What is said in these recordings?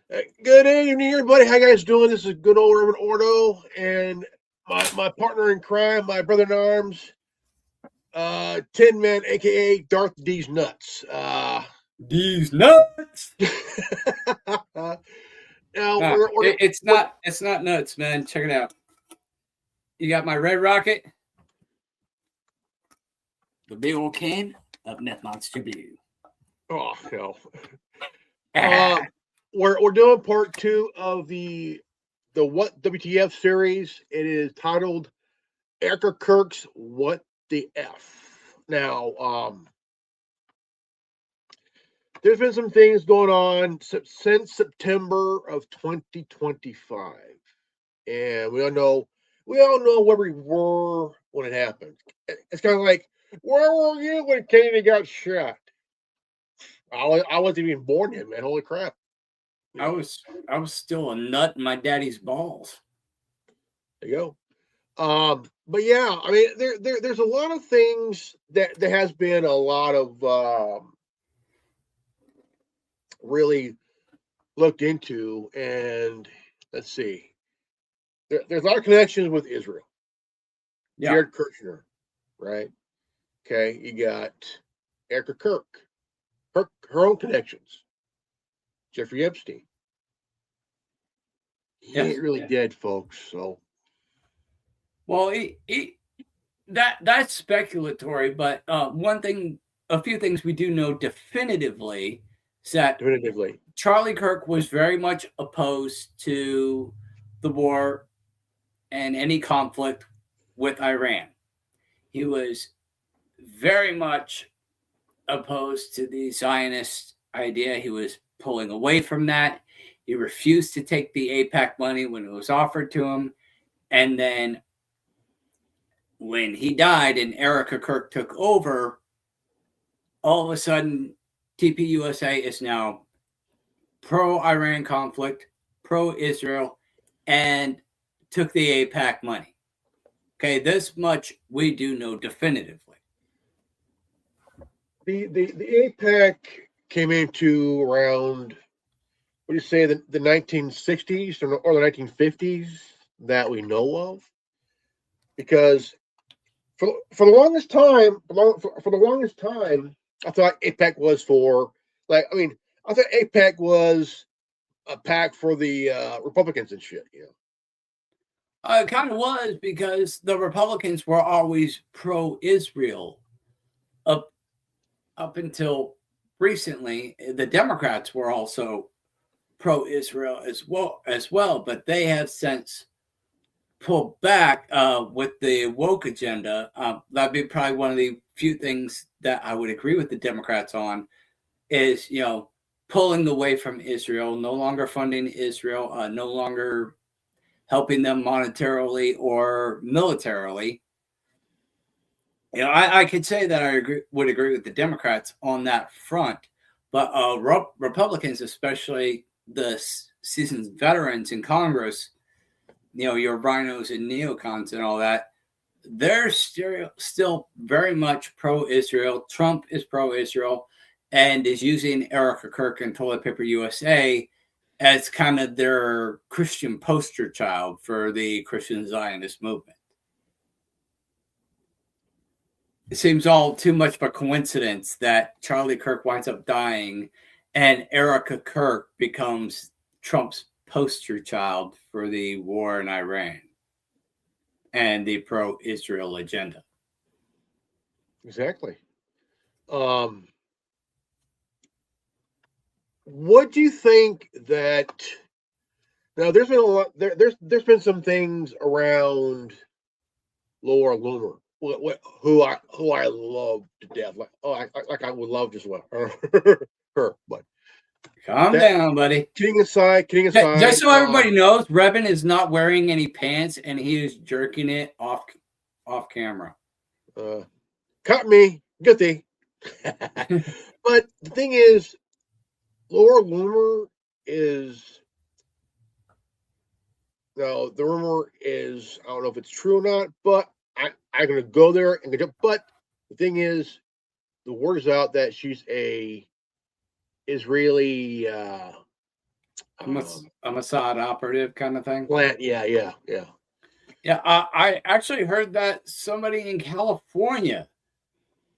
Good evening, everybody. How you guys doing? This is good old Reverend Ordo and my partner in crime, my brother in arms, Tin Man, aka Darth D's Nuts. These nuts. Now Nah, we're, it's we're not nuts, man. Check it out. You got my red rocket, the big old can of Meth Monster Blue. oh hell. We're doing part 2 of the What WTF series. It is titled Erika Kirk's What the F. Now, there's been some things going on since September of 2025, and we all know where we were when it happened. It's kind of like, where were you when Kennedy got shot? I wasn't even born yet, man. Holy crap! You I know, was I was still a nut in my daddy's balls. there you go. But yeah, I mean, there's a lot of things that there has been a lot of really looked into, and let's see. There's a lot of connections with Israel. Yeah. Jared Kushner, right? Okay, you got Erika Kirk, her own connections. Jeffrey Epstein. He Yes. ain't really dead, folks. So Well, that's speculatory, but a few things we do know definitively is that definitively, Charlie Kirk was very much opposed to the war and any conflict with Iran. He was very much opposed to the Zionist idea. He was pulling away from that. He refused to take the APAC money when it was offered to him. And then when he died and Erika Kirk took over, all of a sudden, TPUSA is now pro-Iran conflict, pro-Israel, and took the APAC money. Okay, this much we do know definitively. the APEC came into around, what do you say, the 1960s or the 1950s that we know of, because for the longest time, for the longest time, I thought APEC was for, like, I mean, I thought APEC was a pack for the Republicans and shit. It kind of was because the Republicans were always pro-Israel up up until recently. The Democrats were also pro-Israel as well, but they have since pulled back with the woke agenda. That'd be probably one of the few things that I would agree with the Democrats on is pulling away from Israel, no longer funding Israel, no longer helping them monetarily or militarily. I could say that would agree with the Democrats on that front, but Republicans, especially the seasoned veterans in Congress, your rhinos and neocons and all that, they're still very much pro-Israel. Trump is pro-Israel and is using Erika Kirk and Toilet Paper USA as kind of their Christian poster child for the Christian Zionist movement. It seems all too much of a coincidence that Charlie Kirk winds up dying and Erika Kirk becomes Trump's poster child for the war in Iran and the pro-Israel agenda. Exactly. What do you think that? Now, there's been a lot. There's been some things around Laura Loomer, who I love to death. Like I would love just her, but Calm down, buddy. Kidding aside. Just so everybody knows, Rebin is not wearing any pants and he is jerking it off camera. Cut me, good thing. But the thing is, Laura Loomer is. Now, the rumor is, I don't know if it's true or not, but I'm going to go there and go. But the thing is, the word is out that she's a Israeli A Mossad operative kind of thing. Plant, yeah. Yeah, I actually heard that somebody in California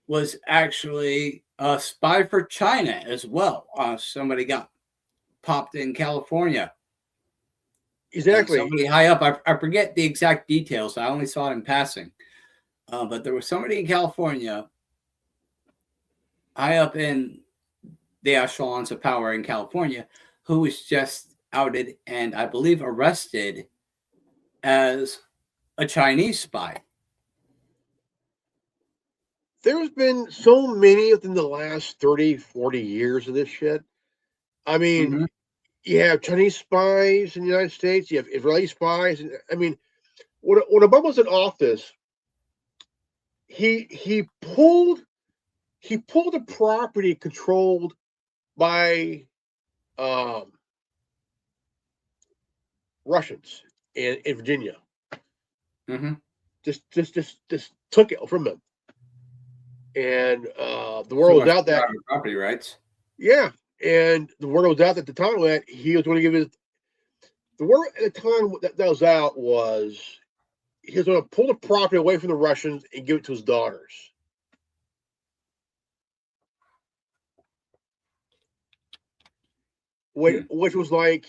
was actually a spy for China as well. Somebody got popped in California. Exactly. Somebody high up. I forget the exact details. I only saw it in passing. But there was somebody in California, high up in the echelons of power in California, who was just outed and I believe arrested as a Chinese spy. There's been so many within the last 30, 40 years of this shit. I mean, you have Chinese spies in the United States, you have Israeli spies. I mean, when Obama was in office, he pulled a property controlled by Russians in Virginia. Mm-hmm. Just took it from them, and the word was out that property rights. Yeah, and the word was out at the time that he was going to give the word at the time that was out was he was going to pull the property away from the Russians and give it to his daughters. Which was like,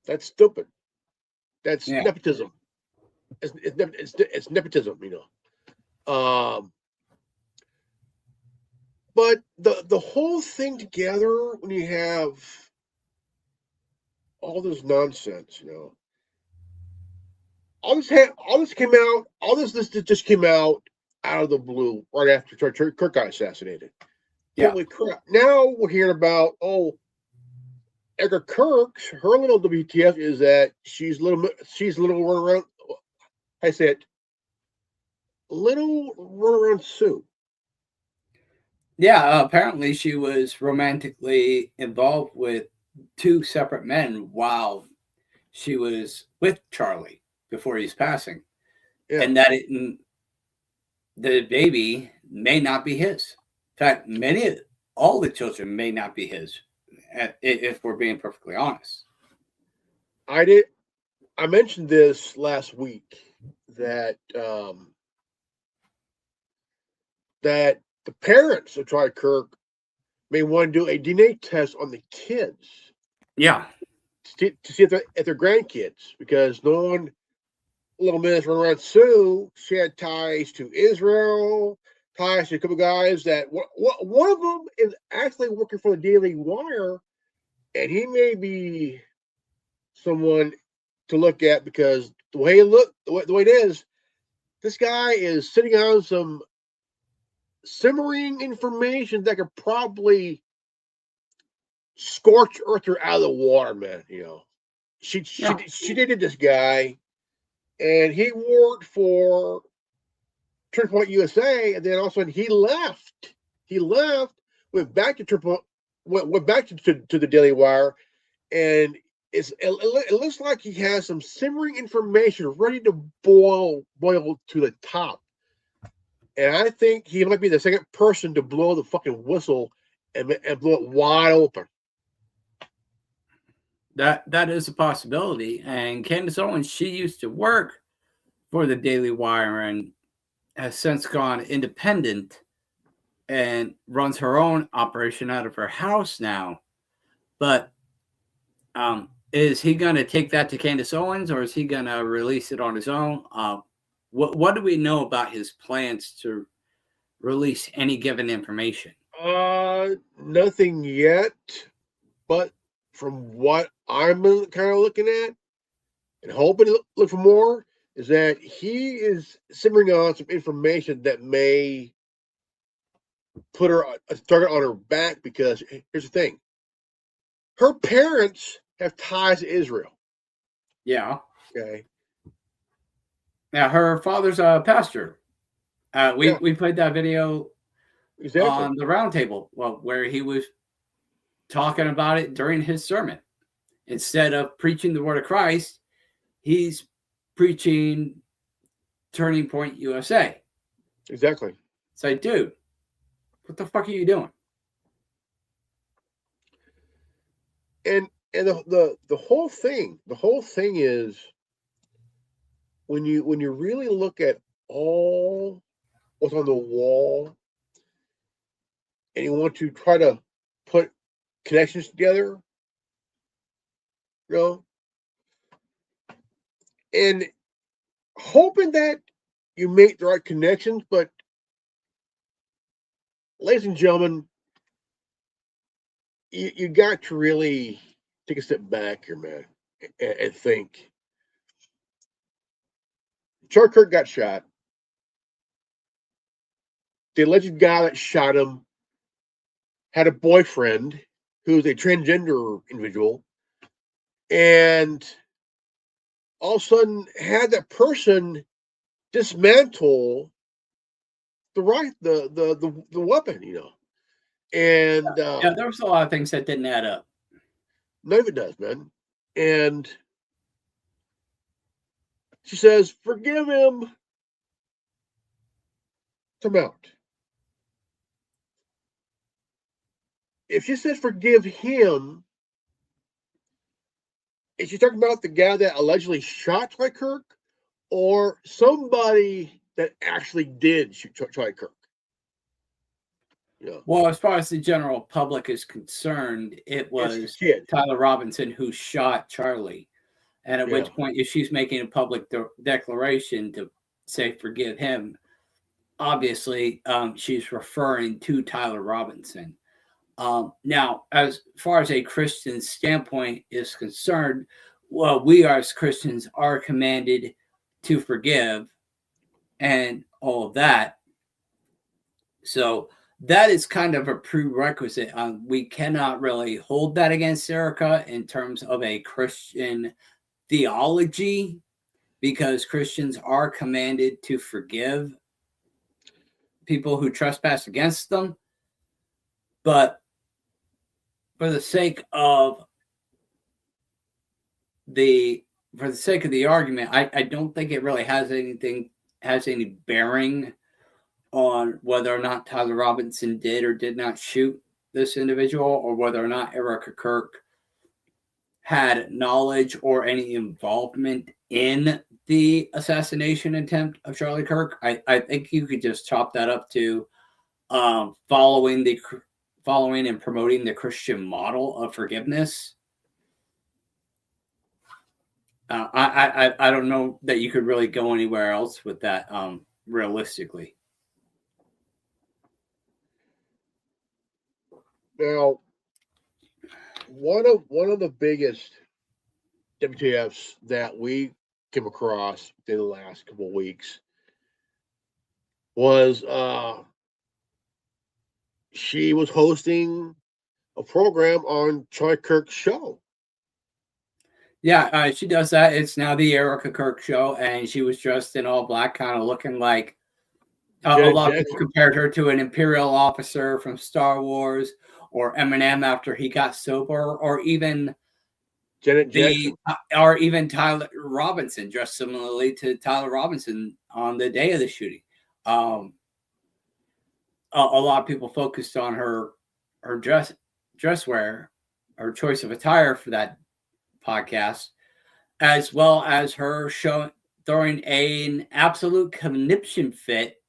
that's stupid. That's nepotism. It's nepotism, you know. But the whole thing together, when you have all this nonsense, you know, all this came out. All this just came out of the blue right after Kirk got assassinated. Yeah. Holy crap! Now we're hearing about Erika Kirk. Her little WTF is that she's a little run around. I said, little run around Sue. Yeah, apparently she was romantically involved with two separate men while she was with Charlie before he's passing. Yeah. And that the baby may not be his. In fact, all the children may not be his, if we're being perfectly honest. I mentioned this last week that that the parents of Charlie Kirk may want to do a DNA test on the kids. Yeah. To see if they're grandkids, because no one, little Miss run around Sue, she had ties to Israel, ties to a couple guys that one of them is actually working for the Daily Wire, and he may be someone to look at because the way it is, this guy is sitting on some simmering information that could probably scorch earth her out of the water, man. You know, she dated this guy, and he worked for Triple USA, and then all of a sudden he left. Went back to went back to the Daily Wire, and it looks like he has some simmering information ready to boil to the top. And I think he might be the second person to blow the fucking whistle and blow it wide open. That is a possibility. And Candace Owens, she used to work for the Daily Wire and has since gone independent and runs her own operation out of her house now. But is he going to take that to Candace Owens, or is he going to release it on his own? What do we know about his plans to release any given information? Nothing yet, but from what I'm kind of looking at and hoping to look for more, is that he is simmering on some information that may put her a target on her back, because here's the thing. Her parents have ties to Israel. Yeah. Okay. Now, her father's a pastor. We played that video on the roundtable, where he was talking about it during his sermon. Instead of preaching the word of Christ, he's preaching Turning Point USA. Exactly. It's like, dude, what the fuck are you doing? And the whole thing is when you really look at all what's on the wall and you want to try to put connections together, you know, and hoping that you make the right connections. But ladies and gentlemen, you got to really take a step back here, man, and think. Charlie Kirk got shot. The alleged guy that shot him had a boyfriend who's a transgender individual, and all of a sudden had that person dismantle the weapon, you know. And Yeah, there was a lot of things that didn't add up. none of it does, man. And she says, "Forgive him." Come out. If she says forgive him, is she talking about the guy that allegedly shot Troy Kirk, or somebody that actually did shoot Troy Kirk? Yeah. Well, as far as the general public is concerned, it was Tyler Robinson who shot Charlie. And at which point, if she's making a public declaration to say forgive him, obviously she's referring to Tyler Robinson. Now, as far as a Christian standpoint is concerned, well, we as Christians are commanded to forgive and all of that. So that is kind of a prerequisite. We cannot really hold that against Erika in terms of a Christian theology, because Christians are commanded to forgive people who trespass against them. But for the sake of the argument, I don't think it really has any bearing on whether or not Tyler Robinson did or did not shoot this individual, or whether or not Erika Kirk had knowledge or any involvement in the assassination attempt of Charlie Kirk. I think you could just chop that up to following and promoting the Christian model of forgiveness. I don't know that you could really go anywhere else with that realistically. Now, one of the biggest WTFs that we came across in the last couple of weeks was she was hosting a program on Charlie Kirk's show. Yeah, she does that. It's now the Erika Kirk show, and she was dressed in all black, kind of looking like a lot of people compared her to an Imperial officer from Star Wars, or Eminem after he got sober, or even Tyler Robinson, dressed similarly to Tyler Robinson on the day of the shooting. A lot of people focused on her dress wear, her choice of attire for that podcast, as well as her throwing an absolute conniption fit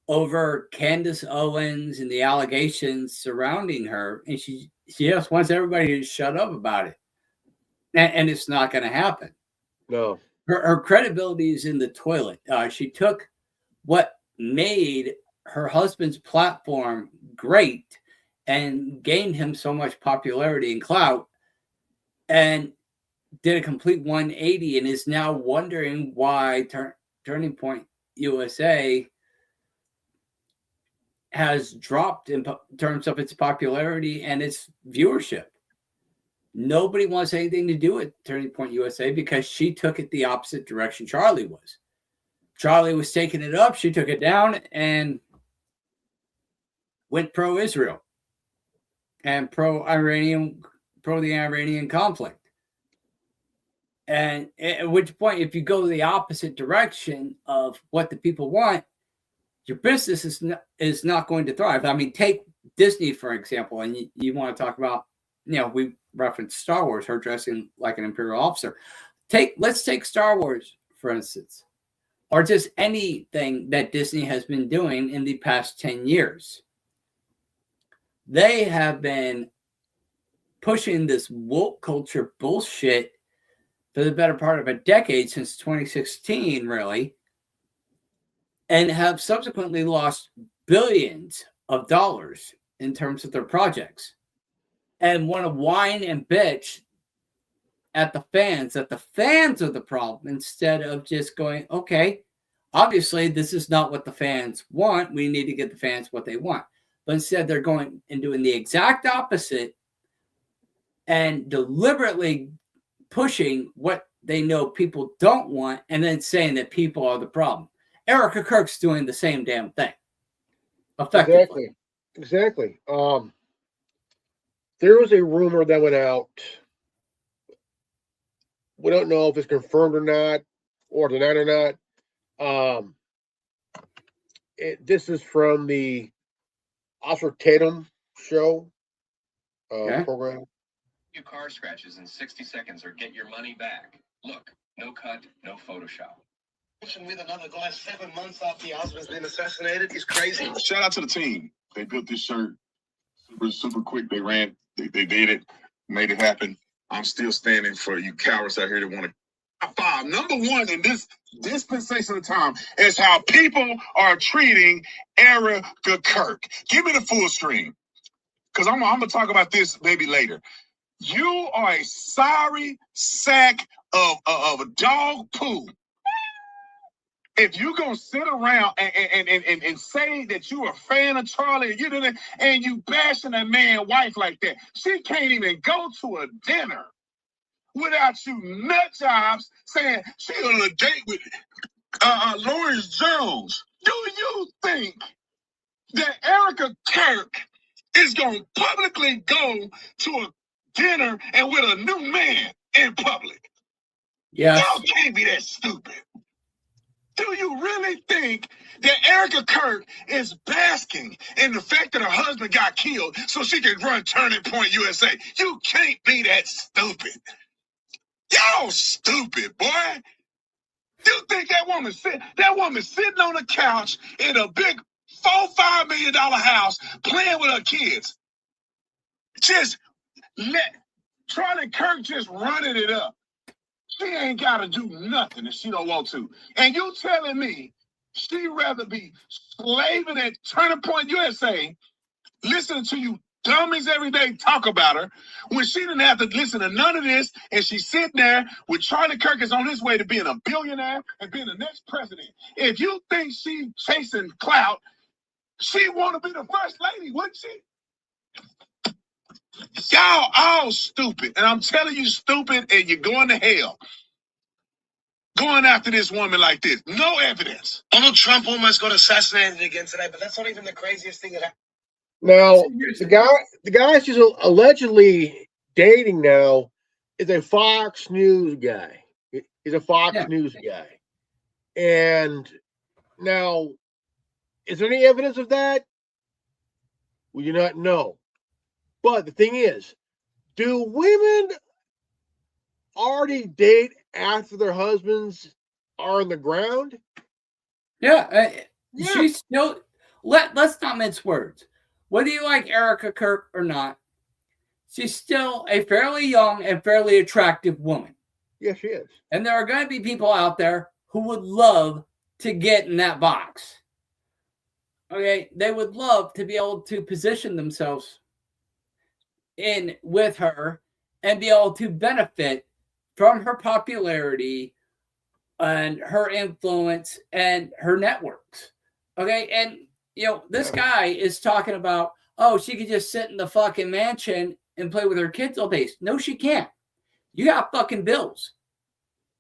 over Candace Owens and the allegations surrounding her, and she just wants everybody to shut up about it, and it's not going to happen. No, her credibility is in the toilet. She took what made her husband's platform great and gained him so much popularity and clout, and did a complete 180, and is now wondering why Turning Point USA has dropped in terms of its popularity and its viewership. Nobody wants anything to do with Turning Point USA because she took it the opposite direction Charlie was. Charlie was taking it up, she took it down and went pro-Israel and pro-the Iranian conflict. And at which point, if you go the opposite direction of what the people want, your business is not going to thrive. I mean, take Disney, for example, and you want to talk about we referenced Star Wars, her dressing like an Imperial officer. Let's take Star Wars, for instance, or just anything that Disney has been doing in the past 10 years. They have been pushing this woke culture bullshit for the better part of a decade, since 2016, really, and have subsequently lost billions of dollars in terms of their projects, and want to whine and bitch at the fans, that the fans are the problem, instead of just going, okay, obviously this is not what the fans want. We need to get the fans what they want. But instead they're going and doing the exact opposite and deliberately pushing what they know people don't want, and then saying that people are the problem. Erika Kirk's doing the same damn thing. Effectively. Exactly. There was a rumor that went out. We don't know if it's confirmed or not, or denied or not. This is from the Oscar Tatum show program. Your car scratches in 60 seconds or get your money back. Look, no cut, no Photoshop. With another glass 7 months after the husband's been assassinated, he's crazy. Shout out to the team. They built this shirt super quick. They ran, they did it, made it happen. I'm still standing for you cowards out here that want to. Five. Number one in this dispensation of time is how people are treating Erika Kirk. Give me the full screen, because I'm gonna talk about this maybe later. You are a sorry sack of a dog poo. If you're gonna sit around and say that you're a fan of Charlie, and you bashing a man's wife like that, she can't even go to a dinner without you nut jobs saying she on a date with Lawrence Jones. Do you think that Erika Kirk is gonna publicly go to a dinner and with a new man in public? Yes. Y'all can't be that stupid. Do you really think that Erika Kirk is basking in the fact that her husband got killed so she can run Turning Point USA? You can't be that stupid. Y'all stupid, boy. You think that woman sitting on the couch in a big $4-5 million house playing with her kids? Just let Charlie Kirk just running it up. She ain't got to do nothing if she don't want to. And you telling me she'd rather be slaving at Turning Point USA, listening to you dummies every day talk about her, when she didn't have to listen to none of this, and she's sitting there with Charlie Kirk is on his way to being a billionaire and being the next president. If you think she's chasing clout, she want to be the first lady, wouldn't she? Y'all all stupid, and I'm telling you stupid, and you're going to hell. Going after this woman like this. No evidence. Donald Trump almost got assassinated again today, but that's not even the craziest thing that happened. Now, the guy she's allegedly dating now is a Fox News guy. He's a Fox News guy. And now, is there any evidence of that? We do not know. But the thing is, do women already date after their husbands are on the ground? Yeah. She's still, let's not mince words. Whether you like Erika Kirk or not, she's still a fairly young and fairly attractive woman. Yes, she is. And there are going to be people out there who would love to get in that box. Okay, they would love to be able to position themselves in with her and be able to benefit from her popularity and her influence and her networks. Okay, and this guy is talking about, oh, she could just sit in the fucking mansion and play with her kids all day. No, she can't. You got fucking bills.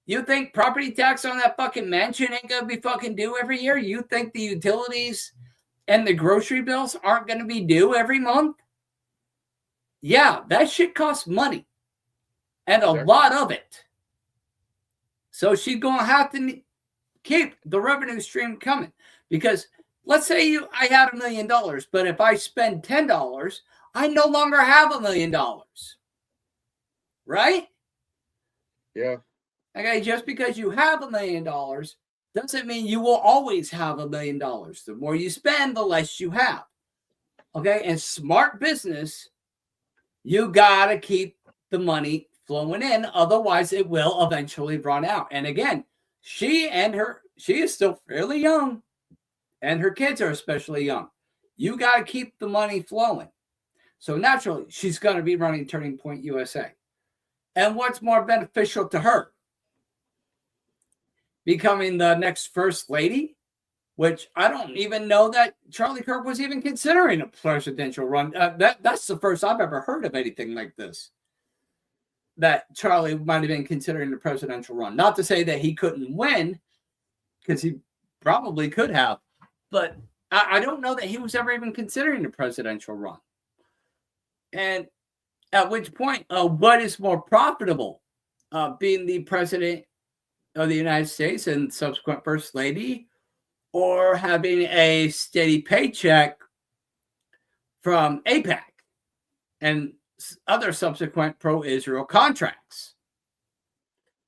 You think property tax on that fucking mansion ain't gonna be fucking due every year? You think the utilities and the grocery bills aren't gonna be due every month? Yeah, that shit costs money. And a lot of it. So she's gonna have to keep the revenue stream coming. Because let's say I had $1 million, but if I spend $10, I no longer have $1 million. Right? Yeah. Okay, just because you have $1 million doesn't mean you will always have $1 million. The more you spend, the less you have. Okay, and smart business, you gotta keep the money flowing in, otherwise it will eventually run out. And again, she is still fairly young, and her kids are especially young. You gotta keep the money flowing. So naturally, she's gonna be running Turning Point USA. And what's more beneficial to her? Becoming the next first lady, which I don't even know that Charlie Kirk was even considering a presidential run. That's the first I've ever heard of anything like this. That Charlie might have been considering a presidential run. Not to say that he couldn't win, because he probably could have. But I don't know that he was ever even considering a presidential run. And at which point, what is more profitable? Being the president of the United States and subsequent first lady, or having a steady paycheck from AIPAC and other subsequent pro-Israel contracts.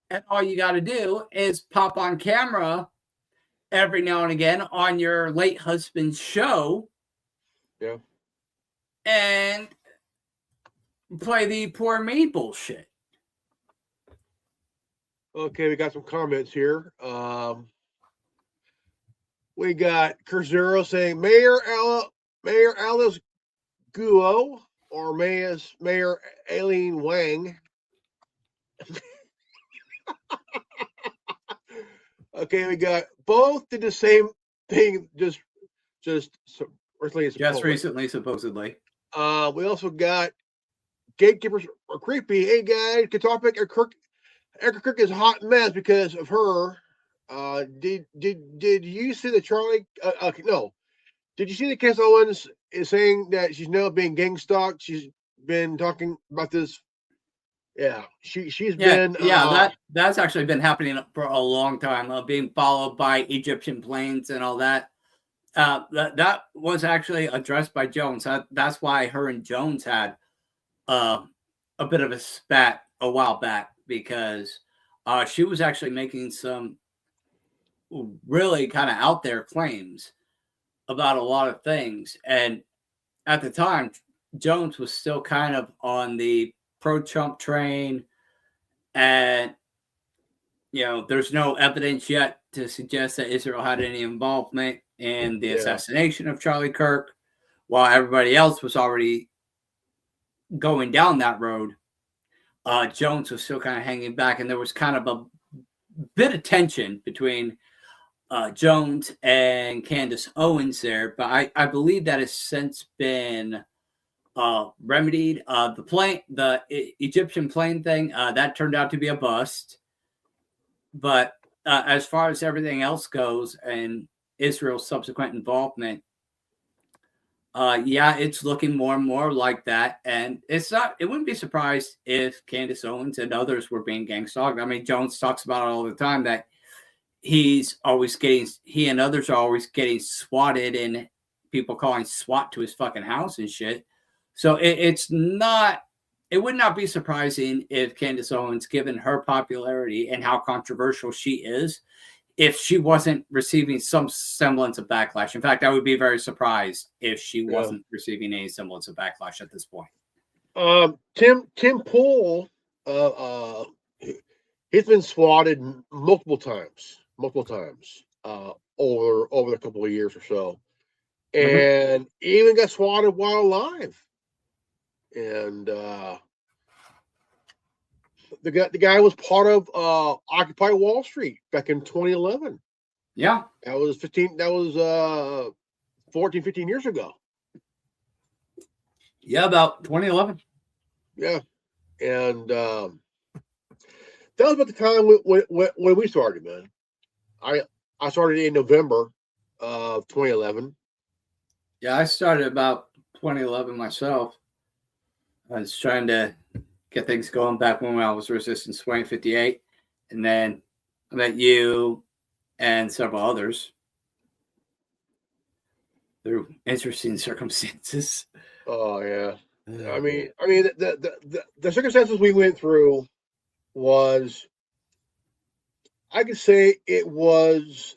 And all you got to do is pop on camera every now and again on your late husband's show. Yeah. And play the poor me bullshit. Okay, we got some comments here. We got Curzero saying Mayor Alice Guo or Mayor Aileen Wang. Okay, we got both did the same thing, just recently, supposedly. We also got gatekeepers are creepy. Hey guys, good topic. Erika Kirk is a hot mess because of her. Did you see the Charlie? No. Did you see that Candace Owens is saying that she's now being gang stalked? She's been talking about this. Yeah, she's been. That's actually been happening for a long time. Being followed by Egyptian planes and all that. That was actually addressed by Jones. That's why her and Jones had a bit of a spat a while back, because she was actually making some really kind of out there claims about a lot of things. And at the time, Jones was still kind of on the pro-Trump train. And, there's no evidence yet to suggest that Israel had any involvement in the assassination of Charlie Kirk, while everybody else was already going down that road. Jones was still kind of hanging back, and there was kind of a bit of tension between Jones and Candace Owens there, but I believe that has since been remedied. The Egyptian plane thing, that turned out to be a bust. But as far as everything else goes and Israel's subsequent involvement, it's looking more and more like that. And it wouldn't be surprised if Candace Owens and others were being gang stalked. I mean, Jones talks about it all the time, that he and others are always getting swatted, and people calling SWAT to his fucking house and shit. So it would not be surprising if Candace Owens, given her popularity and how controversial she is, if she wasn't receiving some semblance of backlash. In fact, I would be very surprised if she wasn't receiving any semblance of backlash at this point. Tim Pool, he's been swatted multiple times over a couple of years or so, and even got swatted while alive. And the guy was part of Occupy Wall Street back in 2011. Yeah, that was 14, 15 years ago. Yeah, about 2011. Yeah, and that was about the time when we started, man. I started in November of 2011. Yeah, I started about 2011 myself. I was trying to get things going back when I was Resistance 2058. And then I met you and several others through interesting circumstances. Oh, yeah. I mean, the circumstances we went through was, I could say it was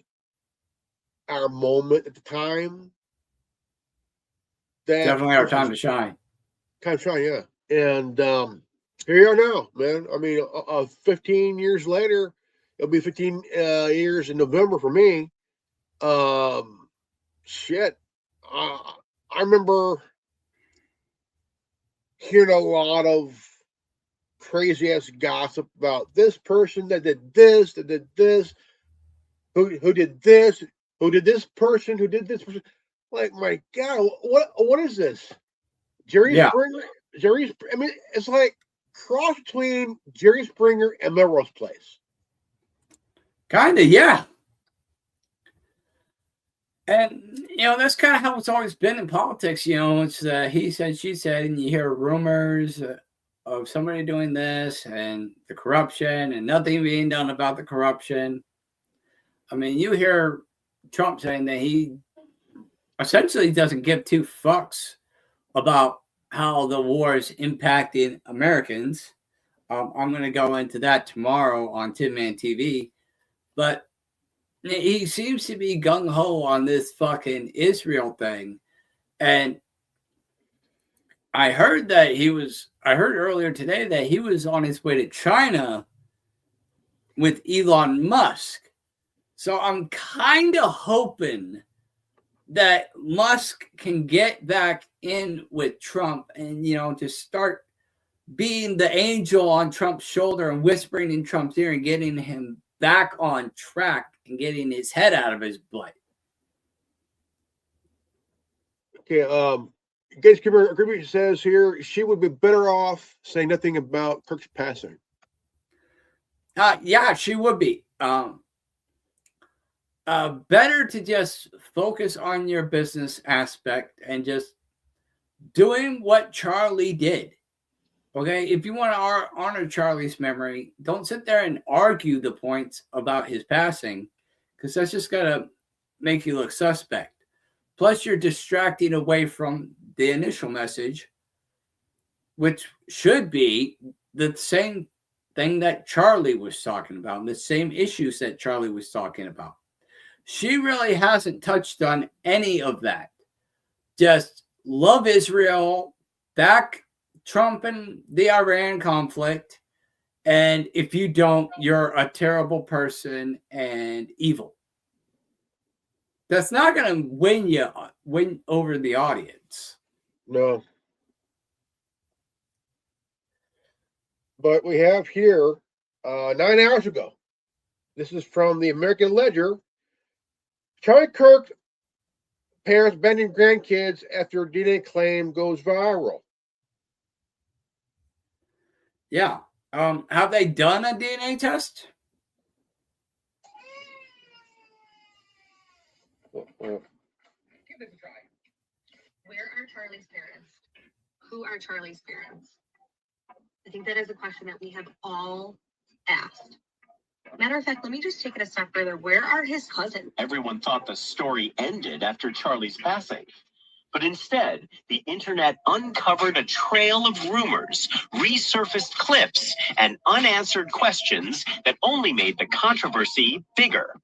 our moment at the time. That definitely our time to shine. Time to shine, yeah. And here you are now, man. I mean, 15 years later, it'll be 15 years in November for me. Shit. I remember hearing a lot of crazy ass gossip about this person that did this, who did this, who did this person, who did this person. Like, my God, what is this? Jerry Springer? I mean, it's like cross between Jerry Springer and Melrose Place. Kinda, yeah. And that's kind of how it's always been in politics. It's he said, she said, and you hear rumors of somebody doing this and the corruption and nothing being done about the corruption. I mean, you hear Trump saying that he essentially doesn't give two fucks about how the war is impacting Americans. I'm going to go into that tomorrow on Tin Man TV. But he seems to be gung-ho on this fucking Israel thing. And I heard earlier today that he was on his way to China with Elon Musk. So I'm kind of hoping that Musk can get back in with Trump and, just start being the angel on Trump's shoulder and whispering in Trump's ear and getting him back on track and getting his head out of his butt. Okay, Gates Agreement says here she would be better off saying nothing about Kirk's passing. Yeah, she would be. Better to just focus on your business aspect and just doing what Charlie did. Okay, if you want to honor Charlie's memory, don't sit there and argue the points about his passing, because that's just going to make you look suspect. Plus, you're distracting away from the initial message, which should be the same thing that Charlie was talking about, and the same issues that Charlie was talking about. She really hasn't touched on any of that. Just love Israel, back Trump and the Iran conflict, and if you don't, you're a terrible person and evil. That's not going to win over the audience. No. But we have here 9 hours ago. This is from the American Ledger. Charlie Kirk parents abandoning grandkids after DNA claim goes viral. Yeah. Have they done a DNA test? Give this a try. Where are Charlie's parents? Who are Charlie's parents? I think that is a question that we have all asked. Matter of fact, let me just take it a step further. Where are his cousins? Everyone thought the story ended after Charlie's passing. But instead, the internet uncovered a trail of rumors, resurfaced clips, and unanswered questions that only made the controversy bigger.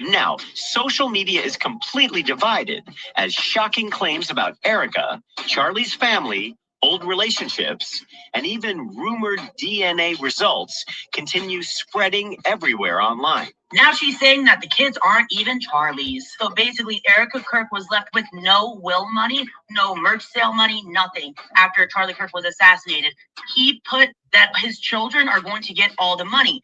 Now, social media is completely divided as shocking claims about Erika, Charlie's family, old relationships, and even rumored DNA results continue spreading everywhere online. Now she's saying that the kids aren't even Charlie's. So basically, Erika Kirk was left with no will money, no merch sale money, nothing. After Charlie Kirk was assassinated, he put that his children are going to get all the money.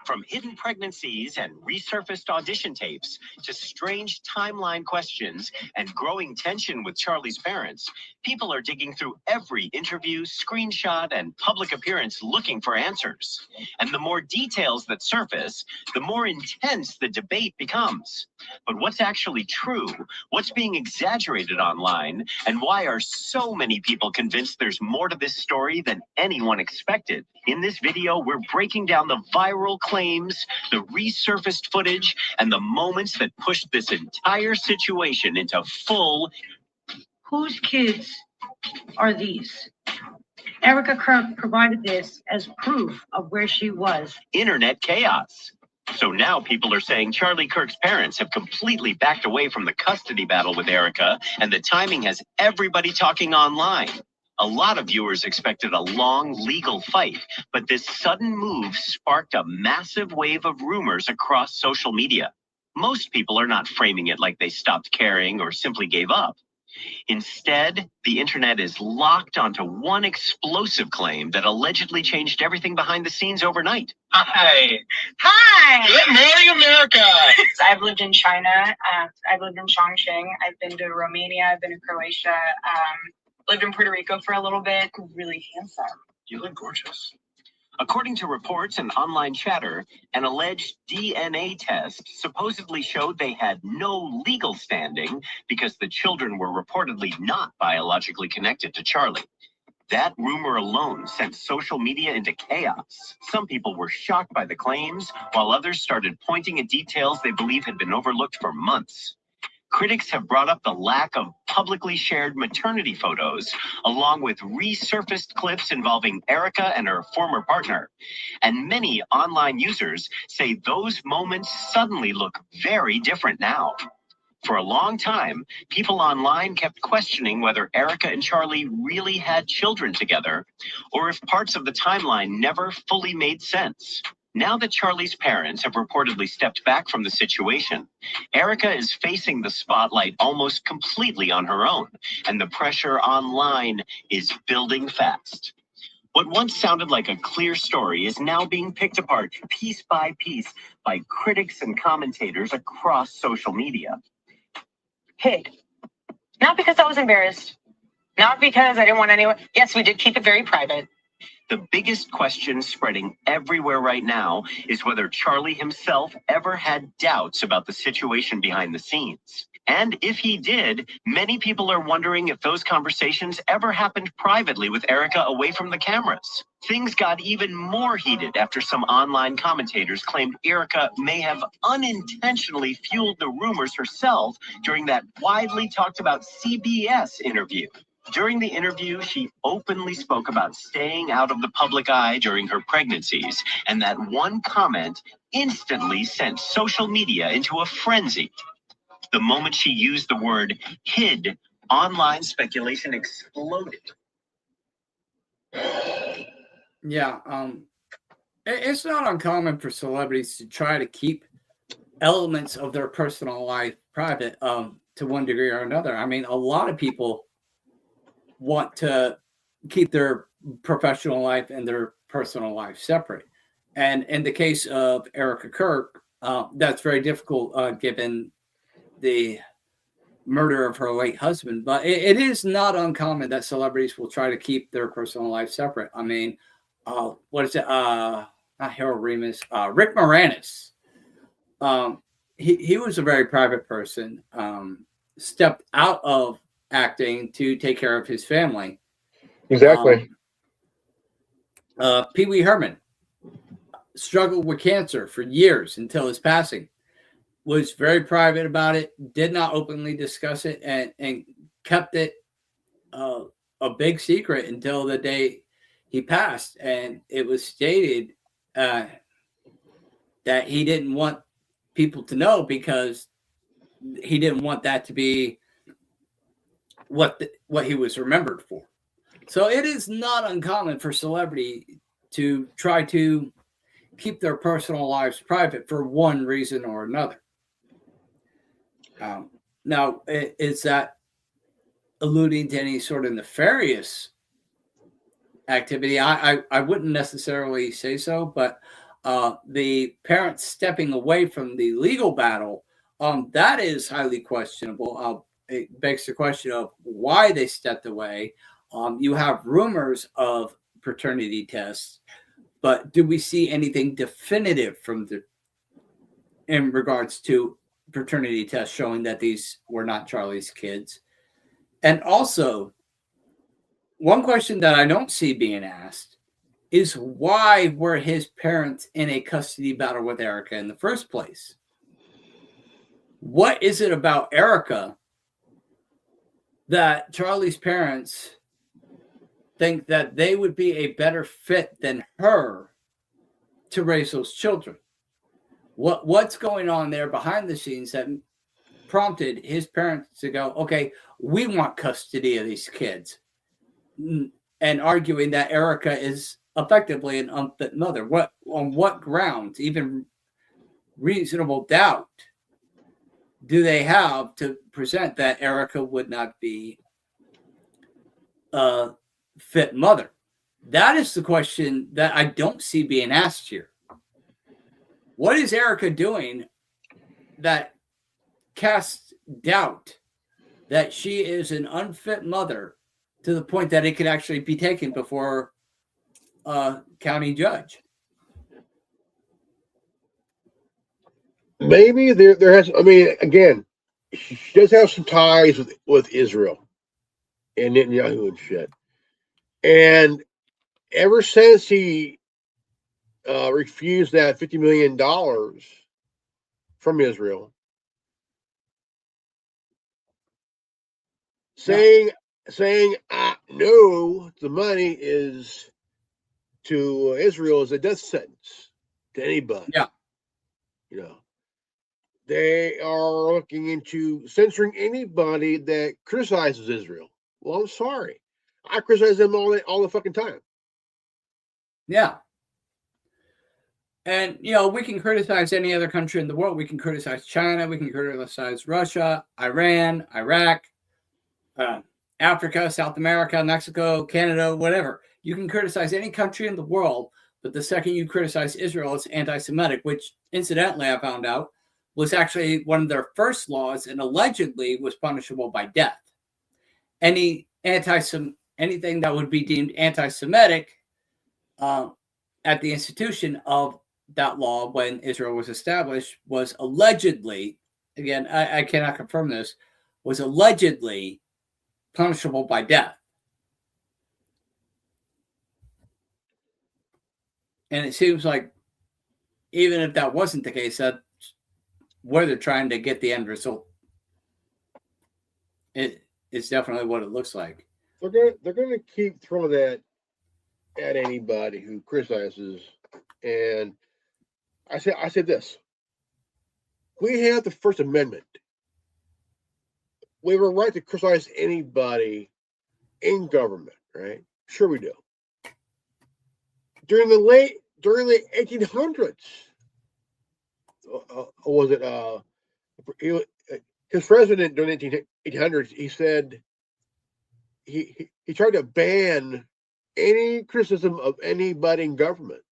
From hidden pregnancies and resurfaced audition tapes to strange timeline questions and growing tension with Charlie's parents, people are digging through every interview, screenshot, and public appearance looking for answers. And the more details that surface, the more intense the debate becomes. But what's actually true? What's being exaggerated online? And why are so many people convinced there's more to this story than anyone expected? In this video, we're breaking down the viral claims, the resurfaced footage, and the moments that pushed this entire situation into full... Whose kids? are these. Erika Kirk provided this as proof of where she was. Internet chaos. So now people are saying Charlie Kirk's parents have completely backed away from the custody battle with Erika, and the timing has everybody talking online. A lot of viewers expected a long legal fight, but this sudden move sparked a massive wave of rumors across social media. Most people are not framing it like they stopped caring or simply gave up. Instead, the internet is locked onto one explosive claim that allegedly changed everything behind the scenes overnight. Hi. Hi! Good morning, America. I've lived in China. I've lived in Chongqing. I've been to Romania. I've been to Croatia. Lived in Puerto Rico for a little bit. Really handsome. You look gorgeous. According to reports and online chatter, an alleged DNA test supposedly showed they had no legal standing because the children were reportedly not biologically connected to Charlie. That rumor alone sent social media into chaos. Some people were shocked by the claims, while others started pointing at details they believe had been overlooked for months. Critics have brought up the lack of publicly shared maternity photos, along with resurfaced clips involving Erika and her former partner. And many online users say those moments suddenly look very different now. For a long time, people online kept questioning whether Erika and Charlie really had children together, or if parts of the timeline never fully made sense. Now that Charlie's parents have reportedly stepped back from the situation, Erika is facing the spotlight almost completely on her own, and the pressure online is building fast. What once sounded like a clear story is now being picked apart piece by piece by critics and commentators across social media. Hid. Not because I was embarrassed. Not because I didn't want anyone. Yes, we did keep it very private. The biggest question spreading everywhere right now is whether Charlie himself ever had doubts about the situation behind the scenes. And if he did, many people are wondering if those conversations ever happened privately with Erika away from the cameras. Things got even more heated after some online commentators claimed Erika may have unintentionally fueled the rumors herself during that widely talked about CBS interview. During the interview, she openly spoke about staying out of the public eye during her pregnancies, and that one comment instantly sent social media into a frenzy. The moment she used the word hid, online speculation exploded. Yeah, it's not uncommon for celebrities to try to keep elements of their personal life private, to one degree or another. I mean, a lot of people want to keep their professional life and their personal life separate. And in the case of Erika Kirk, that's very difficult given the murder of her late husband. But it is not uncommon that celebrities will try to keep their personal life separate. I mean, what is it? Not Harold Ramis, Rick Moranis. He was a very private person, stepped out of acting to take care of his family. Exactly. Pee Wee Herman struggled with cancer for years until his passing. Was very private about it, did not openly discuss it, and kept it a big secret until the day he passed. And it was stated that he didn't want people to know because he didn't want that to be what he was remembered for. So it is not uncommon for celebrity to try to keep their personal lives private for one reason or another. Now, is that alluding to any sort of nefarious activity? I wouldn't necessarily say so, but the parents stepping away from the legal battle, that is highly questionable. It begs the question of why they stepped away. You have rumors of paternity tests, but do we see anything definitive in regards to paternity tests showing that these were not Charlie's kids? And also, one question that I don't see being asked is why were his parents in a custody battle with Erika in the first place? What is it about Erika that Charlie's parents think that they would be a better fit than her to raise those children. What's going on there behind the scenes that prompted his parents to go, okay, we want custody of these kids, and arguing that Erika is effectively an unfit mother? On what grounds, even reasonable doubt, do they have to present that Erika would not be a fit mother? That is the question that I don't see being asked here. What is Erika doing that casts doubt that she is an unfit mother to the point that it could actually be taken before a county judge? Maybe there has. I mean, again, she does have some ties with Israel and Netanyahu and shit. And ever since he refused that $50 million from Israel, saying no, the money is to Israel is a death sentence to anybody. Yeah. You know, they are looking into censoring anybody that criticizes Israel. Well, I'm sorry. I criticize them all the fucking time. Yeah. And, we can criticize any other country in the world. We can criticize China. We can criticize Russia, Iran, Iraq, Africa, South America, Mexico, Canada, whatever. You can criticize any country in the world, but the second you criticize Israel, it's anti-Semitic, which, incidentally, I found out was actually one of their first laws and allegedly was punishable by death. Anything that would be deemed anti-Semitic at the institution of that law when Israel was established was allegedly, again, I cannot confirm this, was allegedly punishable by death. And it seems like even if that wasn't the case, that's where they're trying to get the end result. It's definitely what it looks like. They're gonna keep throwing that at anybody who criticizes. And I said this: we have the First Amendment. We have a right to criticize anybody in government, right? Sure, we do. During the 1800s, was it? His president during the 1800s, he said he tried to ban any criticism of anybody in government.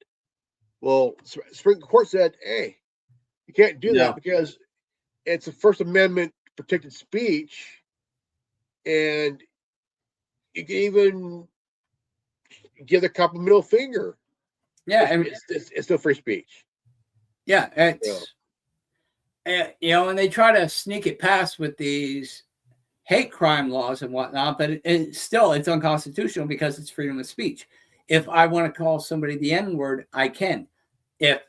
Well, Supreme Court said, "Hey, you can't do that because it's a First Amendment protected speech, and you can even give the cop a middle finger." Yeah, it's still free speech. Yeah, it's and they try to sneak it past with these hate crime laws and whatnot, but it's unconstitutional because it's freedom of speech. If I want to call somebody the N-word, I can. If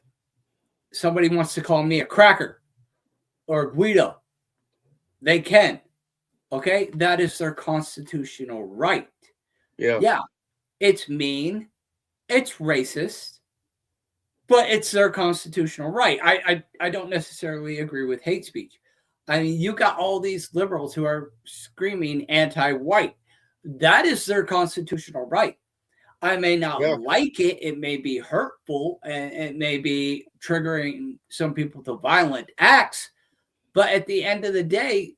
somebody wants to call me a cracker or Guido, they can. Okay, that is their constitutional right. Yeah, it's mean, it's racist, but it's their constitutional right. I don't necessarily agree with hate speech. I mean, you got all these liberals who are screaming anti-white. That is their constitutional right. I may not like it. It may be hurtful and it may be triggering some people to violent acts. But at the end of the day,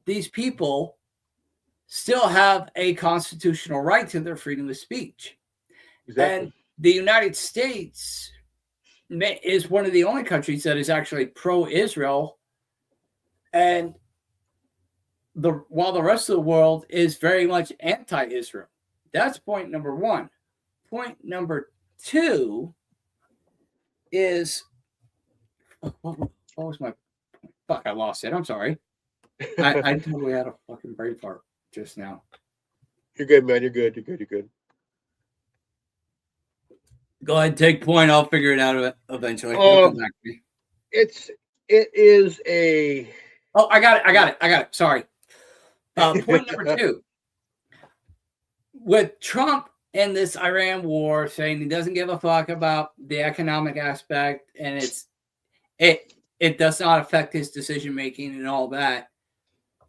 these people still have a constitutional right to their freedom of speech. Exactly. And the United States is one of the only countries that is actually pro-Israel. And while the rest of the world is very much anti-Israel. That's point number one. Point number two is, what was my, fuck, I lost it. I'm sorry. I totally had a fucking brain fart just now. You're good, man. You're good. Go ahead, take point. I'll figure it out eventually. Come back to me. It is a. Oh, I got it. Sorry. Point number two. With Trump in this Iran war, saying he doesn't give a fuck about the economic aspect, and it does not affect his decision making and all that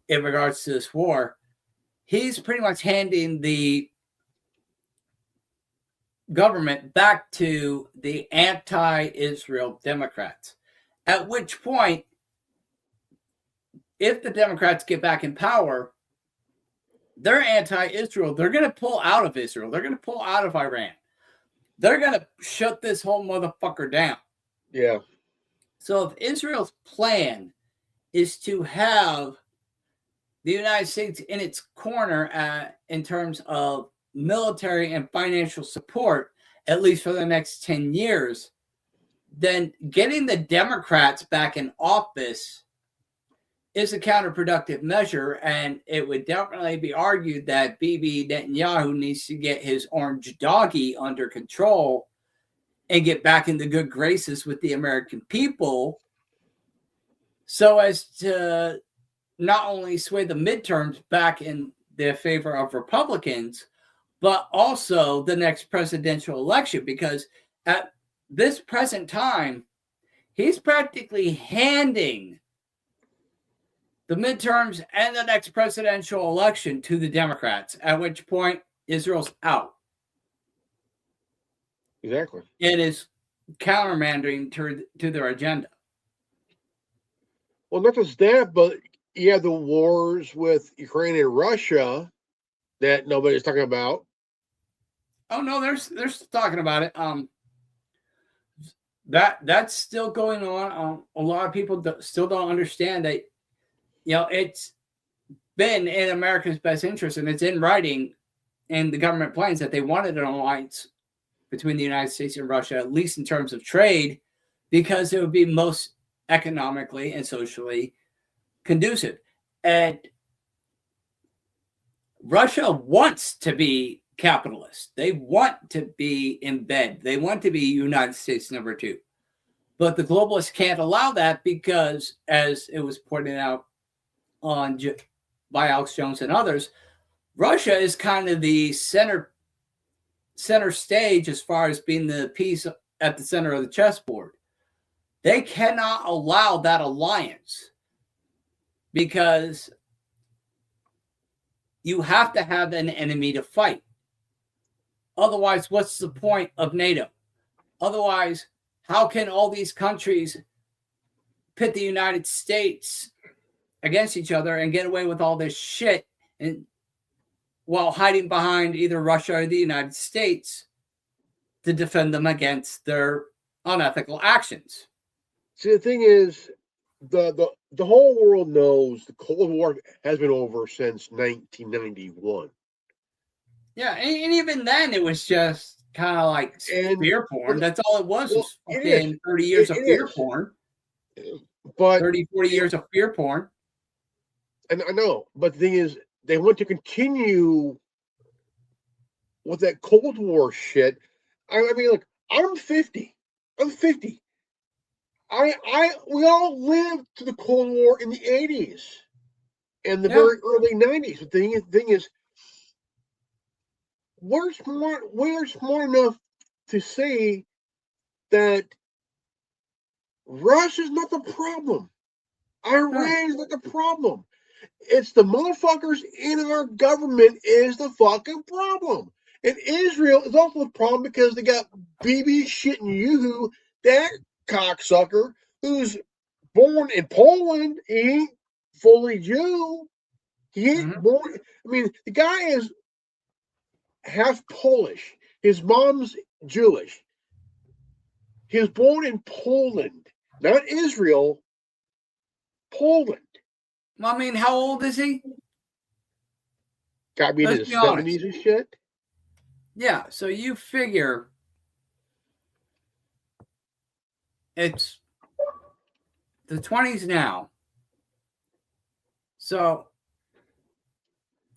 in regards to this war. He's pretty much handing the government back to the anti-Israel Democrats. At which point, if the Democrats get back in power, they're anti-Israel. They're going to pull out of Israel. They're going to pull out of Iran. They're going to shut this whole motherfucker down. Yeah. So if Israel's plan is to have the United States in its corner in terms of military and financial support, at least for the next 10 years, then getting the Democrats back in office is a counterproductive measure, and it would definitely be argued that Bibi Netanyahu needs to get his orange doggy under control and get back into good graces with the American people so as to not only sway the midterms back in the favor of Republicans, but also the next presidential election, because at this present time, he's practically handing the midterms and the next presidential election to the Democrats, at which point Israel's out. Exactly. It is countermandering to their agenda. Well, not just that, but you have the wars with Ukraine and Russia that nobody's talking about. Oh no, they're still talking about it. That's still going on. A lot of people still don't understand that. It's been in America's best interest, and it's in writing in the government plans that they wanted an alliance between the United States and Russia, at least in terms of trade, because it would be most economically and socially conducive. And Russia wants to be capitalist. They want to be in bed. They want to be United States number 2. But the globalists can't allow that because, as it was pointed out by Alex Jones and others, Russia is kind of the center stage as far as being the piece at the center of the chessboard. They cannot allow that alliance because you have to have an enemy to fight. Otherwise, what's the point of NATO? Otherwise, how can all these countries pit the United States against each other and get away with all this shit and while hiding behind either Russia or the United States to defend them against their unethical actions? See, the thing is, the whole world knows the Cold War has been over since 1991. Yeah, and even then, it was just kind of like fear porn. That's all it was fucking 30 years of fear porn. But 30, 40 years of fear porn. And I know, but the thing is, they want to continue with that Cold War shit. I mean, look, I'm 50. I'm 50. We all lived through the Cold War in the 80s and the very early 90s. But the thing is, we're smart enough to say that Russia's not the problem. Iran is not the problem. It's the motherfuckers in our government is the fucking problem. And Israel is also the problem because they got Bibi Netanyahu, that cocksucker, who's born in Poland. He ain't fully Jew. He ain't born. I mean, the guy is half Polish. His mom's Jewish. He was born in Poland, not Israel, Poland. I mean, how old is he? Got to be in his 70s and shit. Yeah, so you figure it's the 20s now. So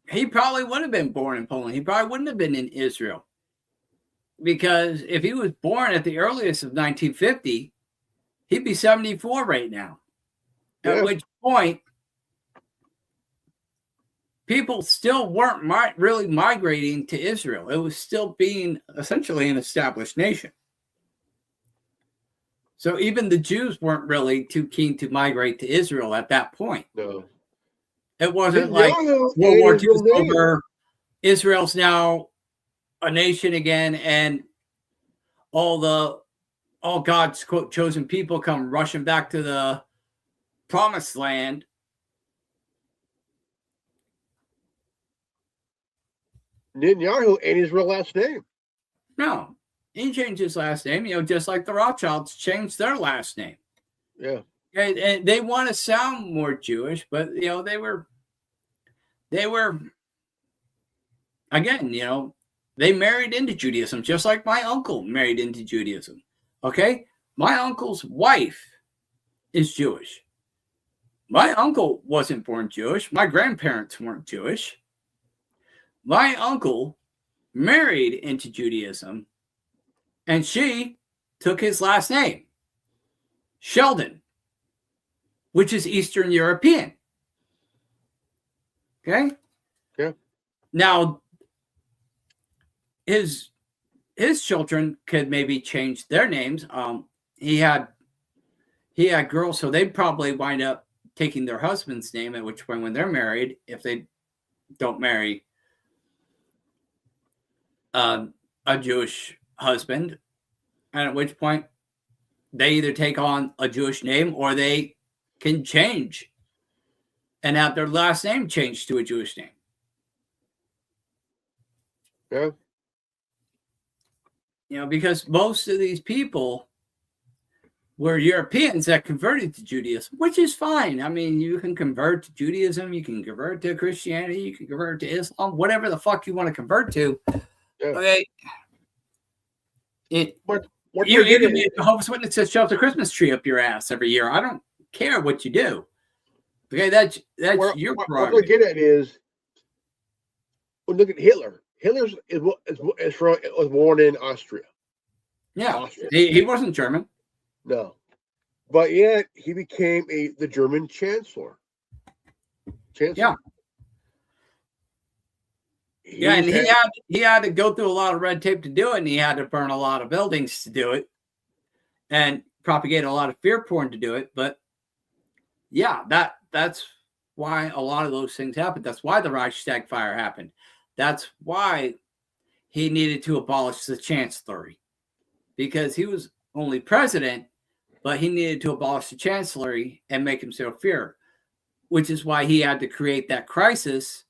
he probably would have been born in Poland. He probably wouldn't have been in Israel. Because if he was born at the earliest of 1950, he'd be 74 right now. Yeah. At which point, people still weren't really migrating to Israel. It was still being essentially an established nation. So even the Jews weren't really too keen to migrate to Israel at that point. No. It wasn't like World War II is over, Israel's now a nation again, and all God's quote chosen people come rushing back to the promised land. Netanyahu ain't his real last name. No, he changed his last name, just like the Rothschilds changed their last name. Yeah. And they want to sound more Jewish, but they were again, they married into Judaism, just like my uncle married into Judaism. Okay? My uncle's wife is Jewish. My uncle wasn't born Jewish. My grandparents weren't Jewish. My uncle married into Judaism, and she took his last name, Sheldon, which is Eastern European. Okay? Yeah. Now, his children could maybe change their names. He had girls, so they'd probably wind up taking their husband's name, at which point when they're married, if they don't marry a Jewish husband, and at which point they either take on a Jewish name or they can change and have their last name changed to a Jewish name. Yeah. Because most of these people were Europeans that converted to Judaism, which is fine. I mean, you can convert to Judaism, you can convert to Christianity, you can convert to Islam, whatever the fuck you want to convert to. Yeah. Okay. You can be a Jehovah's Witness that shoves a Christmas tree up your ass every year. I don't care what you do. Okay, that's your What prerogative. we're getting at is, look at Hitler. Hitler was born in Austria. Yeah, Austria. he wasn't German. No, but yet he became the German chancellor. Yeah. And he had to go through a lot of red tape to do it, and he had to burn a lot of buildings to do it, and propagate a lot of fear porn to do it. But yeah, that's why a lot of those things happened. That's why the Reichstag fire happened. That's why he needed to abolish the chancellery, because he was only president, but he needed to abolish the chancellery and make himself fear, which is why he had to create that crisis.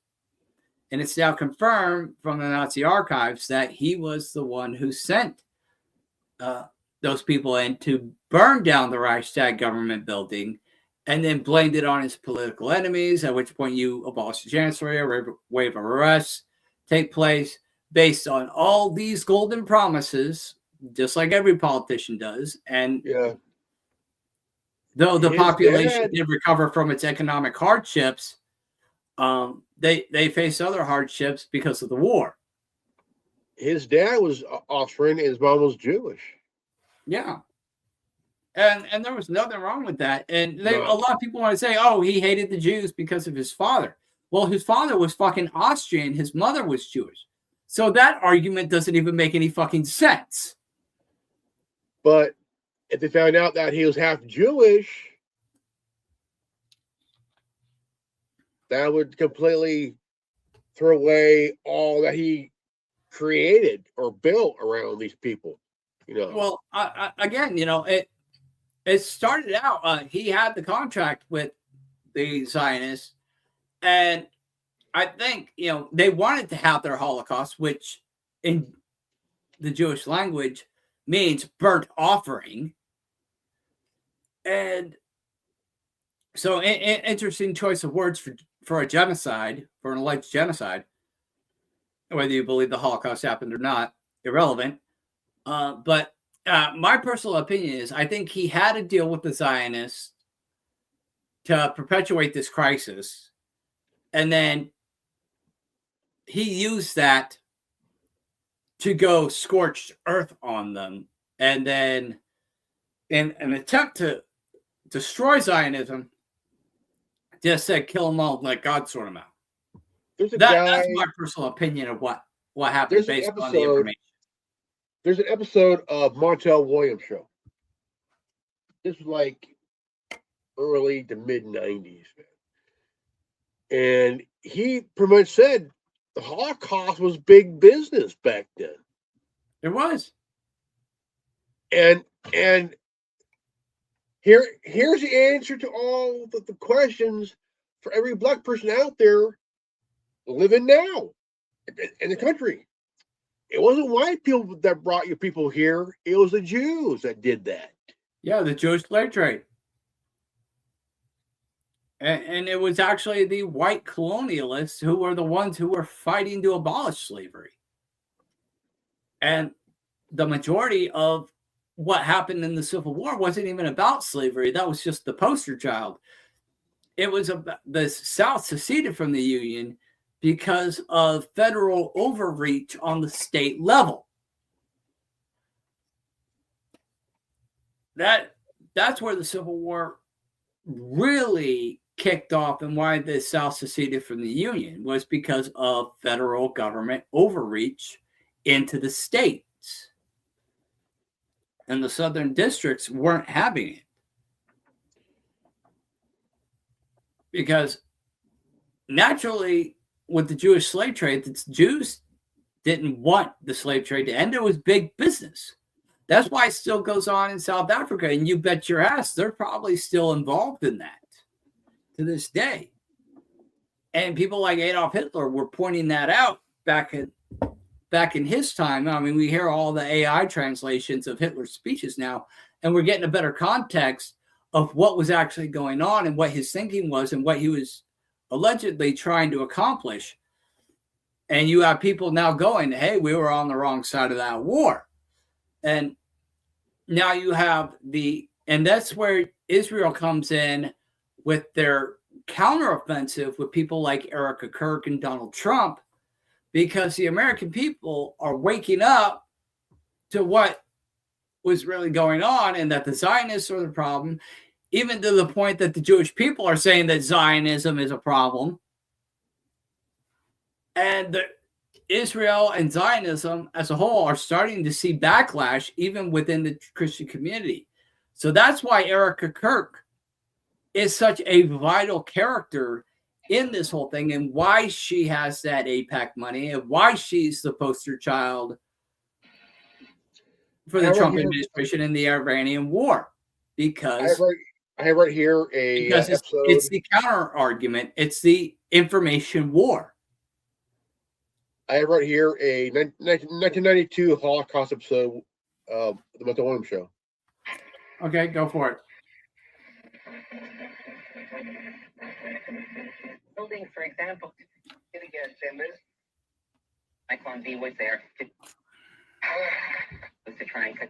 And it's now confirmed from the Nazi archives that he was the one who sent those people in to burn down the Reichstag government building, and then blamed it on his political enemies, at which point you abolish the chancellery, a wave of arrests take place based on all these golden promises, just like every politician does. And though the population did recover from its economic hardships, they faced other hardships because of the war. His dad was Austrian, his mom was Jewish. Yeah. And there was nothing wrong with that. And a lot of people want to say, oh, he hated the Jews because of his father. Well, his father was fucking Austrian. His mother was Jewish. So that argument doesn't even make any fucking sense. But if they found out that he was half Jewish, that would completely throw away all that he created or built around these people. Well, again, it started out, he had the contract with the Zionists, and I think, they wanted to have their Holocaust, which in the Jewish language means burnt offering. And so interesting choice of words for a genocide, for an alleged genocide, whether you believe the Holocaust happened or not, irrelevant. But my personal opinion is I think he had to deal with the Zionists to perpetuate this crisis. And then he used that to go scorched earth on them. And then in an attempt to destroy Zionism, just said, kill them all, let God sort them out. there's a guy. That's my personal opinion of what happened based on the information. There's an episode of Montel Williams show. This was like early to mid 90s, man. And he pretty much said the Holocaust was big business back then. It was. And here's the answer to all the questions for every black person out there living now in the country. It wasn't white people that brought you people here. It was the Jews that did that. Yeah, the Jewish slave trade. And it was actually the white colonialists who were the ones who were fighting to abolish slavery. And the majority of what happened in the Civil War wasn't even about slavery. That was just the poster child. It was about the South seceded from the Union because of federal overreach on the state level. That's where the Civil War really kicked off, and why the South seceded from the Union was because of federal government overreach into the states. And the southern districts weren't having it. Because naturally, with the Jewish slave trade, the Jews didn't want the slave trade to end. It was big business. That's why it still goes on in South Africa. And you bet your ass they're probably still involved in that to this day. And people like Adolf Hitler were pointing that out back in his time. I mean, we hear all the AI translations of Hitler's speeches now, and we're getting a better context of what was actually going on and what his thinking was and what he was allegedly trying to accomplish. And you have people now going, hey, we were on the wrong side of that war. And now you have and that's where Israel comes in with their counteroffensive with people like Erika Kirk and Donald Trump, because the American people are waking up to what was really going on, and that the Zionists are the problem, even to the point that the Jewish people are saying that Zionism is a problem. And Israel and Zionism as a whole are starting to see backlash even within the Christian community. So that's why Erika Kirk is such a vital character in this whole thing, and why she has that AIPAC money, and why she's the poster child for the Trump administration and the Iranian war. Because I have right here it's the counter argument. It's the information war. I have right here a 1992 Holocaust episode of the Montel Williams show. Okay, go for it. Building, for example, Cyclone V was there to try and cut.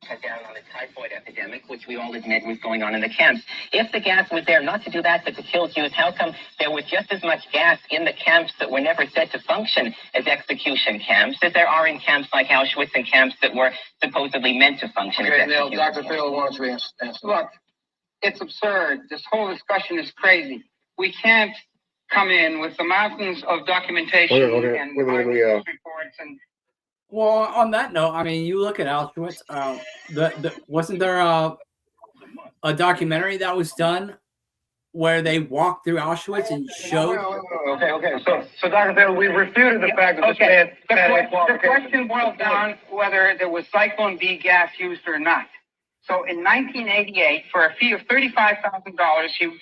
Cut down on the typhoid epidemic, which we all admit was going on in the camps. If the gas was there not to do that, but to kill Jews, how come there was just as much gas in the camps that were never said to function as execution camps as there are in camps like Auschwitz and camps that were supposedly meant to function as execution camps? Dr. Phil, why don't you answer? Look, it's absurd. This whole discussion is crazy. We can't come in with the mountains of documentation and reports and. Well, on that note, I mean, you look at Auschwitz. Wasn't there a documentary that was done where they walked through Auschwitz and showed? Okay. So Dr. Phil, we refuted the fact that this man. The question boils down whether there was Cyclone B gas used or not. So in 1988, for a fee of $35,000, he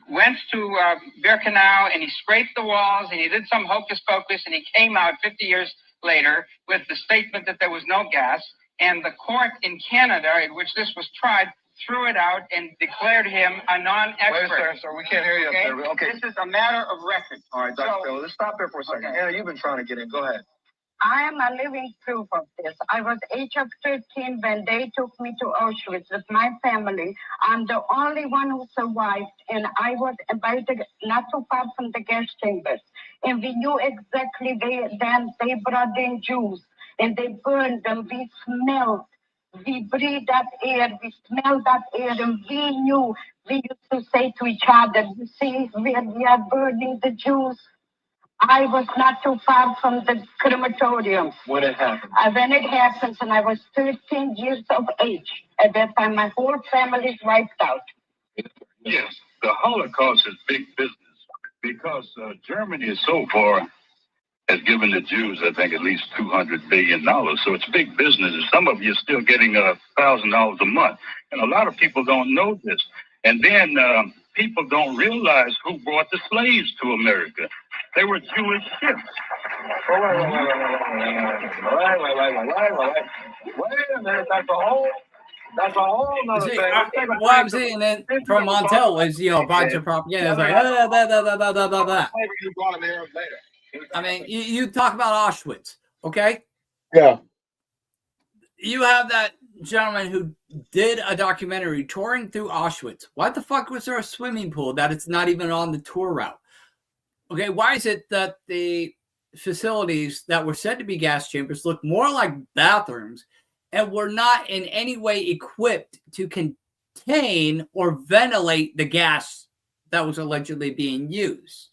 went to Birkenau and he scraped the walls and he did some hocus pocus and he came out 50 years later with the statement that there was no gas, and the court in Canada in which this was tried threw it out and declared him a non-expert. Wait, sir, we can't hear you up there. Okay. This is a matter of record. All right, Dr. Phil, let's stop there for a second. Okay. Anna, you've been trying to get in. Go ahead. I am a living proof of this. I was age of 13 when they took me to Auschwitz with my family. I'm the only one who survived, and I was not too far from the gas chambers. And we knew exactly they brought in Jews, and they burned them. We smelled We breathe that air, we smell that air, and we knew. We used to say to each other, you see, we are burning the Jews. I was not too far from the crematorium. When it happened. When it happened, and I was 13 years of age. At that time, my whole family is wiped out. Yes, the Holocaust is big business because Germany is so far has given the Jews, I think, at least $200 billion. So it's big business. And some of you are still getting $1,000 a month. And a lot of people don't know this. And then people don't realize who brought the slaves to America. They were Jewish ships. Wait a minute. That's a whole nother See, thing. what I'm saying then from Montel was, a bunch of propaganda. It's like, You brought him here later. I mean, you talk about Auschwitz, okay? Yeah. You have that gentleman who did a documentary touring through Auschwitz. Why the fuck was there a swimming pool that it's not even on the tour route? Okay, why is it that the facilities that were said to be gas chambers look more like bathrooms and were not in any way equipped to contain or ventilate the gas that was allegedly being used?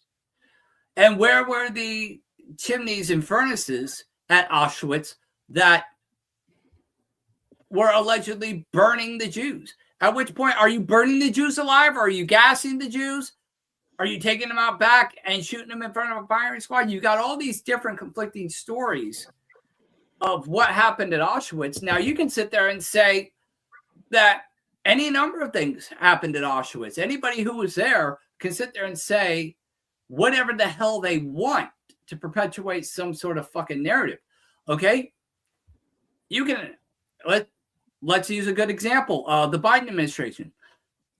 And where were the chimneys and furnaces at Auschwitz that were allegedly burning the Jews? At which point, are you burning the Jews alive? Or are you gassing the Jews? Are you taking them out back and shooting them in front of a firing squad? You got all these different conflicting stories of what happened at Auschwitz. Now, you can sit there and say that any number of things happened at Auschwitz. Anybody who was there can sit there and say whatever the hell they want to perpetuate some sort of fucking narrative. Okay? You can, let's use a good example. The Biden administration.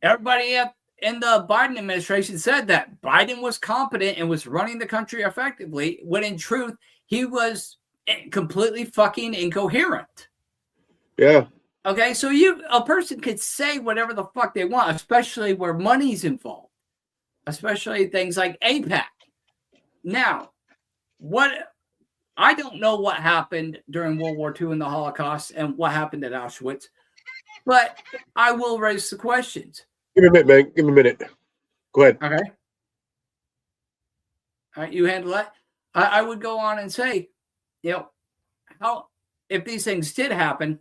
Everybody in the Biden administration said that Biden was competent and was running the country effectively, when in truth, he was completely fucking incoherent. Yeah. Okay, so a person could say whatever the fuck they want, especially where money's involved. Especially things like APAC. Now, I don't know what happened during World War II and the Holocaust and what happened at Auschwitz, but I will raise the questions. Give me a minute, man. Give me a minute. Go ahead. Okay. All right, you handle that. I would go on and say, how, if these things did happen,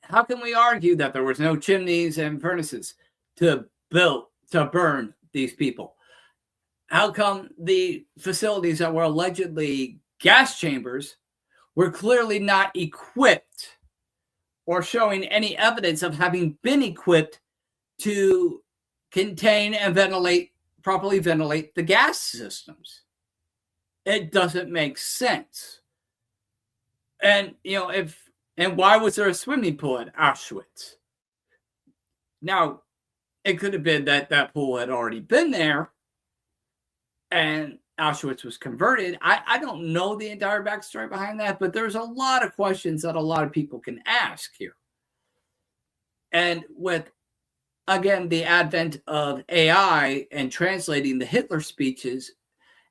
how can we argue that there was no chimneys and furnaces to burn these people? How come the facilities that were allegedly gas chambers were clearly not equipped or showing any evidence of having been equipped to contain and properly ventilate the gas systems? It doesn't make sense. And, and why was there a swimming pool at Auschwitz? Now, it could have been that that pool had already been there and Auschwitz was converted. I don't know the entire backstory behind that, but there's a lot of questions that a lot of people can ask here. And with, again, the advent of AI and translating the Hitler speeches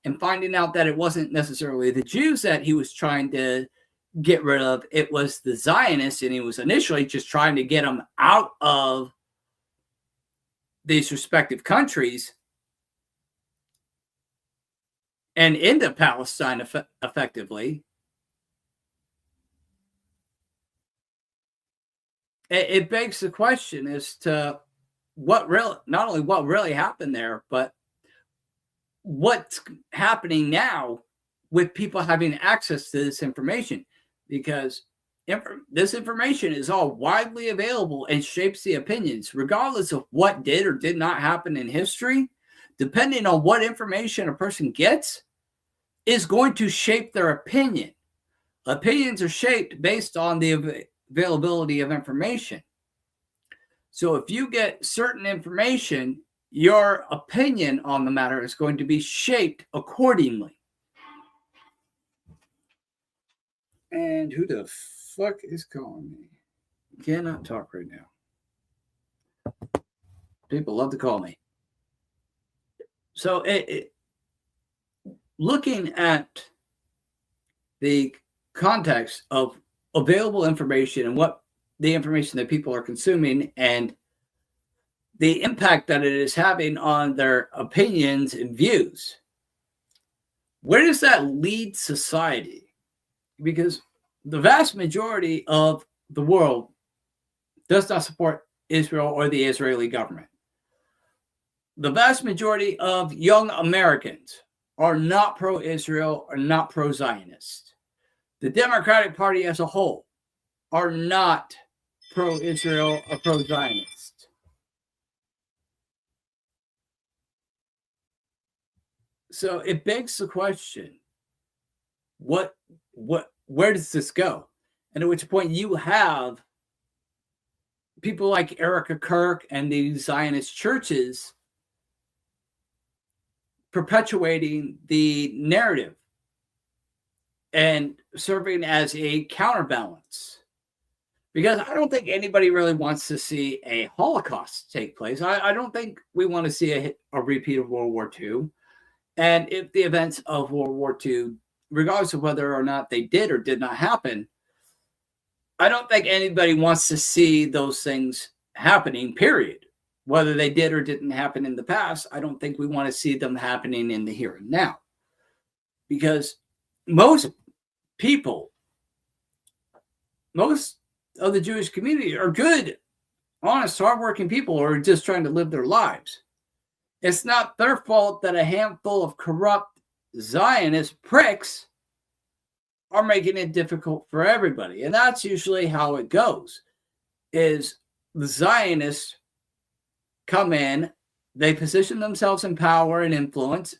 and finding out that it wasn't necessarily the Jews that he was trying to get rid of, it was the Zionists, and he was initially just trying to get them out of these respective countries and into Palestine effectively. It begs the question as to not only what really happened there, but what's happening now with people having access to this information, because this information is all widely available and shapes the opinions, regardless of what did or did not happen in history. Depending on what information a person gets is going to shape their opinion. Opinions are shaped based on the availability of information. So if you get certain information, your opinion on the matter is going to be shaped accordingly. And who the fuck is calling me? Cannot talk right now. People love to call me. So looking at the context of available information and what the information that people are consuming and the impact that it is having on their opinions and views. Where does that lead society? Because the vast majority of the world does not support Israel or the Israeli government. The vast majority of young Americans are not pro-Israel or not pro-Zionist. The Democratic Party as a whole are not pro-Israel or pro-Zionist. So it begs the question, where does this go? And at which point you have people like Erika Kirk and the Zionist churches perpetuating the narrative and serving as a counterbalance. Because I don't think anybody really wants to see a Holocaust take place. I don't think we want to see a repeat of World War II. And if the events of World War II, regardless of whether or not they did or did not happen, I don't think anybody wants to see those things happening, period. Whether they did or didn't happen in the past, I don't think we want to see them happening in the here and now. Because most people, most of the Jewish community are good, honest, hardworking people who are just trying to live their lives. It's not their fault that a handful of corrupt Zionist pricks are making it difficult for everybody. And that's usually how it goes, is the Zionists come in, they position themselves in power and influence,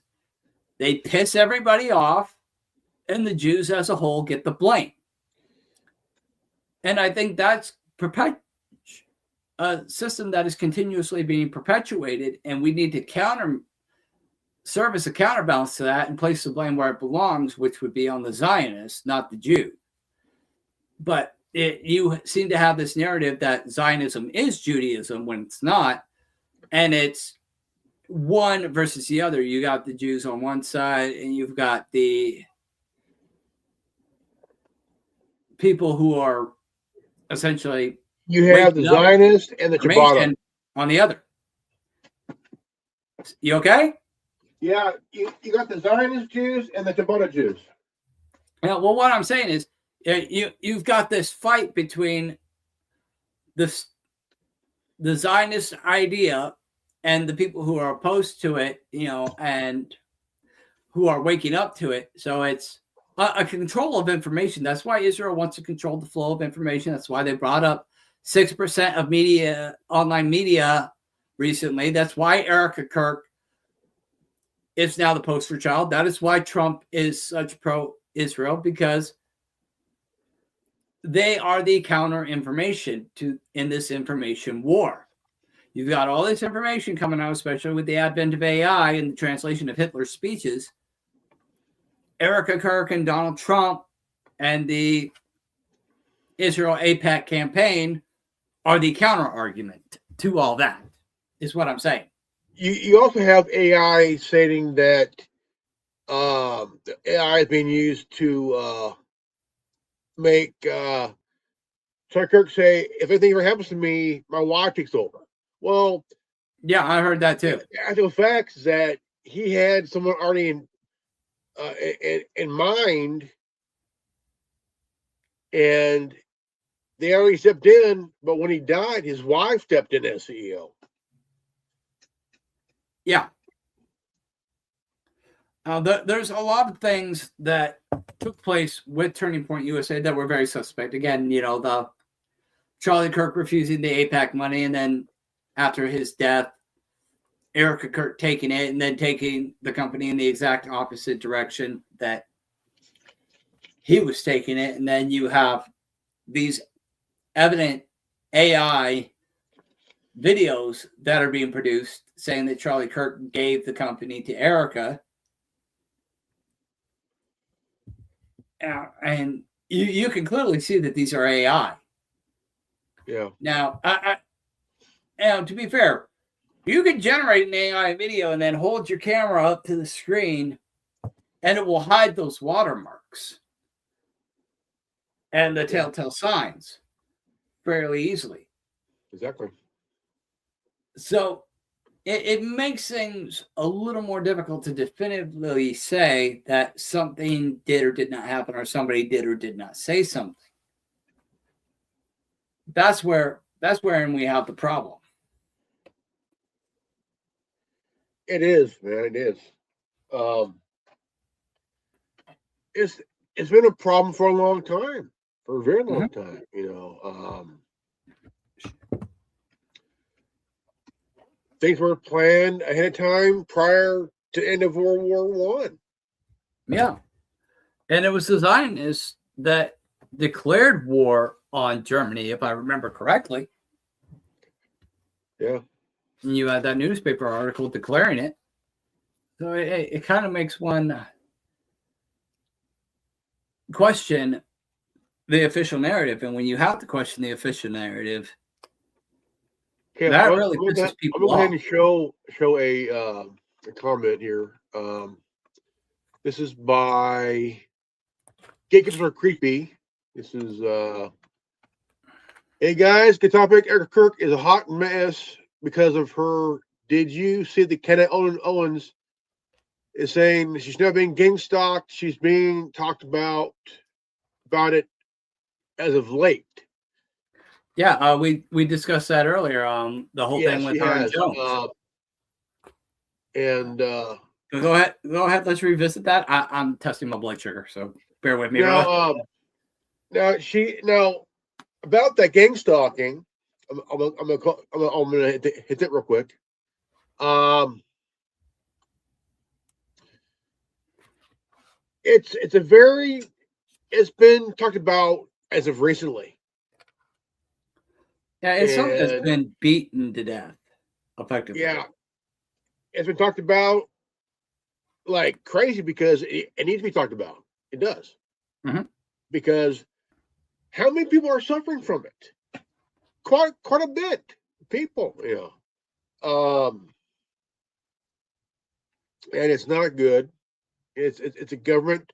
they piss everybody off, and the Jews as a whole get the blame. And I think that's a system that is continuously being perpetuated, and we need to serve as a counterbalance to that and place the blame where it belongs, which would be on the Zionists, not the Jew. But you seem to have this narrative that Zionism is Judaism when it's not, and it's one versus the other. You got the Jews on one side, and you've got the people who are essentially you have the Zionists and the Tabata on the other. You okay? Yeah, you got the Zionist Jews and the Tabata Jews. Yeah, well, what I'm saying is you've got this fight between the Zionist idea and the people who are opposed to it, and who are waking up to it. So it's a control of information. That's why Israel wants to control the flow of information. That's why they brought up 6% of media, online media recently. That's why Erika Kirk is now the poster child. That is why Trump is such pro-Israel, because they are the counter information in this information war. You've got all this information coming out, especially with the advent of AI and the translation of Hitler's speeches. Erika Kirk and Donald Trump and the Israel AIPAC campaign are the counter argument to all that, is what I'm saying. You also have AI stating that the AI is being used to make Charlie Kirk say, if anything ever happens to me, my wife takes over. Well, yeah, I heard that too. Actual facts that he had someone already in mind, and they already stepped in, but when he died, his wife stepped in as CEO. Yeah. There's a lot of things that took place with Turning Point USA that were very suspect. Again, the Charlie Kirk refusing the AIPAC money, and then after his death, Erika Kirk taking it and then taking the company in the exact opposite direction that he was taking it. And then you have these evident AI videos that are being produced saying that Charlie Kirk gave the company to Erika. And you can clearly see that these are AI. Yeah. Now, to be fair, you can generate an AI video and then hold your camera up to the screen, and it will hide those watermarks and the telltale signs. fairly easily. Exactly. So it makes things a little more difficult to definitively say that something did or did not happen, or somebody did or did not say something. That's where we have the problem. It is, man. It is. It's been a problem for a long time, for a very long time. You know, things were planned ahead of time prior to the end of World War One. Yeah, and it was the Zionists that declared war on Germany, if I remember correctly. Yeah. And you had that newspaper article declaring it. So it kind of makes one question the official narrative. And when you have to question the official narrative, Okay, that I'm really gonna pisses people go off. ahead and show a comment here. This is by Gatekeepers Are Creepy. This is hey guys, good topic. Erika Kirk is a hot mess because of her. Did you see that Kenneth Owens is saying she's not being gang stalked? She's being talked about it as of late. Yeah, we discussed that earlier. The whole thing with she her and has. Jones. Go ahead. Let's revisit that. I'm testing my blood sugar, so bear with me. Now, now about that gang stalking, I'm gonna hit it real quick. It's been talked about as of recently. Yeah, it's something that's been beaten to death, effectively. Yeah, it's been talked about like crazy because it needs to be talked about. It does. Because how many people are suffering from it? Quite a bit. People, you know. And it's not good. It's a government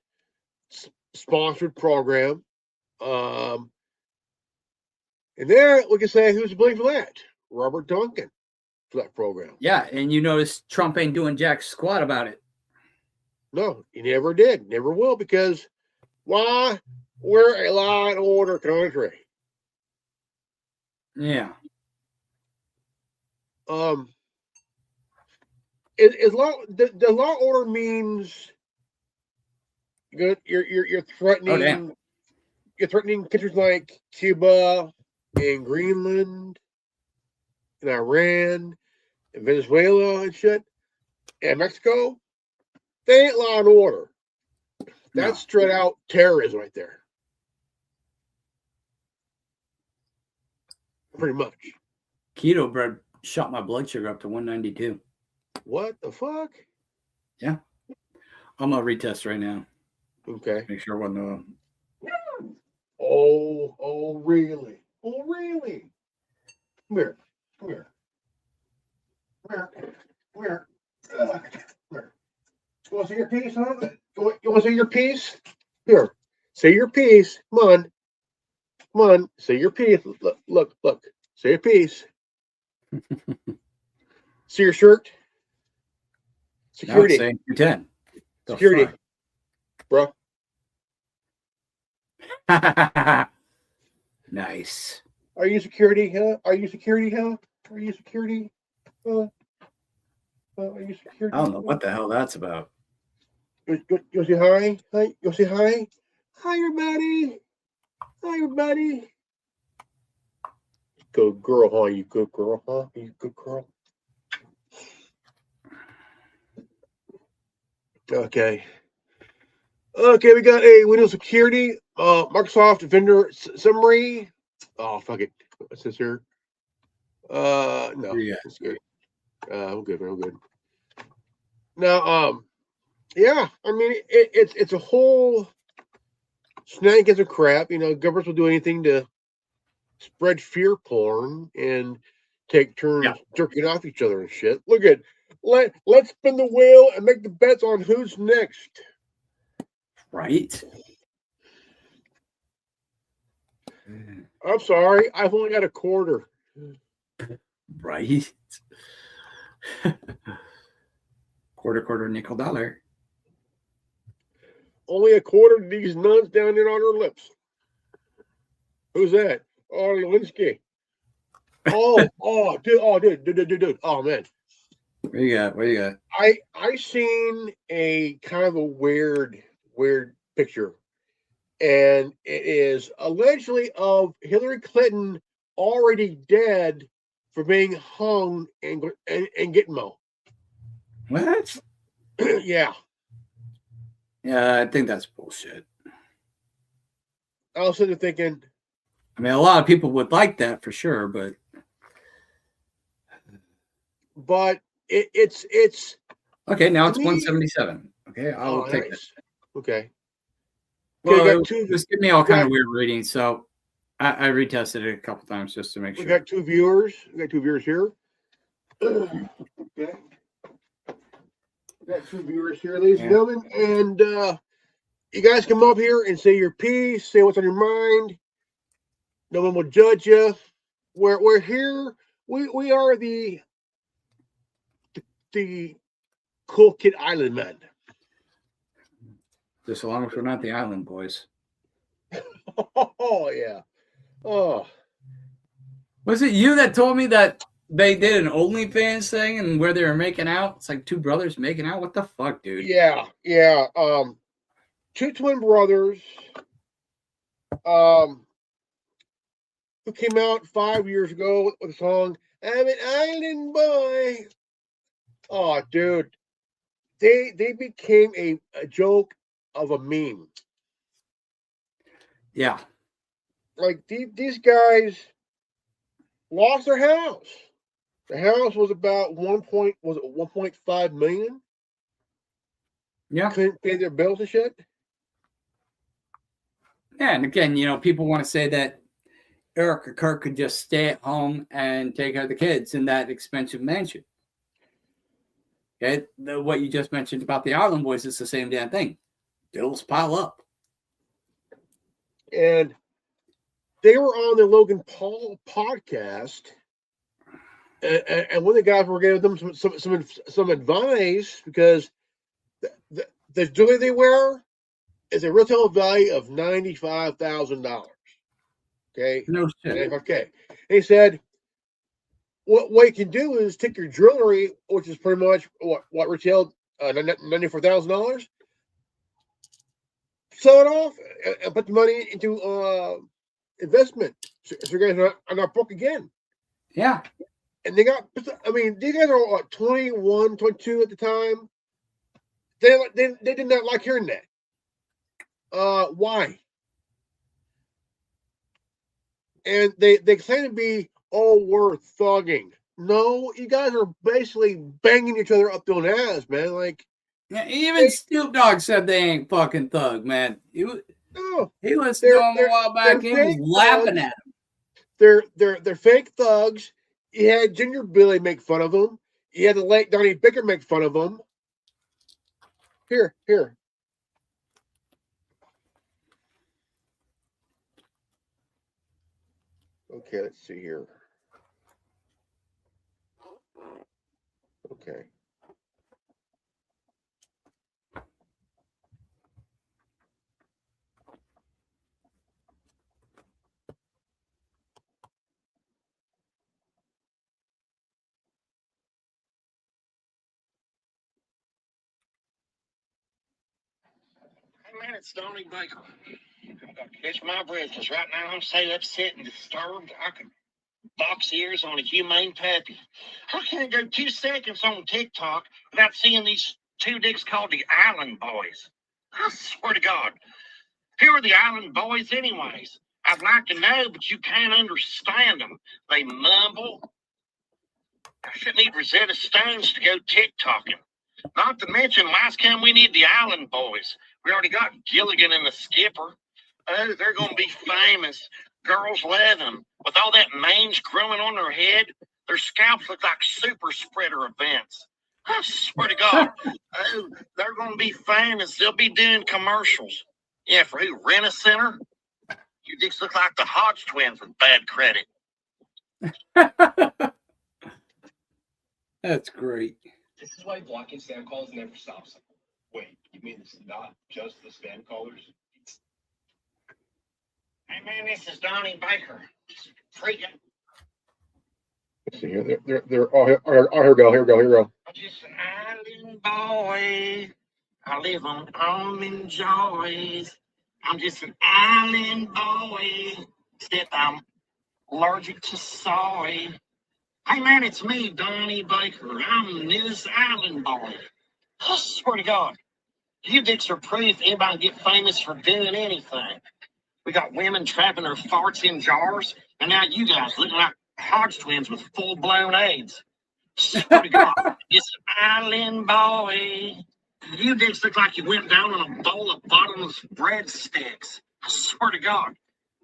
sponsored program. And there we can say who's to blame for that? Robert Duncan for that program. Yeah, and you notice Trump ain't doing jack squat about it. No, he never did, never will, because why? We're a law and order country. Yeah. Is law the law order means you're threatening. Oh, damn. You're threatening countries like Cuba and Greenland and Iran and Venezuela and shit and Mexico. They ain't law and order. That's straight out terrorism right there. Pretty much. Keto bread shot my blood sugar up to 192. What the fuck? Yeah. I'm gonna retest right now. Okay. Make sure it wasn't Oh, really? Oh, really? Come here. Come here. Come here. Come here. You want to say your piece, huh? You want to say your piece? Here. Say your piece. Come on. Come on. Say your piece. Look. Say your piece. See your shirt? Security. No, it's saying 210. Security. Bro. Nice. Are you security, huh? Are you security, huh? Are you security? Are you security? I don't know what the hell that's about. You say hi? Hi? You say hi? Hi, everybody. Hi, everybody. Good girl, huh? You good girl, huh? You good girl. Okay. Okay, we got a Windows Security, Microsoft Vendor Summary. Oh, fuck it. What's this here? No, it's good. I'm good, man. I'm good. Now, yeah, I mean, it's a whole shenanigans of crap. You know, governments will do anything to spread fear porn and take turns jerking off each other and shit. Look at let's spin the wheel and make the bets on who's next. Right. I'm sorry. I've only got a quarter. Right. quarter, nickel, dollar. Only a quarter to these nuns down there on her lips. Who's that? Oh, Lewinsky. Dude. Oh, man. What you got? I seen a kind of a weird picture, and it is allegedly of Hillary Clinton already dead for being hung and Gitmo. What? Yeah. Yeah, I think that's bullshit. I was sitting there thinking. I mean, a lot of people would like that for sure, but it's okay. Now it's 177. Okay, I'll take nice. It. Okay. Well, just give me all kind of weird readings, so I retested it a couple times just to make sure. We got two viewers. We got two viewers here. Okay. We got two viewers here, ladies and gentlemen, and you guys come up here and say your piece, say what's on your mind. No one will judge you. We're here. We are the Cool Kid Island men. Just as long as we're not the Island Boys. Oh yeah. Oh. Was it you that told me that they did an OnlyFans thing and where they were making out? It's like two brothers making out. What the fuck, dude? Yeah. Two twin brothers. Who came out 5 years ago with a song, I'm an Island Boy. Oh, dude. They became a joke of a meme. Yeah. Like these guys lost their house. The house was about 1.5 million? Yeah. Couldn't pay their bills and shit. Yeah, and again, people want to say that Erika Kirk could just stay at home and take care of the kids in that expensive mansion. Okay, what you just mentioned about the Island Boys is the same damn thing. Bills pile up. And they were on the Logan Paul podcast, and one of the guys were giving them some advice because the jewelry they wear is a retail value of $95,000. Okay, no shit. Okay, he said, what you can do is take your jewelry, which is pretty much what retailed $94,000, sell it off and put the money into investment. So you guys are not broke again. Yeah. And they got, I mean, these guys are what, 21, 22 at the time. They did not like hearing that. Why? And they claim to be, we're thugging. No, you guys are basically banging each other up their ass, man. Like, yeah, even Snoop Dogg said they ain't fucking thug, man. He was doing a while back. He was laughing at him. They're fake thugs. You had Ginger Billy make fun of them. You had the late Donnie Bicker make fun of them. Here. Okay, let's see here. Okay. Hey man, it's Donnie Baker. I'm gonna catch my breath because right now I'm so upset and disturbed I could box ears on a humane puppy. I can't go 2 seconds on TikTok without seeing these two dicks called the Island Boys. I swear to God. Who are the Island Boys anyways? I'd like to know, but you can't understand them. They mumble. I shouldn't need Rosetta Stones to go TikToking. Not to mention, last time we need the Island Boys. We already got Gilligan and the Skipper. Oh, they're going to be famous. Girls love them. With all that mange growing on their head, their scalps look like super spreader events. I swear to God. Oh, they're going to be famous. They'll be doing commercials. Yeah, for who? Rent-A-Center? You dicks look like the Hodge twins with bad credit. That's great. This is why blocking spam calls never stops. Wait, you mean it's not just the spam callers? Hey man, this is Donnie Baker. Freaking. Let's see here. They're oh, here we go. Here we go. I'm just an island boy. I live on almond joys. I'm just an island boy. Except I'm allergic to soy. Hey man, it's me, Donnie Baker. I'm the newest island boy. I swear to God, you dicks are proof anybody can get famous for doing anything. We got women trapping their farts in jars, and now you guys looking like Hodge twins with full-blown AIDS. Swear to God, it's an island boy. You dicks look like you went down on a bowl of bottomless breadsticks. I swear to God,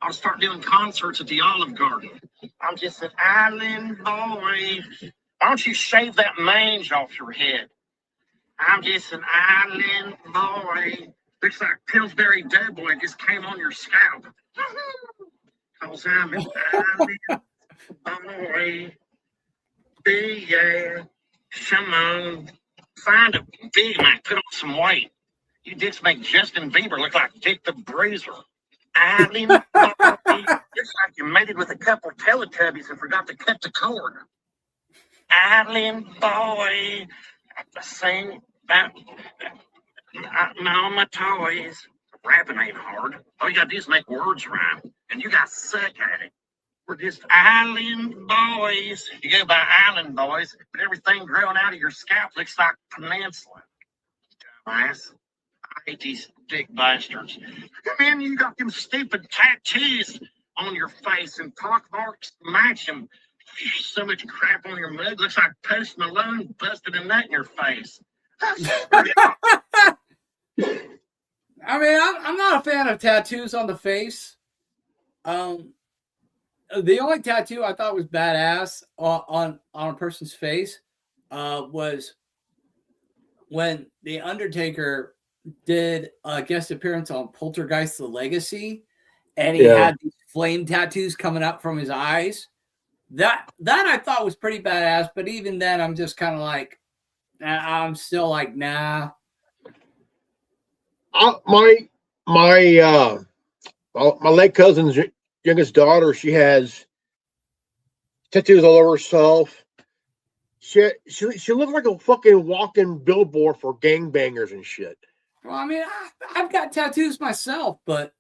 I'll start doing concerts at the Olive Garden. I'm just an island boy. Why don't you shave that mange off your head? I'm just an island boy. Looks like Pillsbury Doughboy just came on your scalp. Cause I'm an island boy. Yeah, come on. Find a Big Mac, put on some weight. You dicks make Justin Bieber look like Dick the Bruiser. Island boy. Looks like you mated with a couple Teletubbies and forgot to cut the cord. Island boy. I sing about all my toys. Rapping ain't hard. All you gotta do is make words rhyme. And you guys suck at it. We're just island boys. You go by island boys, but everything growing out of your scalp looks like peninsula. Dumbass. I hate these dick bastards. Come in, you got them stupid tattoos on your face and pock marks match them. So much crap on your mug. Looks like Post Malone busted a nut in your face. I mean, I'm not a fan of tattoos on the face. The only tattoo I thought was badass on a person's face was when the Undertaker did a guest appearance on Poltergeist: The Legacy, and he had these flame tattoos coming up from his eyes. That I thought was pretty badass, but even then, I'm just kind of like, I'm still like, nah. My late cousin's youngest daughter, she has tattoos all over herself. She looks like a fucking walking billboard for gangbangers and shit. Well, I mean, I've got tattoos myself, but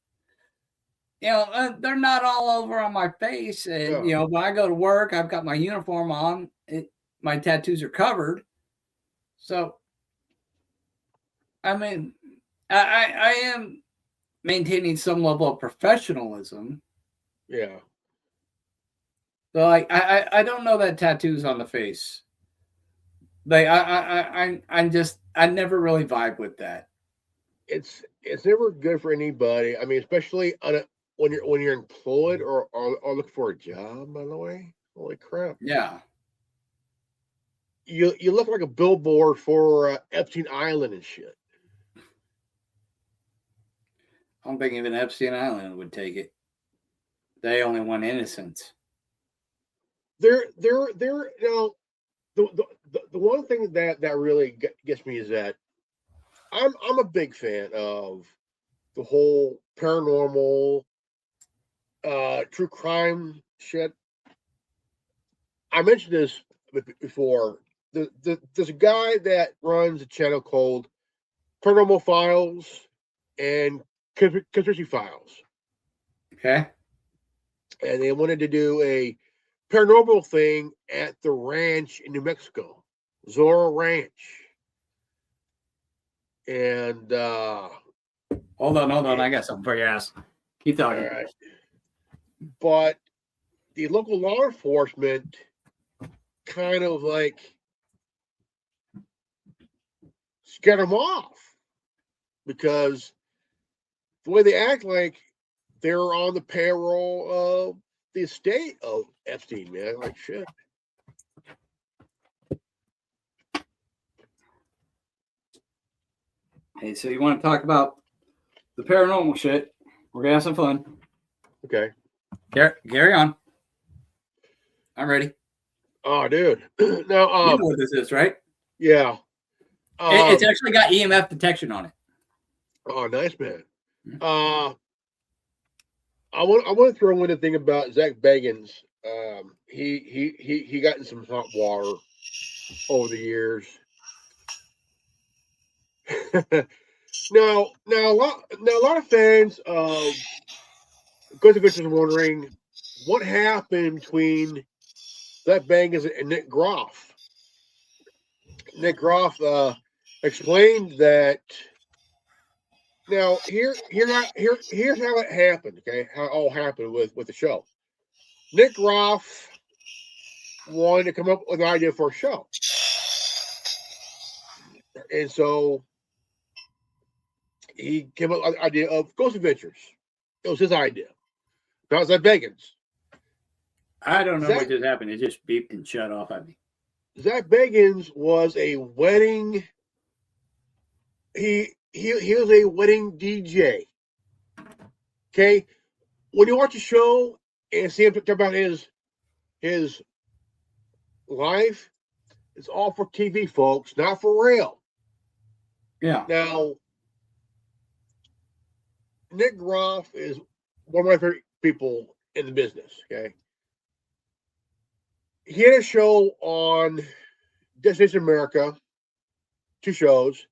you know, they're not all over on my face. And you know, when I go to work, I've got my uniform on. My tattoos are covered. So, I mean, I am maintaining some level of professionalism. Yeah. So, like, I don't know that tattoos on the face. Like, I never really vibe with that. It's never good for anybody. I mean, especially when you're employed or looking for a job. By the way, holy crap! Yeah. You look like a billboard for Epstein Island and shit. I don't think even Epstein Island would take it. They only want innocence. They're you know, the one thing that really gets me is that I'm a big fan of the whole paranormal, true crime shit. I mentioned this before. There's a guy that runs a channel called Paranormal Files and Conspiracy Files. Okay. And they wanted to do a paranormal thing at the ranch in New Mexico, Zora Ranch. And hold on, I got something for your ass. Keep talking. All right. But the local law enforcement kind of like scared them off because the way they act like they're on the payroll of the estate of Epstein, man. Like shit. Hey, so you want to talk about the paranormal shit? We're gonna have some fun. Okay. Carry on. I'm ready. Oh, dude. Now, You know what this is, right? Yeah. It's actually got EMF detection on it. Oh, nice, man. I want to throw in a thing about Zach Bagans. He got in some hot water over the years. now a lot of fans of Ghost Adventures are wondering what happened between Zach Bagans and Nick Groff. Nick Groff explained that. Now here's how it happened. Okay, how it all happened with the show. Nick Groff wanted to come up with an idea for a show, and so he came up with the idea of Ghost Adventures. It was his idea. That was Zach Bagans. I don't know what just happened. It just beeped and shut off at me. Zach Bagans was a wedding. He was a wedding DJ. Okay, when you watch a show and see him talk about his life, it's all for TV, folks, not for real. Yeah. Now, Nick Groff is one of my favorite people in the business. Okay, he had a show on Destination America, 2 shows,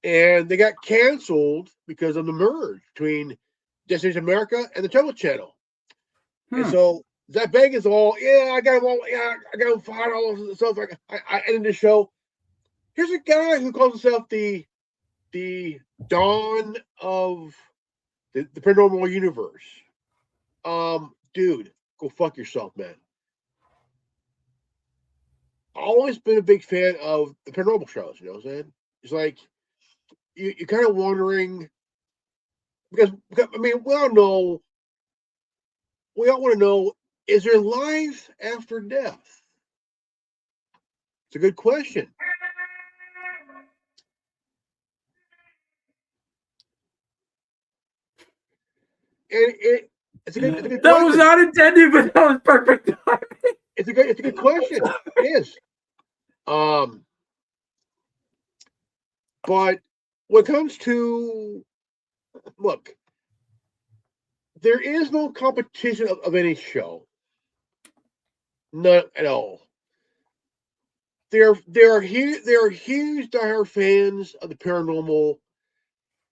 and they got canceled because of the merge between Destination America and the Travel Channel. And so Zach Bagans I got him fired, all this stuff. I ended the show. Here's a guy who calls himself the dawn of the paranormal universe. Dude, go fuck yourself, man. I've always been a big fan of the paranormal shows, you know what I'm saying? It's like you're kind of wondering because I mean we all want to know, is there life after death? It's a good question. And it's a good That question. was not intended, but that was perfect. It's a good question. It is. But when it comes to look, there is no competition of any show. None at all. There are huge diehard fans of the paranormal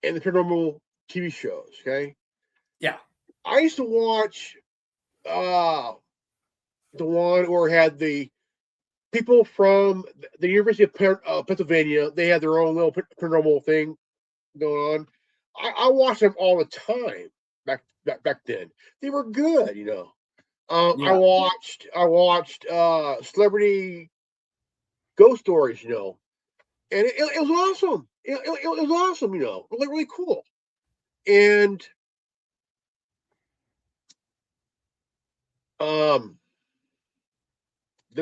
and the paranormal TV shows. Okay. Yeah. I used to watch the one where it had the people from the University of Pennsylvania. They had their own little paranormal thing going on. I watched them all the time back then. They were good, you know. Yeah. I watched Celebrity Ghost Stories, you know, and it was awesome. It was awesome, you know, really cool. And then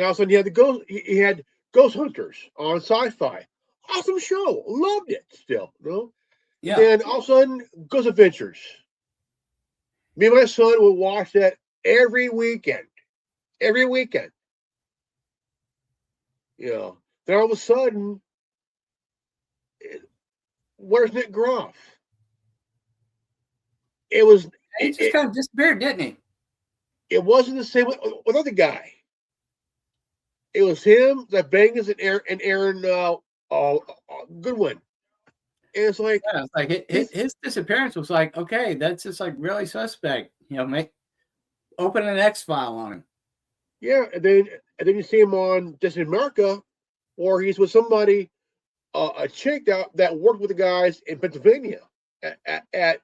all of a sudden he had Ghost Hunters on Sci-Fi. Awesome show. Loved it still, you know. Yeah. Then all of a sudden, Ghost Adventures. Me and my son would watch that every weekend. Every weekend. You know. Then all of a sudden, where's Nick Groff? He just kind of disappeared, didn't he? It wasn't the same with other guy. It was him, that Bagans, and Aaron Goodwin. And it's like, yeah, it's like his disappearance was like, okay, that's just like really suspect. You know, open an X file on him. Yeah, and then you see him on Destination America, or he's with somebody, a chick that worked with the guys in Pennsylvania at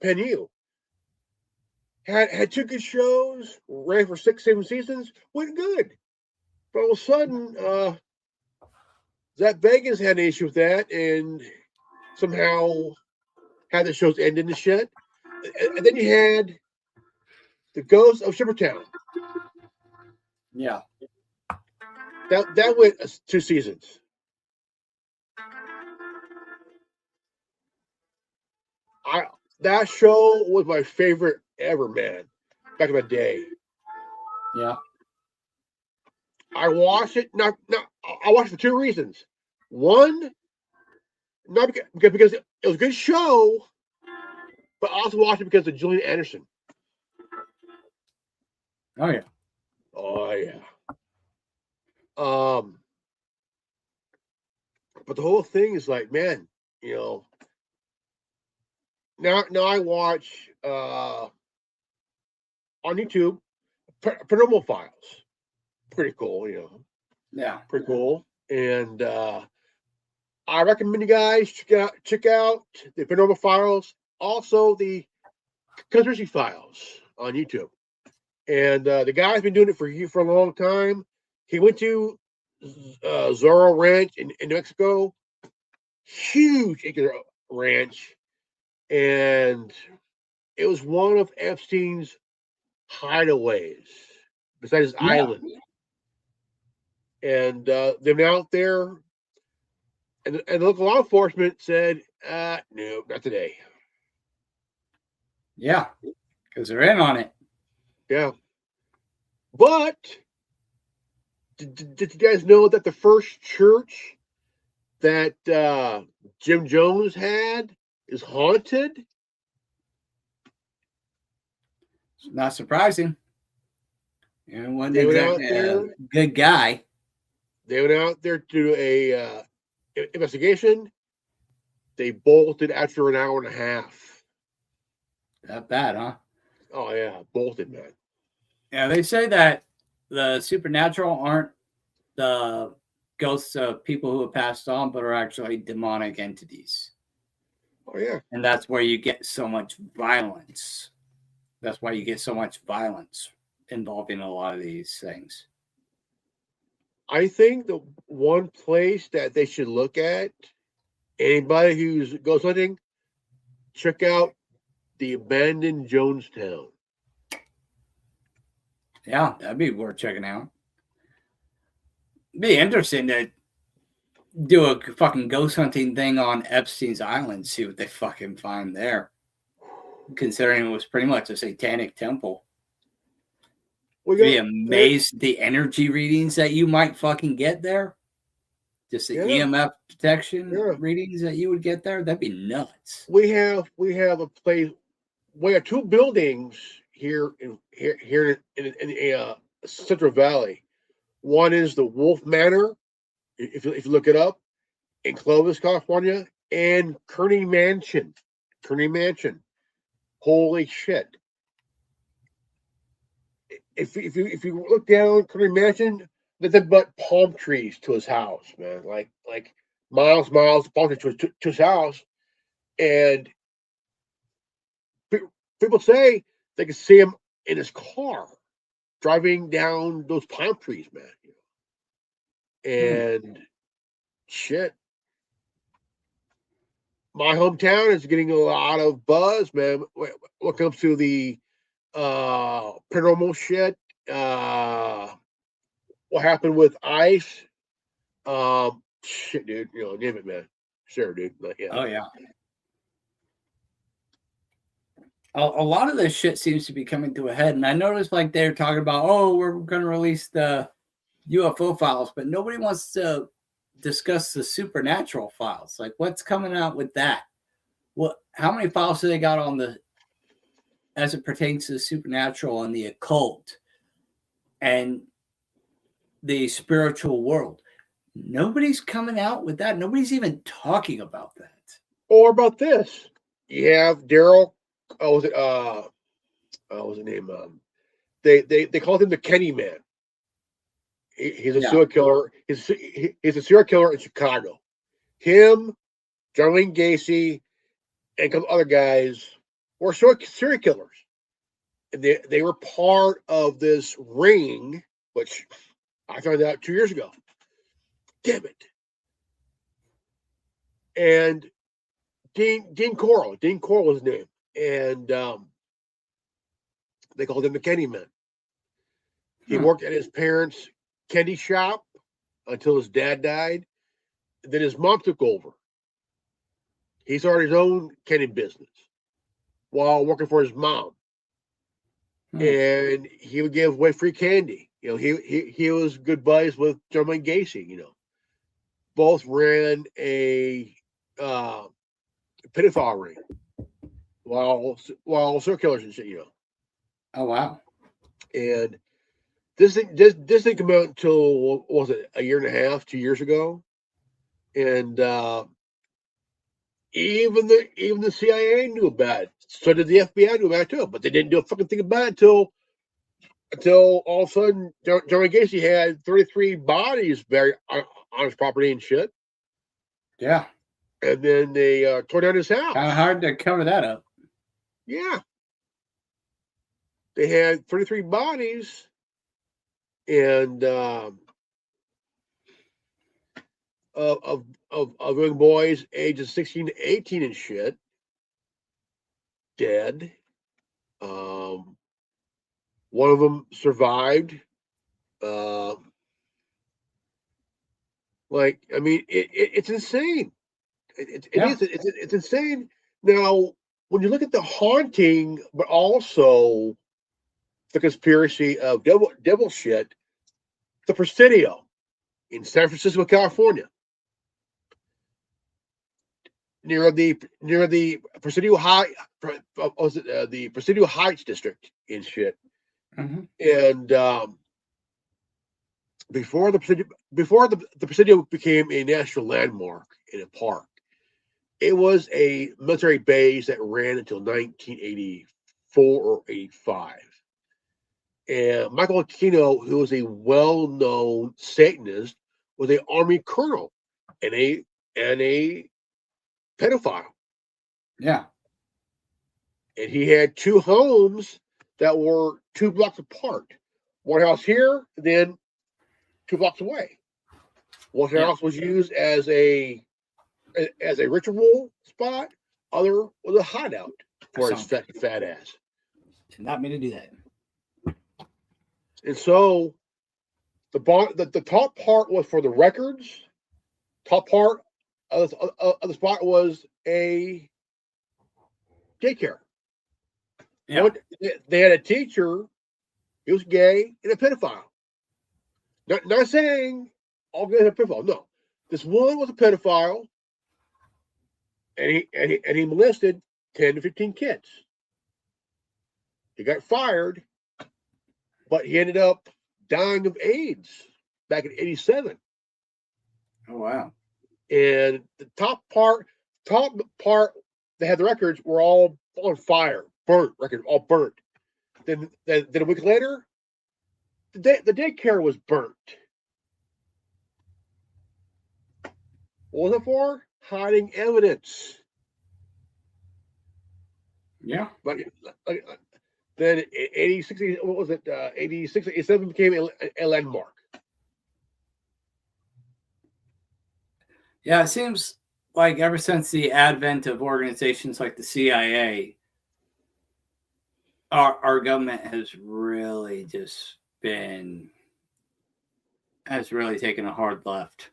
Penn U. Had 2 good shows, ran for 6, 7 seasons, went good. But all of a sudden, Zach Bagans had an issue with that, and somehow had the shows end in the shit. And then you had the Ghost of Shippertown. Yeah. That went 2 seasons. That show was my favorite ever, man. back in the day. Yeah. I watched it. I watched it for two reasons. One, not because it was a good show, but I also watched it because of Gillian Anderson. Oh yeah. Oh yeah. But the whole thing is like, man, you know. Now I watch on YouTube Paranormal Files. Pretty cool, you know. Yeah. Pretty cool. And I recommend you guys check out the Paranormal Files, also the Conspiracy Files on YouTube. And the guy's been doing it for a long time. He went to Zorro Ranch in New Mexico, huge acre ranch, and it was one of Epstein's hideaways beside his island. And they went out there, and the local law enforcement said, no, not today. Yeah, because they're in on it. Yeah. But did you guys know that the first church that Jim Jones had is haunted? Not surprising. And wasn't They went out exactly there. a good guy. They went out there to do a investigation. They bolted after an hour and a half. That bad, huh? Oh yeah, bolted, man. Yeah, they say that the supernatural aren't the ghosts of people who have passed on, but are actually demonic entities. Oh yeah. And that's where you get so much violence. That's why you get so much violence involving a lot of these things. I think the one place that they should look at, anybody who's ghost hunting, check out the abandoned Jonestown. Yeah, that'd be worth checking out. Be interesting to do a fucking ghost hunting thing on Epstein's Island, see what they fucking find there. Considering it was pretty much a satanic temple. Be amazed the energy readings that you might fucking get there. Just the EMF detection readings that you would get there. That'd be nuts. We have a place. We have two buildings here in the Central Valley. One is the Wolf Manor, if you look it up, in Clovis, California, and Kearney Mansion. Holy shit! If you look down Kearney Mansion, nothing but palm trees to his house, man. Like miles of palm trees to his house, and people say they can see him in his car driving down those palm trees, man. And shit, my hometown is getting a lot of buzz, man. When it comes to the paranormal shit, what happened with ICE? Shit, dude, name it, man. Sure, dude. But, yeah. Oh yeah. A lot of this shit seems to be coming to a head, and I noticed like they're talking about, oh, we're going to release the UFO files, but nobody wants to discuss the supernatural files. Like, what's coming out with that? How many files do they got on the, as it pertains to the supernatural and the occult and the spiritual world? Nobody's coming out with that. Nobody's even talking about that. Or about this. You have Daryl. What was his name? They called him the Kenny Man. He's a serial killer. He's a serial killer in Chicago. Him, Darlene Gacy, and a couple other guys were serial killers. And they were part of this ring, which I found out 2 years ago. Damn it. And Dean Coral was his name. And they called him the Kenny Man. He worked at his parents' candy shop until his dad died. And then his mom took over. He started his own candy business while working for his mom. and he would give away free candy. You know, he was good buddies with John Gacy. You know, both ran a pedophile ring while serial killers and shit. You know. Oh wow! And this didn't come out until, what was it, a year and a half, 2 years ago, and even the CIA knew about it. So did the FBI knew about it too, but they didn't do a fucking thing about it until all of a sudden John Gacy had 33 bodies buried on his property and shit. Yeah. And then they tore down his house. Kind of hard to cover that up. Yeah. They had 33 bodies, and of young boys ages 16 to 18 and shit, dead. One of them survived. Like, I mean, it's insane. It is. It's insane. Now, when you look at the haunting, but also the conspiracy of devil shit, the Presidio in San Francisco, California, near the Presidio High, the Presidio Heights district in shit. And before the Presidio became a national landmark in a park, it was a military base that ran until 1984 or 85. And Michael Aquino, who was a well-known Satanist, was an Army colonel and a pedophile. Yeah. And he had two homes that were 2 blocks apart. One house here, then 2 blocks away. One house was used as a ritual spot. Other was a hideout for his fat ass. Did not mean to do that. And so the top part was for the records. Top part of the spot was a daycare. Yeah. They had a teacher. He was gay and a pedophile. Not saying all gays are pedophiles. No, this one was a pedophile, and he molested 10 to 15 kids. He got fired, but he ended up dying of AIDS back in '87. Oh wow! And the top part that had the records were all on fire, burnt records, all burnt. Then a week later, the daycare was burnt. What was it for? Hiding evidence. Yeah. But then 86, what was it? 86, 87 became a landmark. Yeah, it seems like ever since the advent of organizations like the CIA, our government has really taken a hard left.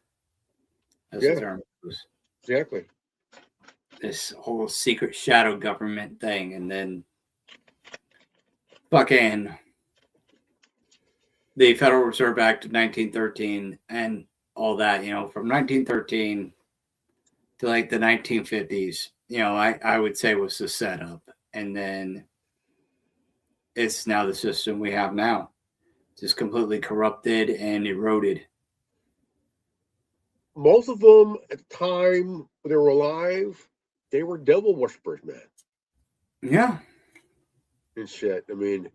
As the term goes. Exactly. This whole secret shadow government thing, and then fucking the Federal Reserve Act of 1913 and all that, you know, from 1913 to like the 1950s, you know, I would say was the setup. And then it's now the system we have now. Just completely corrupted and eroded. Most of them at the time when they were alive, they were devil worshippers, man. Yeah. And shit. I mean,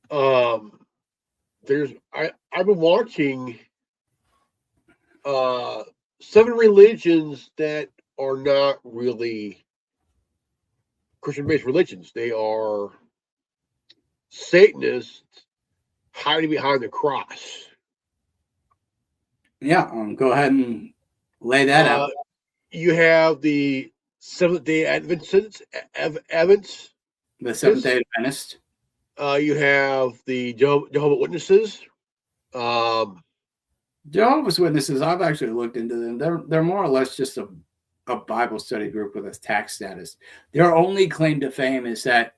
I've been watching 7 religions that are not really Christian-based religions. They are Satanists hiding behind the cross. Yeah, go ahead and lay that out. You have the Seventh-day Adventists. The Seventh-day Adventist. You have the Jehovah's Witnesses. Jehovah's Witnesses, I've actually looked into them. They're more or less just a Bible study group with a tax status. Their only claim to fame is that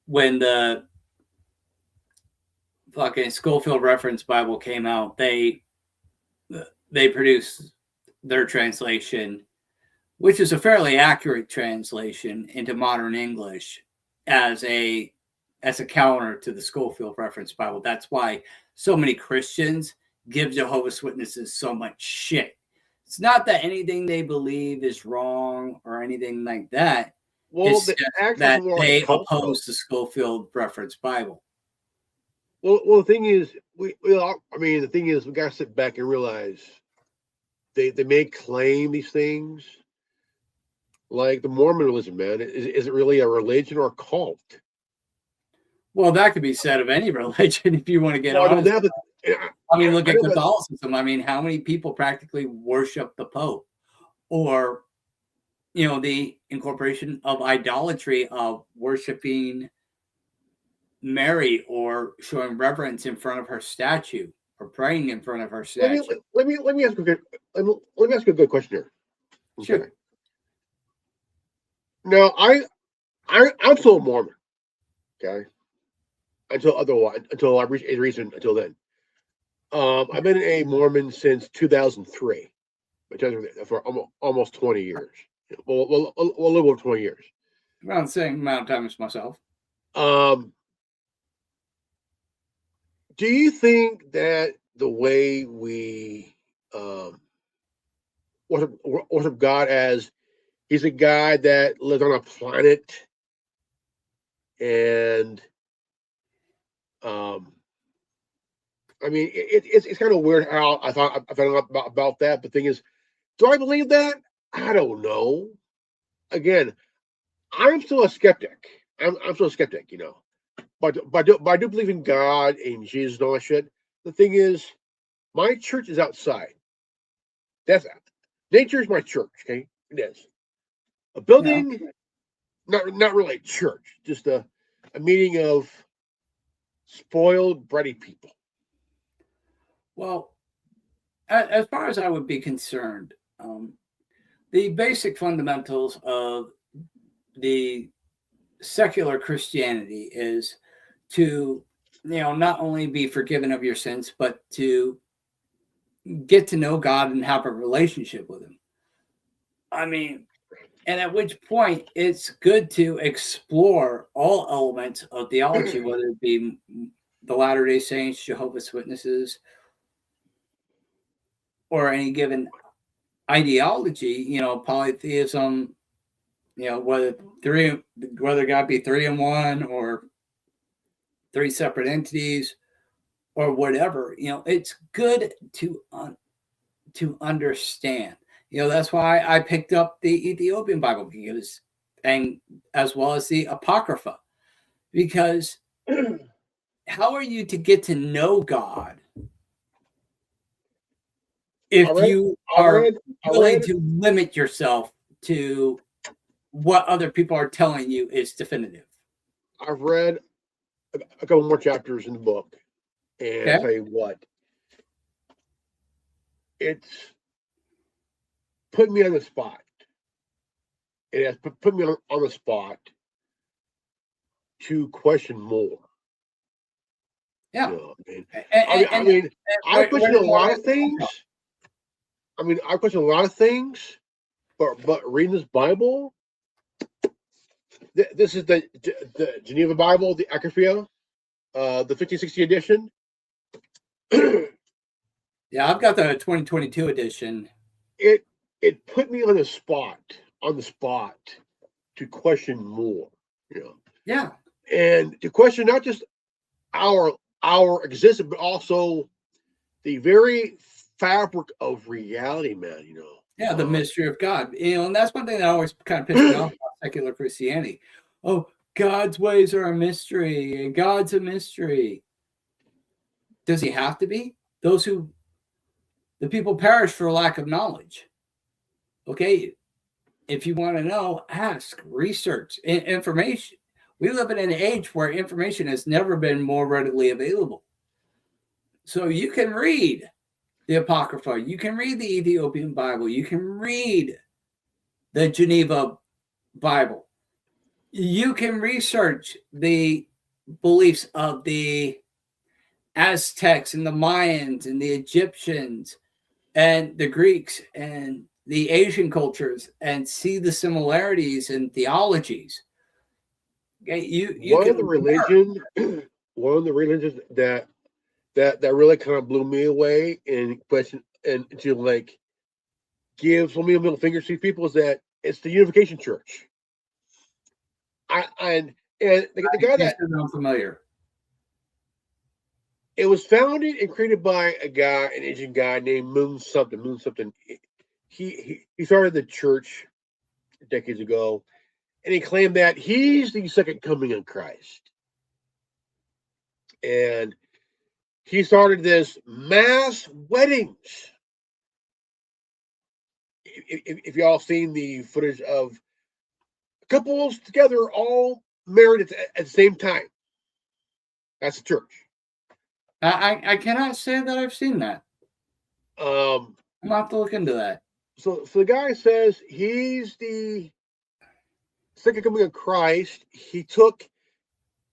when the fucking Schofield Reference Bible came out, they produced their translation, which is a fairly accurate translation into modern English as a counter to the Schofield Reference Bible. That's why so many Christians give Jehovah's Witnesses so much shit. It's not that anything they believe is wrong or anything like that. Well, It's the just acts that more they cult, oppose the Schofield Reference Bible. Well, the thing is, the thing is, we gotta sit back and realize they may claim these things, like the Mormonism, man. Is it really a religion or a cult? Well, that could be said of any religion if you want to get Well, honest. I mean, look I at know that- Catholicism. I mean, how many people practically worship the Pope? Or, the incorporation of idolatry of worshiping Mary or showing reverence in front of her statue or praying in front of her statue. Let me ask you a good question here. Sure. Okay. Now, I'm still a Mormon. Okay. Until I reached a reason until then. I've been a Mormon since 2003, for almost 20 years. Well, a little over 20 years. Around the same amount of time as myself. Do you think that the way we worship God as he's a guy that lives on a planet and it's kind of weird how I found out about that. But the thing is, do I believe that? I don't know. Again, I'm still a skeptic. I'm still a skeptic, But I do believe in God and Jesus and all that shit. The thing is, my church is outside. Nature is my church. Okay, it is a building, not really a church, just a meeting of spoiled, bratty people. Well, as far as I would be concerned, the basic fundamentals of the secular Christianity is to, not only be forgiven of your sins, but to get to know God and have a relationship with him. I mean, and at which point it's good to explore all elements of theology, whether it be the Latter-day Saints, Jehovah's Witnesses, or any given ideology, polytheism, whether God be three in one or three separate entities or whatever, it's good to understand. That's why I picked up the Ethiopian Bible and as well as the Apocrypha, because how are you to get to know God if you are willing to limit yourself to what other people are telling you is definitive? I've read a couple more chapters in the book, and I'll tell you what, it's put me on the spot. It has put me on the spot to question more. Yeah. I question a lot of things. I question a lot of things, but reading this Bible, this is the Geneva Bible, the Apocrypha, the 1560 edition. Yeah, I've got the 2022 edition. It put me on the spot to question more. Yeah. And to question not just our existence, but also the very fabric of reality, man. Yeah, the mystery of God. And that's one thing that always kind of pisses me off about secular Christianity. Oh, God's ways are a mystery, and God's a mystery. Does he have to be? The people perish for lack of knowledge. Okay, if you want to know, ask, research, information. We live in an age where information has never been more readily available. So you can read the Apocrypha, you can read the Ethiopian Bible, you can read the Geneva Bible, you can research the beliefs of the Aztecs and the Mayans and the Egyptians and the Greeks and the Asian cultures and see the similarities in theologies. Okay, one of the religions that really kind of blew me away and question and to like give so many middle fingers to these people is that it's the Unification Church. And the guy that I'm familiar. It was founded and created by an Asian guy named Moon something. He started the church decades ago, and he claimed that he's the second coming of Christ. And he started this mass weddings. If y'all seen the footage of couples together all married at the same time, that's the church. I cannot say that I've seen that. I'm gonna have to look into that. So the guy says he's the second coming of Christ. He took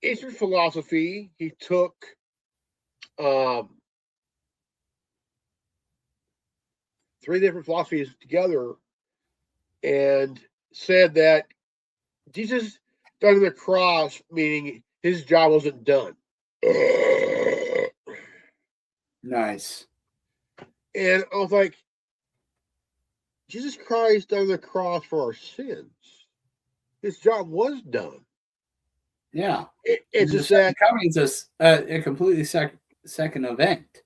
Eastern philosophy. He took three different philosophies together and said that Jesus died on the cross, meaning his job wasn't done. Nice. And I was like, Jesus Christ died on the cross for our sins. His job was done. Yeah. It's just that coming to a completely second event.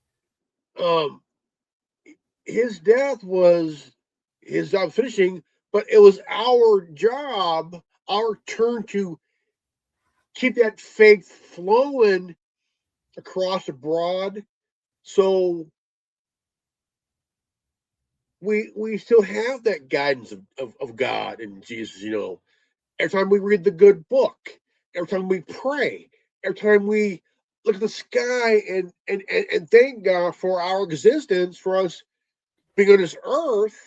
His death was his job finishing, but it was our job, our turn to keep that faith flowing across abroad. So we still have that guidance of God and Jesus, you know. Every time we read the good book, every time we pray, every time we look at the sky and thank God for our existence, for us being on this earth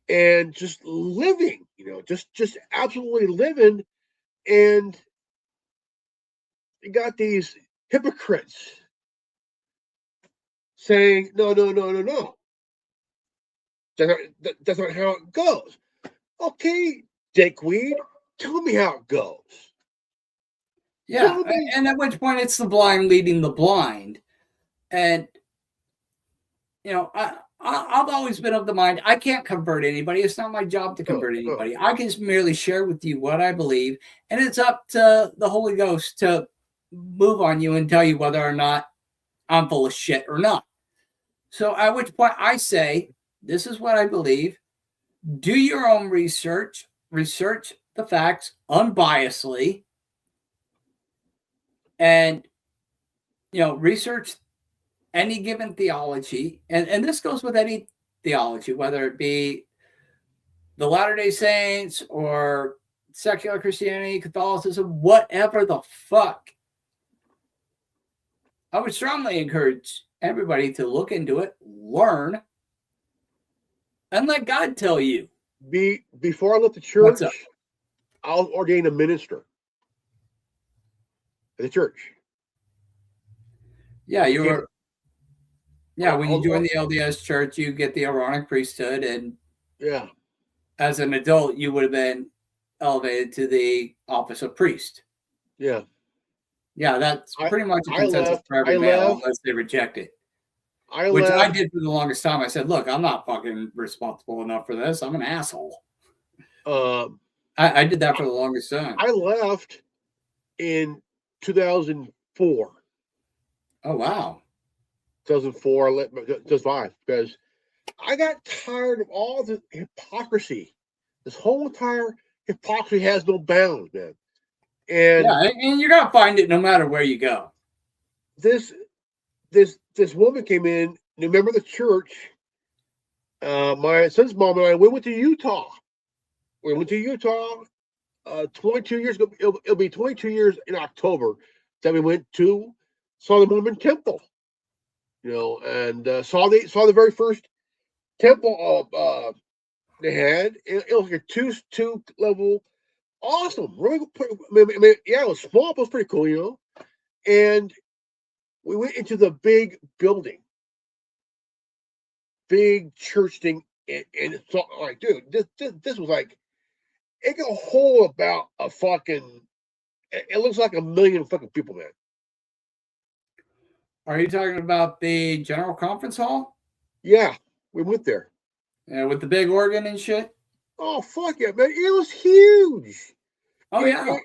and just living, you know, just absolutely living. And you got these hypocrites saying, no. That's not how it goes. Okay, dickweed, tell me how it goes. Yeah, and at which point it's the blind leading the blind. And, you know, I've always been of the mind, I can't convert anybody. It's not my job to convert anybody. I can just merely share with you what I believe. And it's up to the Holy Ghost to move on you and tell you whether or not I'm full of shit or not. So at which point I say, this is what I believe. Do your own research. Research the facts unbiasedly. And, you know, research any given theology. And this goes with any theology, whether it be the Latter-day Saints or secular Christianity, Catholicism, whatever the fuck. I would strongly encourage everybody to look into it, learn, and let God tell you. Before I left the church, I'll ordain a minister at the church. Yeah, when you join the LDS church, you get the Aaronic priesthood, and as an adult, you would have been elevated to the office of priest. Yeah. Yeah, that's pretty much a consensus for every male unless they reject it. I did for the longest time. I said, look, I'm not fucking responsible enough for this. I'm an asshole. I did that for the longest time. I left in 2004. Oh, wow. 2004, I left 2005, because I got tired of all the hypocrisy. This whole entire hypocrisy has no bounds, man. And you're gonna find it no matter where you go. This woman came in, a member of the church. My son's mom and I went to Utah. We went to Utah 22 years ago. It'll be 22 years in October that we went to, saw the Mormon temple, you know, and saw the very first temple they had. It was like a two level, awesome. Really, it was small, but it was pretty cool, you know. And we went into the big building, big church thing, and it's like, dude, this was like, it can hold about a fucking, it looks like 1 million fucking people, man. Are you talking about the General Conference Hall? Yeah, we went there. With the big organ and shit? Oh, fuck yeah, man. It was huge. Oh, yeah.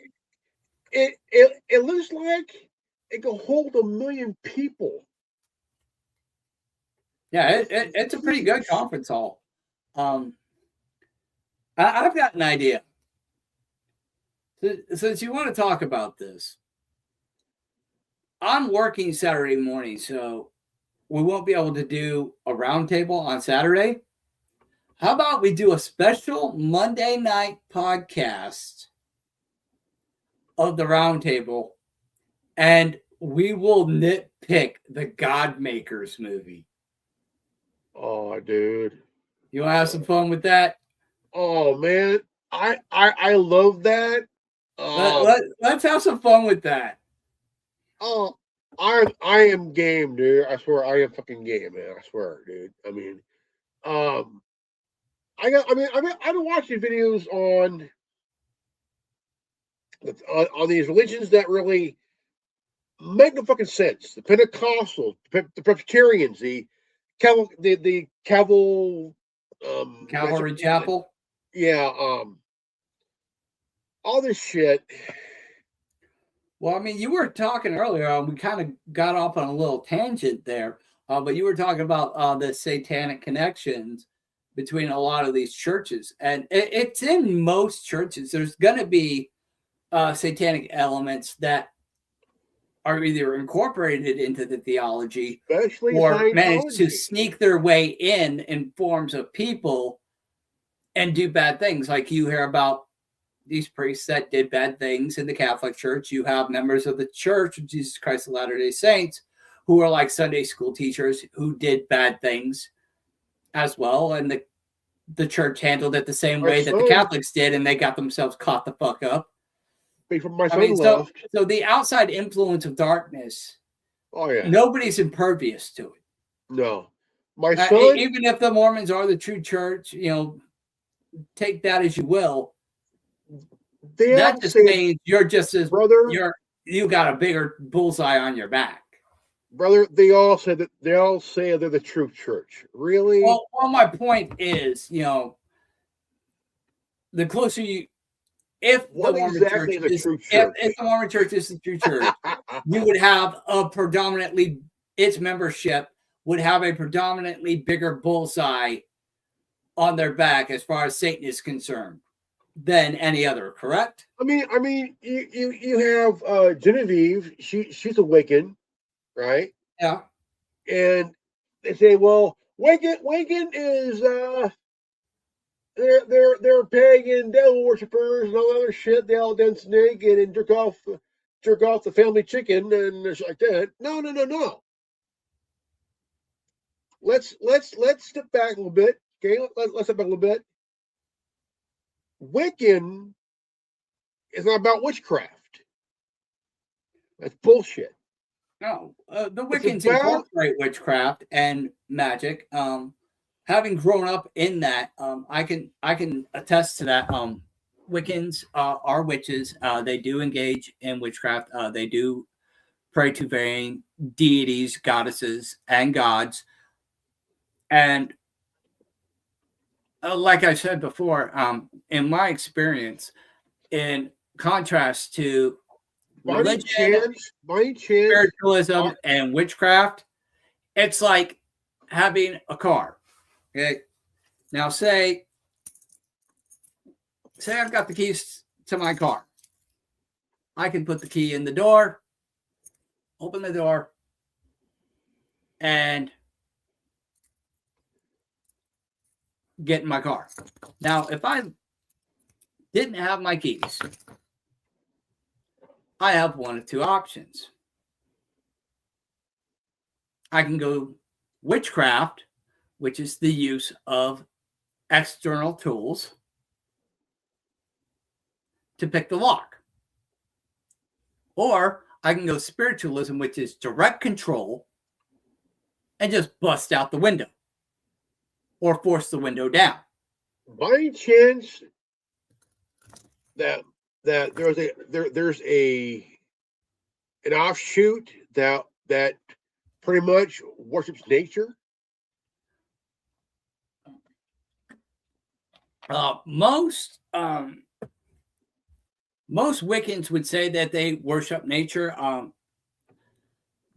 It looks like it can hold 1 million people. Yeah, it's a pretty good conference hall. I've got an idea. Since you want to talk about this, I'm working Saturday morning, so we won't be able to do a roundtable on Saturday. How about we do a special Monday night podcast of the roundtable, and we will nitpick the Godmakers movie. Oh, dude. You want to have some fun with that? Oh, man. I love that. Let's have some fun with that. Oh, I am game, dude. I swear, I am fucking game, man. I swear, dude. I mean, I've been watching videos on these religions that really make no fucking sense. The Pentecostals, the Presbyterians, the Cavalry Chapel. Yeah, all this shit. Well, I mean, you were talking earlier. We kind of got off on a little tangent there, but you were talking about the satanic connections between a lot of these churches, and it's in most churches. There's going to be satanic elements that are either incorporated into the theology, especially or manage to sneak their way in forms of people and do bad things. Like you hear about these priests that did bad things in the Catholic Church. You have members of the Church of Jesus Christ of Latter-day Saints who are like Sunday school teachers who did bad things as well. And the church handled it the same way that the Catholics did, and they got themselves caught the fuck up. So the outside influence of darkness, oh yeah, nobody's impervious to it. No. My son, even if the Mormons are the true church, take that as you will. That just means you're just as brother. You got a bigger bullseye on your back, brother. They all say they're the true church. Really? Well, my point is, the closer you, if the Mormon church is the Mormon church is the true church, you would have its membership would have a predominantly bigger bullseye on their back as far as Satan is concerned than any other, correct? I mean, you have Genevieve. She's a Wiccan, right? Yeah. And they say, well, Wiccan is they're pagan devil worshippers and all other shit. They all dance naked and jerk off the family chicken and shit like that. No. Let's step back a little bit. Okay, let's step back a little bit. Wiccan is not about witchcraft. That's bullshit. No, the Wiccans incorporate witchcraft and magic. Having grown up in that, I can attest to that. Wiccans are witches. They do engage in witchcraft. They do pray to varying deities, goddesses, and gods. And like I said before, in my experience, in contrast to religion, spiritualism, and witchcraft, it's like having a car. Okay. Now say I've got the keys to my car. I can put the key in the door, open the door, and get in my car. Now, if I didn't have my keys, I have one of two options. I can go witchcraft, which is the use of external tools to pick the lock. Or I can go spiritualism, which is direct control, and just bust out the window or force the window down. By any chance that there's an offshoot that pretty much worships nature? Most Wiccans would say that they worship nature,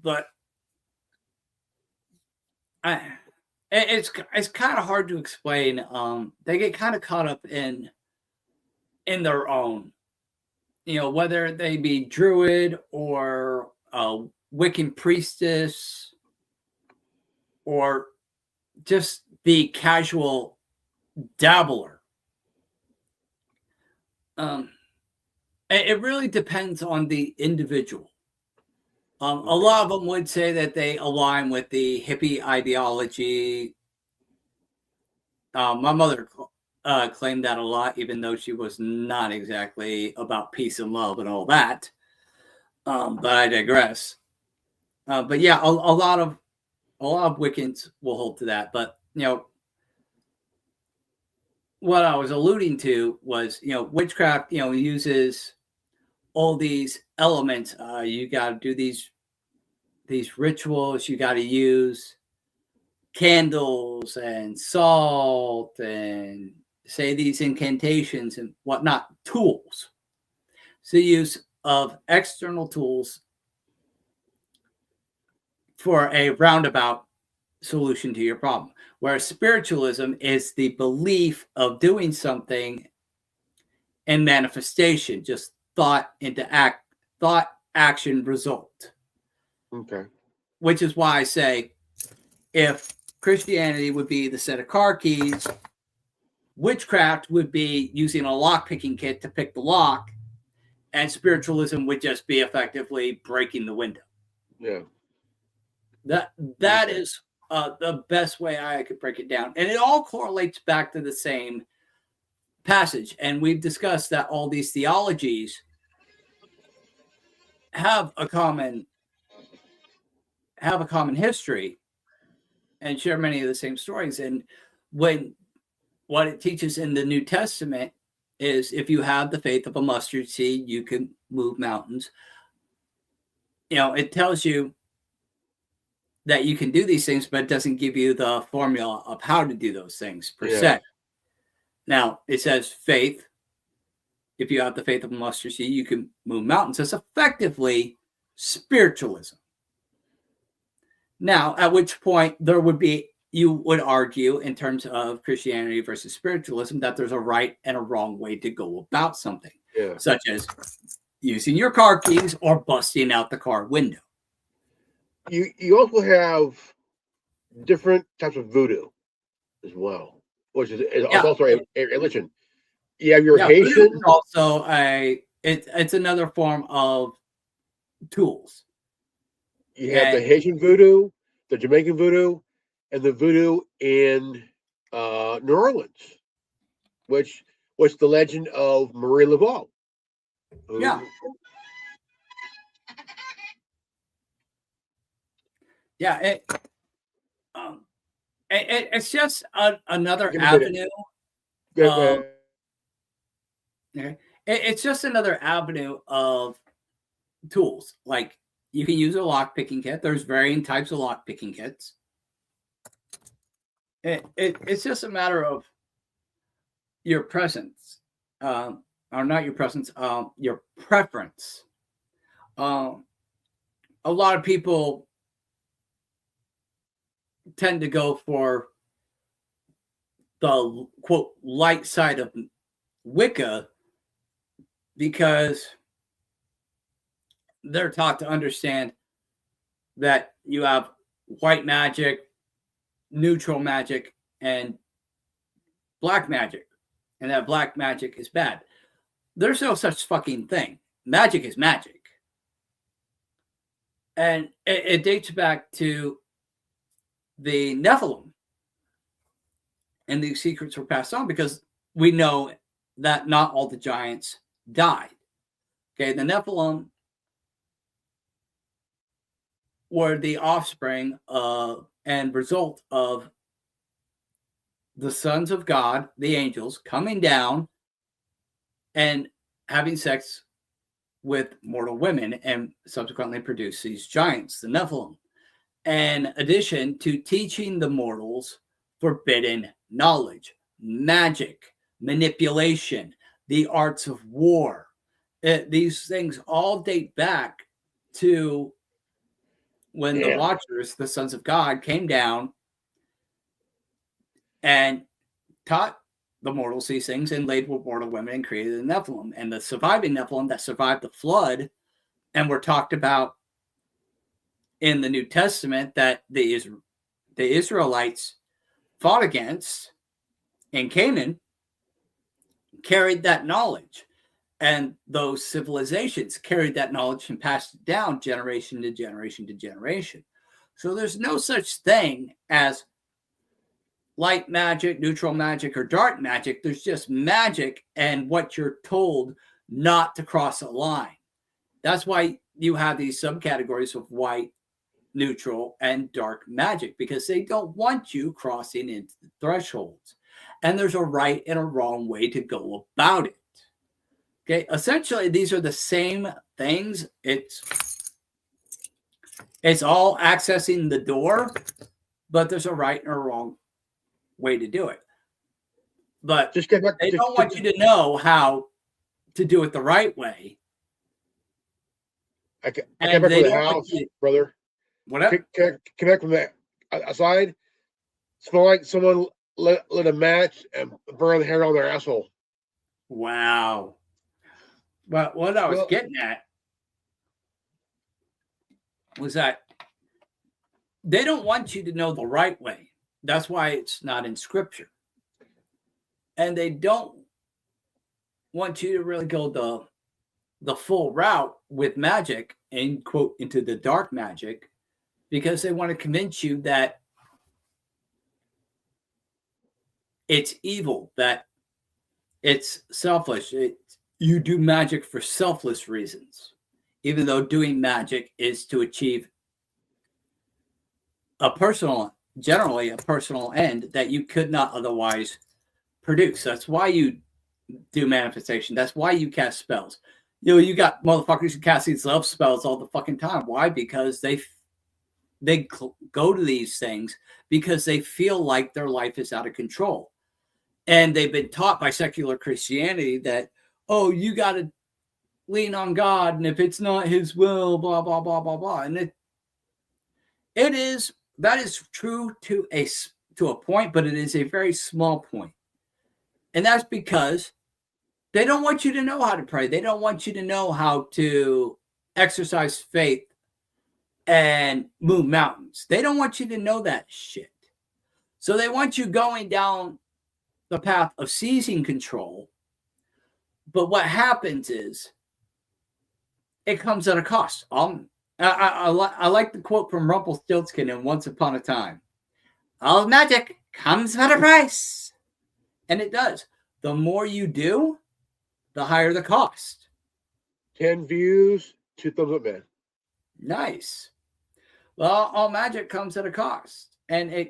but it's kind of hard to explain. They get kind of caught up in their own, whether they be druid or Wiccan priestess or just the casual dabbler. It really depends on the individual. A lot of them would say that they align with the hippie ideology. My mother claimed that a lot, even though she was not exactly about peace and love and all that. But I digress. But yeah, a lot of Wiccans will hold to that. But what I was alluding to was, witchcraft, uses all these elements. You got to do these rituals. You got to use candles and salt and say these incantations and whatnot, tools. So the use of external tools for a roundabout solution to your problem. Whereas spiritualism is the belief of doing something and manifestation, just thought into thought, action, result. Okay. Which is why I say, if Christianity would be the set of car keys, witchcraft would be using a lock-picking kit to pick the lock, and spiritualism would just be effectively breaking the window. Yeah. That is the best way I could break it down. And it all correlates back to the same passage. And we've discussed that all these theologies have a common history and share many of the same stories. And what it teaches in the New Testament is, if you have the faith of a mustard seed, you can move mountains. It tells you that you can do these things, but it doesn't give you the formula of how to do those things per se. Now, it says faith. If you have the faith of a mustard seed, you can move mountains. It's effectively spiritualism. Now, at which point you would argue, in terms of Christianity versus spiritualism, that there's a right and a wrong way to go about something, such as using your car keys or busting out the car window. You also have different types of voodoo as well, which is also a religion. You have your Haitian. Is also it's another form of tools. You have the Haitian voodoo, the Jamaican voodoo, and the voodoo in New Orleans, which was the legend of Marie Laveau. It's just another avenue. It's just another avenue of tools. Like, you can use a lock picking kit. There's varying types of lock picking kits. It's just a matter of your presence, or not your presence, your preference. A lot of people tend to go for the quote light side of Wicca because they're taught to understand that you have white magic, neutral magic, and black magic, and that black magic is bad. There's no such fucking thing. Magic is magic. And it dates back to the Nephilim. And these secrets were passed on because we know that not all the giants died. Okay, the Nephilim were the offspring and result of the sons of God, the angels, coming down and having sex with mortal women and subsequently produce these giants, the Nephilim. In addition to teaching the mortals forbidden knowledge, magic, manipulation, the arts of war. These things all date back to when the Watchers, the sons of God, came down and taught the mortals these things and laid with mortal women and created the Nephilim. And the surviving Nephilim that survived the flood and were talked about in the New Testament that the Israelites fought against in Canaan carried that knowledge. And those civilizations carried that knowledge and passed it down generation to generation to generation. So there's no such thing as light magic, neutral magic, or dark magic. There's just magic and what you're told not to cross a line. That's why you have these subcategories of white, neutral, and dark magic, because they don't want you crossing into the thresholds. And there's a right and a wrong way to go about it. Okay, essentially, these are the same things. It's all accessing the door, but there's a right and a wrong way to do it. But they don't want you to know how to do it the right way. I came back from the house, brother. Whatever. Came back from that outside. Smell like someone lit a match and burned the hair on their asshole. Wow. But what I was getting at was that they don't want you to know the right way. That's why it's not in scripture. And they don't want you to really go the full route with magic and quote into the dark magic, because they want to convince you that it's evil, that it's selfish. You do magic for selfless reasons, even though doing magic is to achieve generally a personal end that you could not otherwise produce. That's why you do manifestation. That's why you cast spells. You got motherfuckers who cast these love spells all the fucking time. Why? Because they go to these things because they feel like their life is out of control. And they've been taught by secular Christianity that, oh, you got to lean on God, and if it's not his will, blah, blah, blah, blah, blah. And that is true to a point, but it is a very small point. And that's because they don't want you to know how to pray. They don't want you to know how to exercise faith and move mountains. They don't want you to know that shit. So they want you going down the path of seizing control. But what happens is it comes at a cost. I like the quote from Rumpelstiltskin in Once Upon a Time. All magic comes at a price. And it does. The more you do, the higher the cost. 10 views, 2 thumbs up, man. Nice. Well, all magic comes at a cost. And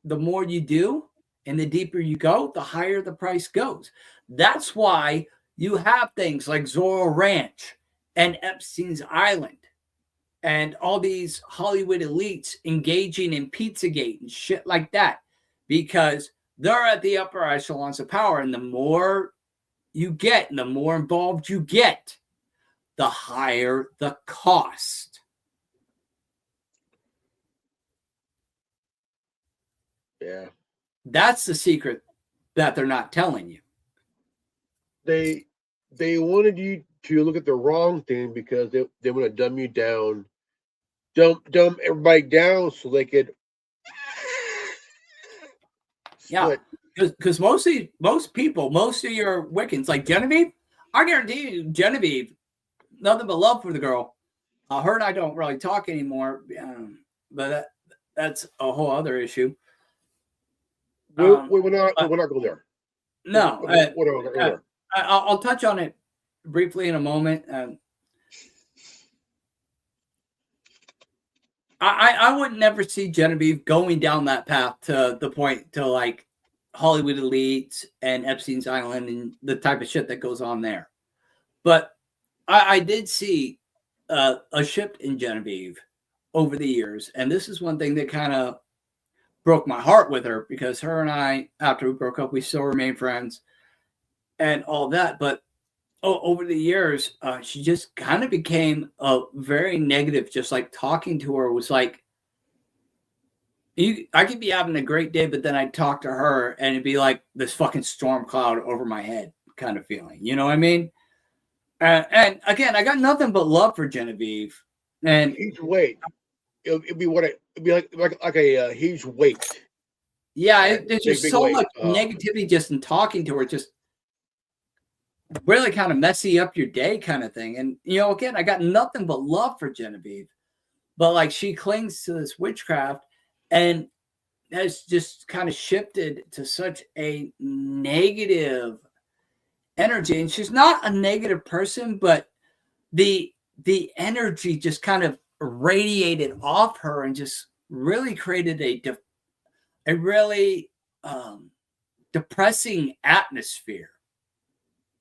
the more you do and the deeper you go, the higher the price goes. That's why you have things like Zorro Ranch and Epstein's Island and all these Hollywood elites engaging in Pizzagate and shit like that, because they're at the upper echelons of power. And the more you get and the more involved you get, the higher the cost. Yeah. That's the secret that they're not telling you. They wanted you to look at the wrong thing because they want to dumb you down, dumb everybody down so they could. Yeah, because most people, most of your Wiccans, like Genevieve, I guarantee you, Genevieve, nothing but love for the girl. Her and I don't really talk anymore, but that's a whole other issue. We're not going there. No, we're not going there. I'll touch on it briefly in a moment. I would never see Genevieve going down that path to the point to like Hollywood elites and Epstein's Island and the type of shit that goes on there. But I did see a shift in Genevieve over the years. And this is one thing that kind of broke my heart with her, because her and I, after we broke up, we still remain friends and all that. But over the years, she just kind of became very negative. Just like talking to her was like, I could be having a great day, but then I'd talk to her and it'd be like this fucking storm cloud over my head kind of feeling. You know what I mean? And again, I got nothing but love for Genevieve. And huge weight. It'd be like a huge weight. Yeah, there's just big so weight. much negativity just in talking to her, just really kind of messy up your day kind of thing. And, you know, again, I got nothing but love for Genevieve, but like she clings to this witchcraft and has just kind of shifted to such a negative energy. And she's not a negative person, but the energy just kind of radiated off her and just really created a really depressing atmosphere.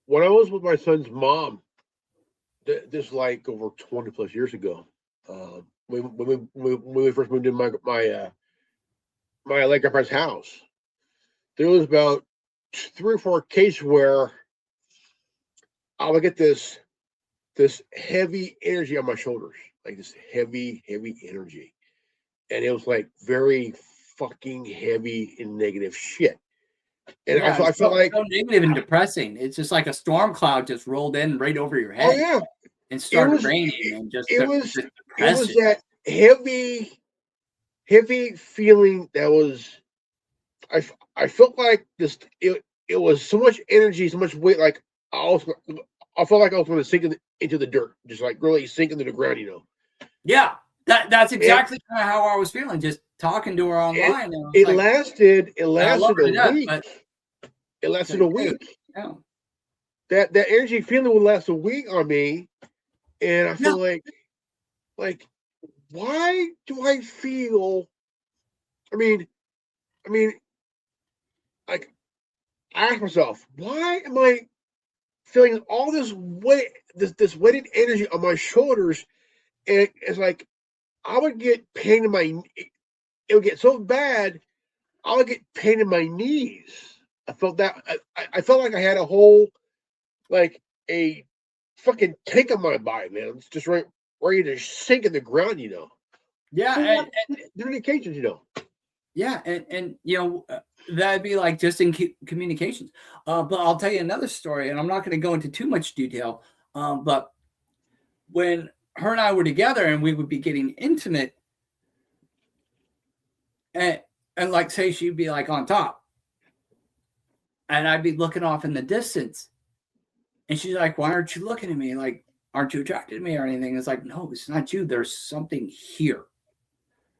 When I was with my son's mom, this like over 20 plus years ago, when we first moved in my late grandpa's house, there was about 3 or 4 cases where I would get this heavy energy on my shoulders, like this heavy energy, and it was like very fucking heavy and negative shit. And yeah, I felt like so negative and depressing. It's just like a storm cloud just rolled in right over your head. Oh yeah, and started raining, and just it was that heavy feeling that was. I felt like this. It was so much energy, so much weight. Like I felt like I was going to sink into the dirt, just like really sink into the ground. You know. Yeah, that's exactly kind of how I was feeling. Just talking to her online. It lasted a week. It lasted a week. Yeah. That energy feeling would last a week on me, and I feel like why do I feel? I mean, like I ask myself, why am I feeling all this weight, this weighted energy on my shoulders? And it's like I would get pain in my. It would get so bad, I would get pain in my knees. I felt that. I felt like I had a whole, like a fucking tank on my body, man. It's just ready to sink in the ground, you know. Yeah, and there are occasions, you know. Yeah, and you know that'd be like just in communications. But I'll tell you another story, and I'm not going to go into too much detail. But when her and I were together, and we would be getting intimate, and like say she'd be like on top, and I'd be looking off in the distance, and she's like, "Why aren't you looking at me? Like, aren't you attracted to me or anything?" It's like, "No, it's not you. There's something here.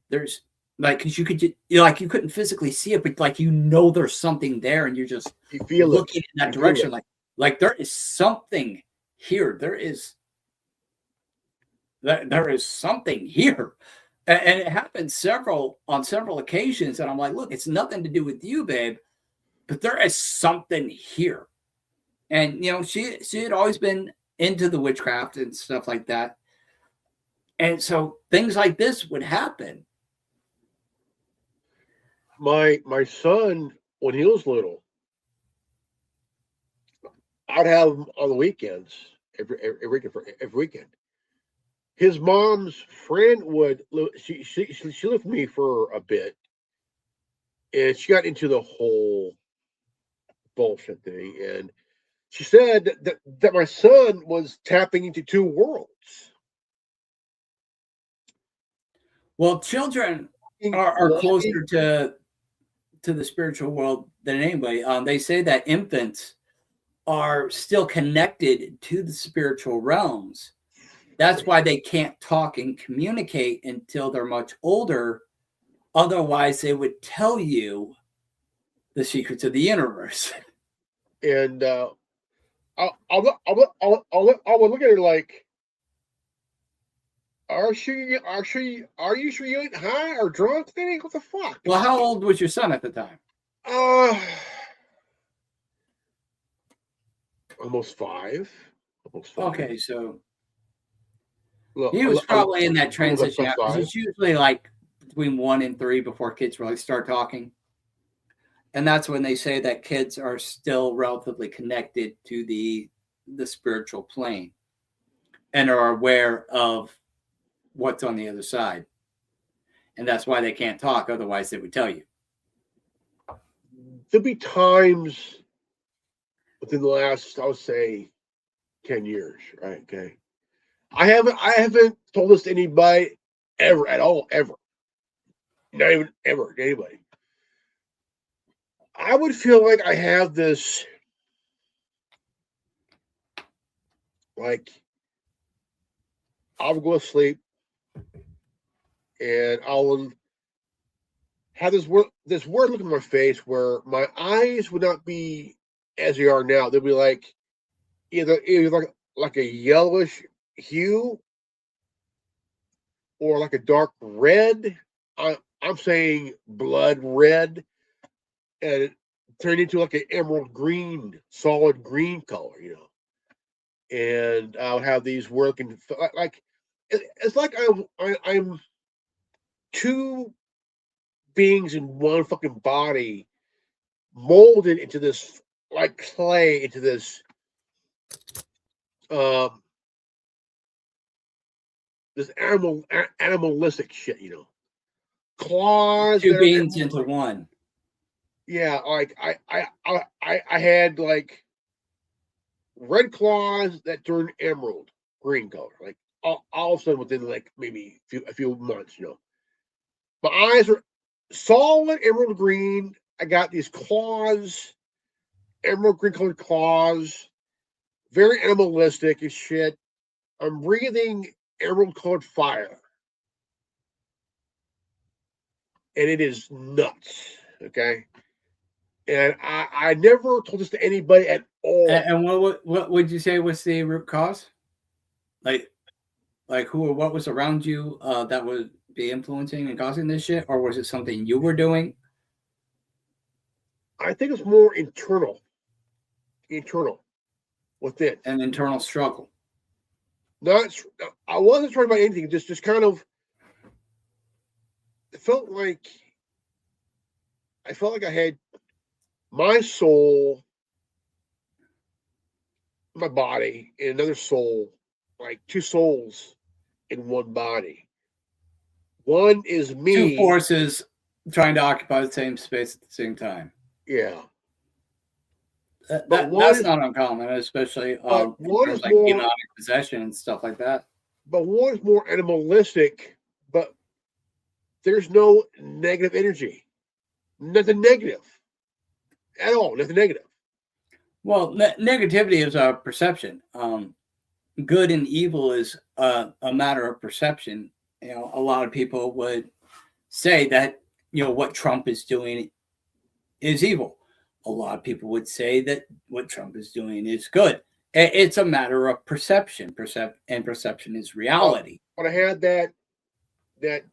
There's." Like, because you could, like, you couldn't physically see it, but like, you know, there's something there, and you're just looking in that direction. Like there is something here. There is something here, and it happened on several occasions. And I'm like, look, it's nothing to do with you, babe, but there is something here. And you know, she had always been into the witchcraft and stuff like that, and so things like this would happen. My son, when he was little, I'd have him on the weekends, every weekend. His mom's friend would she lived with me for a bit, and she got into the whole bullshit thing, and she said that my son was tapping into 2 worlds. Well, children are closer to the spiritual world than anybody. They say that infants are still connected to the spiritual realms. That's why they can't talk and communicate until they're much older. Otherwise, they would tell you the secrets of the universe. And I would look at her like, Are you sure you ain't high or drunk? Then what the fuck? Well, how old was your son at the time? Almost five. Okay, so Look, he was probably in that plus transition because five. it's usually like between 1 and 3 before kids really start talking. And that's when they say that kids are still relatively connected to the spiritual plane and are aware of what's on the other side. And that's why they can't talk. Otherwise, they would tell you. There'll be times within the last, I would say, 10 years, right? Okay. I haven't told this to anybody ever at all, ever. Not even ever to anybody. I would feel like I have this, like, I'll go to sleep and I'll have this weird look in my face where my eyes would not be as they are now. They'll be like either like a yellowish hue or like a dark red. I'm saying blood red, and it turned into like an emerald green, solid green color, And I'll have these working like it's like I'm two beings in one fucking body, molded into this like clay, into this this animalistic shit, Claws. Two beings into one. Yeah, like I had like red claws that turned emerald green color, like all of a sudden within like maybe a few months, My eyes are solid emerald green. I got these claws, emerald green colored claws, very animalistic as shit. I'm breathing emerald colored fire. And it is nuts. Okay. And I never told this to anybody at all. And what would you say was the root cause? Like who or what was around you that would be influencing and causing this shit, or was it something you were doing? I think it's more internal within. An internal struggle. I wasn't trying about anything. Just kind of. It felt like I had my soul, my body, and another soul, like two souls in one body. One is me. Two forces trying to occupy the same space at the same time. Yeah. That's not uncommon, especially one is like more demonic possession and stuff like that. But one is more animalistic, but there's no negative energy. Nothing negative at all. Nothing negative. Well, negativity is a perception. Good and evil is a matter of perception. A lot of people would say that what Trump is doing is evil. A lot of people would say that what Trump is doing is good. It's a matter of perception. And perception is reality. But I had that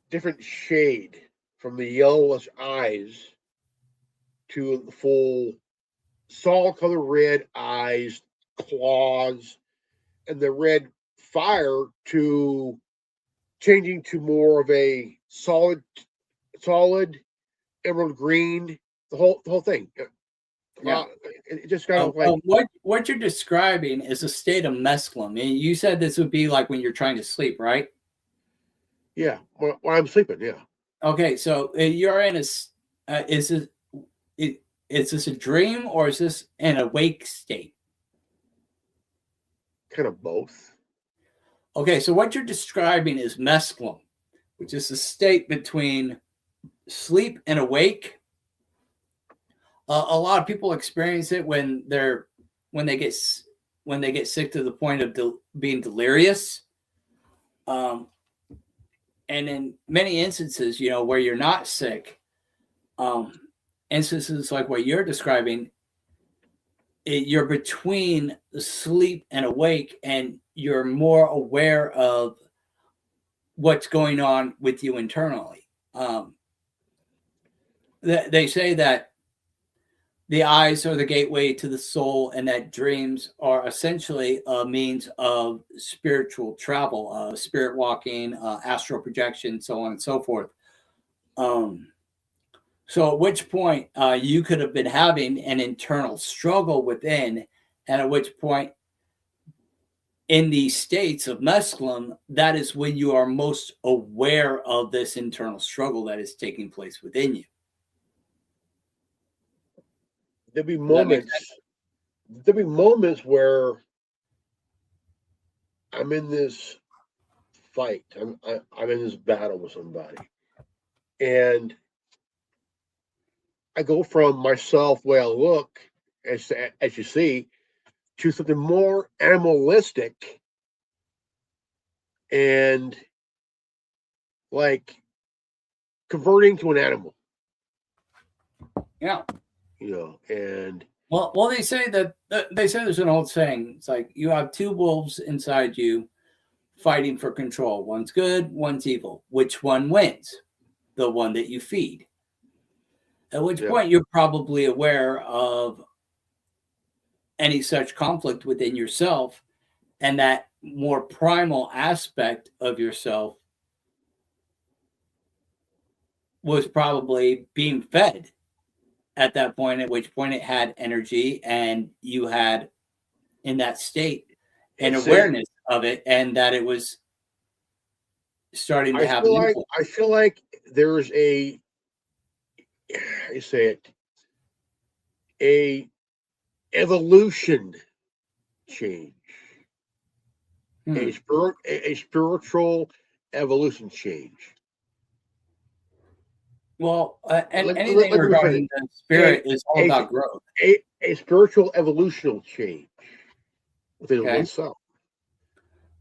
different shade from the yellowish eyes to the full solid color red eyes, claws, and the red fire to changing to more of a solid emerald green. The whole thing. Yeah. It just kind of like what you're describing is a state of mescaline. And you said this would be like when you're trying to sleep, right? Yeah, when I'm sleeping. Yeah. Okay, so you're in is this a dream or is this an awake state? Kind of both. Okay, so what you're describing is mescaline, which is a state between sleep and awake. A lot of people experience it when they get sick to the point of being delirious. And in many instances, where you're not sick, instances like what you're describing, you're between sleep and awake, and you're more aware of what's going on with you internally. They say that the eyes are the gateway to the soul, and that dreams are essentially a means of spiritual travel, spirit walking, astral projection, so on and so forth. So at which point you could have been having an internal struggle within, and at which point in these states of mescaline, that is when you are most aware of this internal struggle that is taking place within you. There'll be moments where I'm in this fight. I'm in this battle with somebody, and I go from myself, way I look, as you see, to something more animalistic, and like converting to an animal. Yeah. And well, they say there's an old saying. It's like you have two wolves inside you fighting for control. One's good, one's evil. Which one wins? The one that you feed. At which point you're probably aware of any such conflict within yourself, and that more primal aspect of yourself was probably being fed at that point, at which point it had energy, and you had in that state an awareness of it, and that it was starting to have I feel like there's a evolution change, a spiritual evolution change. Well, anything regarding the spirit is all about growth. A spiritual evolutional change within oneself.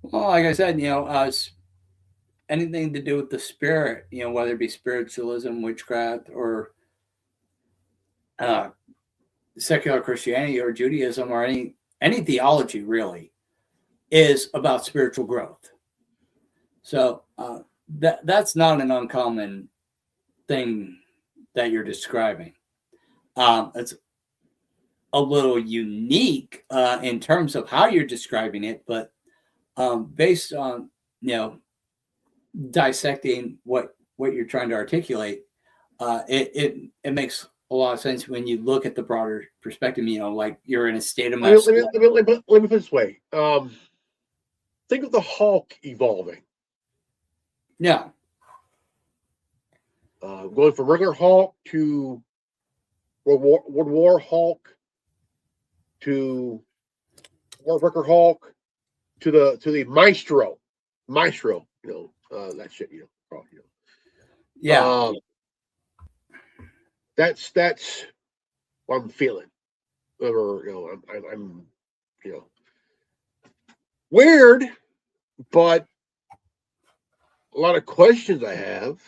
Well, like I said, anything to do with the spirit, whether it be spiritualism, witchcraft, or secular Christianity or Judaism or any theology really, is about spiritual growth. So that's not an uncommon thing that you're describing. It's a little unique in terms of how you're describing it, but based on dissecting what you're trying to articulate, it makes a lot of sense when you look at the broader perspective. Like you're in a state of mess. Let me put it this way. Think of the Hulk evolving. Yeah. Going from regular Hulk to World War Hulk to Worker Hulk to the Maestro, that shit, Yeah. That's what I'm feeling. I'm weird, but a lot of questions I have.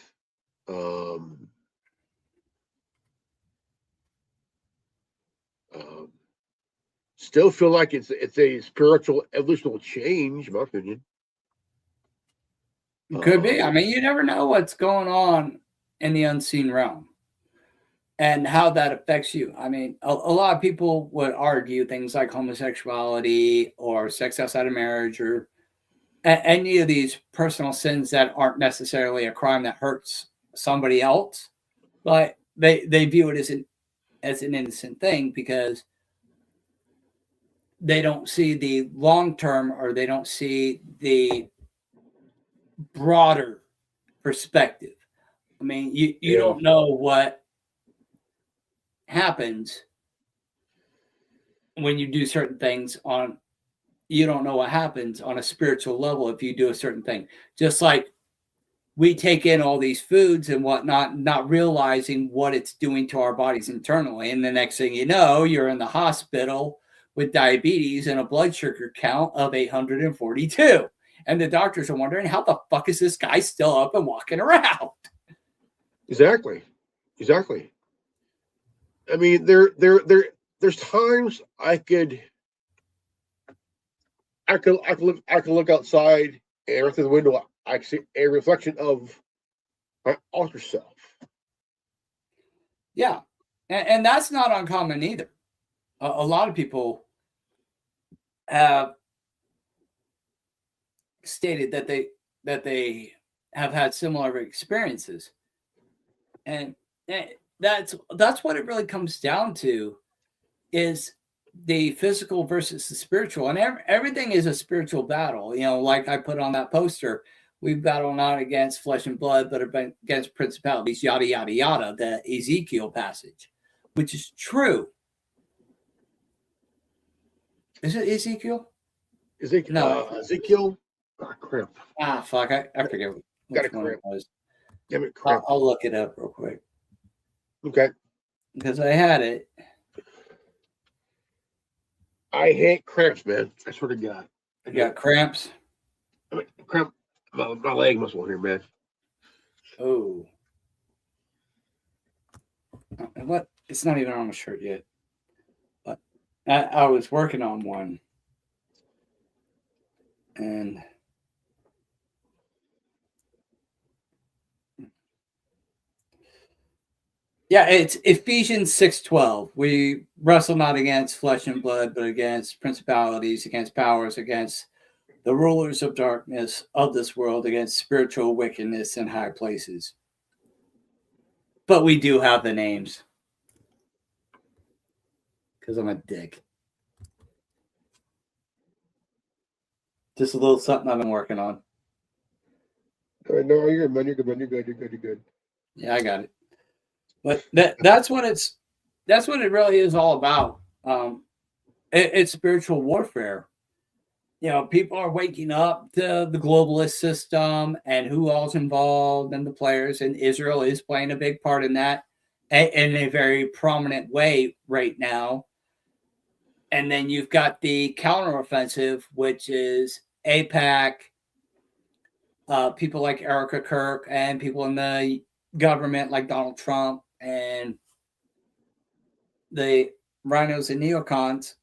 Still feel like it's a spiritual evolutional change, in my opinion. It could be. I mean, you never know what's going on in the unseen realm and how that affects you. I mean, a lot of people would argue things like homosexuality or sex outside of marriage or any of these personal sins that aren't necessarily a crime that hurts somebody else, but they view it as an innocent thing because they don't see the long term, or they don't see the broader perspective. I mean, you don't know what happens when you do certain things you don't know what happens on a spiritual level if you do a certain thing. Just like we take in all these foods and whatnot, not realizing what it's doing to our bodies internally. And the next thing you know, you're in the hospital with diabetes and a blood sugar count of 842. And the doctors are wondering, how the fuck is this guy still up and walking around? Exactly. I mean, there's times I could look outside and right through the window actually a reflection of my alter self. Yeah, and that's not uncommon either. A lot of people have stated that they have had similar experiences, and that's what it really comes down to, is the physical versus the spiritual, and everything is a spiritual battle. You know, like I put on that poster, we battle not against flesh and blood, but against principalities, yada yada yada. The Ezekiel passage, which is true. Is it Ezekiel? Ezekiel. No, Ezekiel. Oh, crap. Ah, fuck! I forget which one it was. Damn it, crap. I'll look it up real quick. Okay. Because I had it. I hate cramps, man. I swear to God. You got cramps? I mean, cramp. My leg muscle here, man. Oh. What? It's not even on the shirt yet. But I was working on one. And yeah, it's Ephesians 6:12. We wrestle not against flesh and blood, but against principalities, against powers, against the rulers of darkness of this world, against spiritual wickedness in high places. But we do have the names. Because I'm a dick. Just a little something I've been working on. No, you're good, man. You're good, man. You're good. You're good. Yeah, I got it. But that's what it really is all about. It's spiritual warfare. You know, people are waking up to the globalist system and who all's involved and the players, and Israel is playing a big part in that in a very prominent way right now. And then you've got the counteroffensive, which is AIPAC, people like Erika Kirk, and people in the government like Donald Trump, and the rhinos and neocons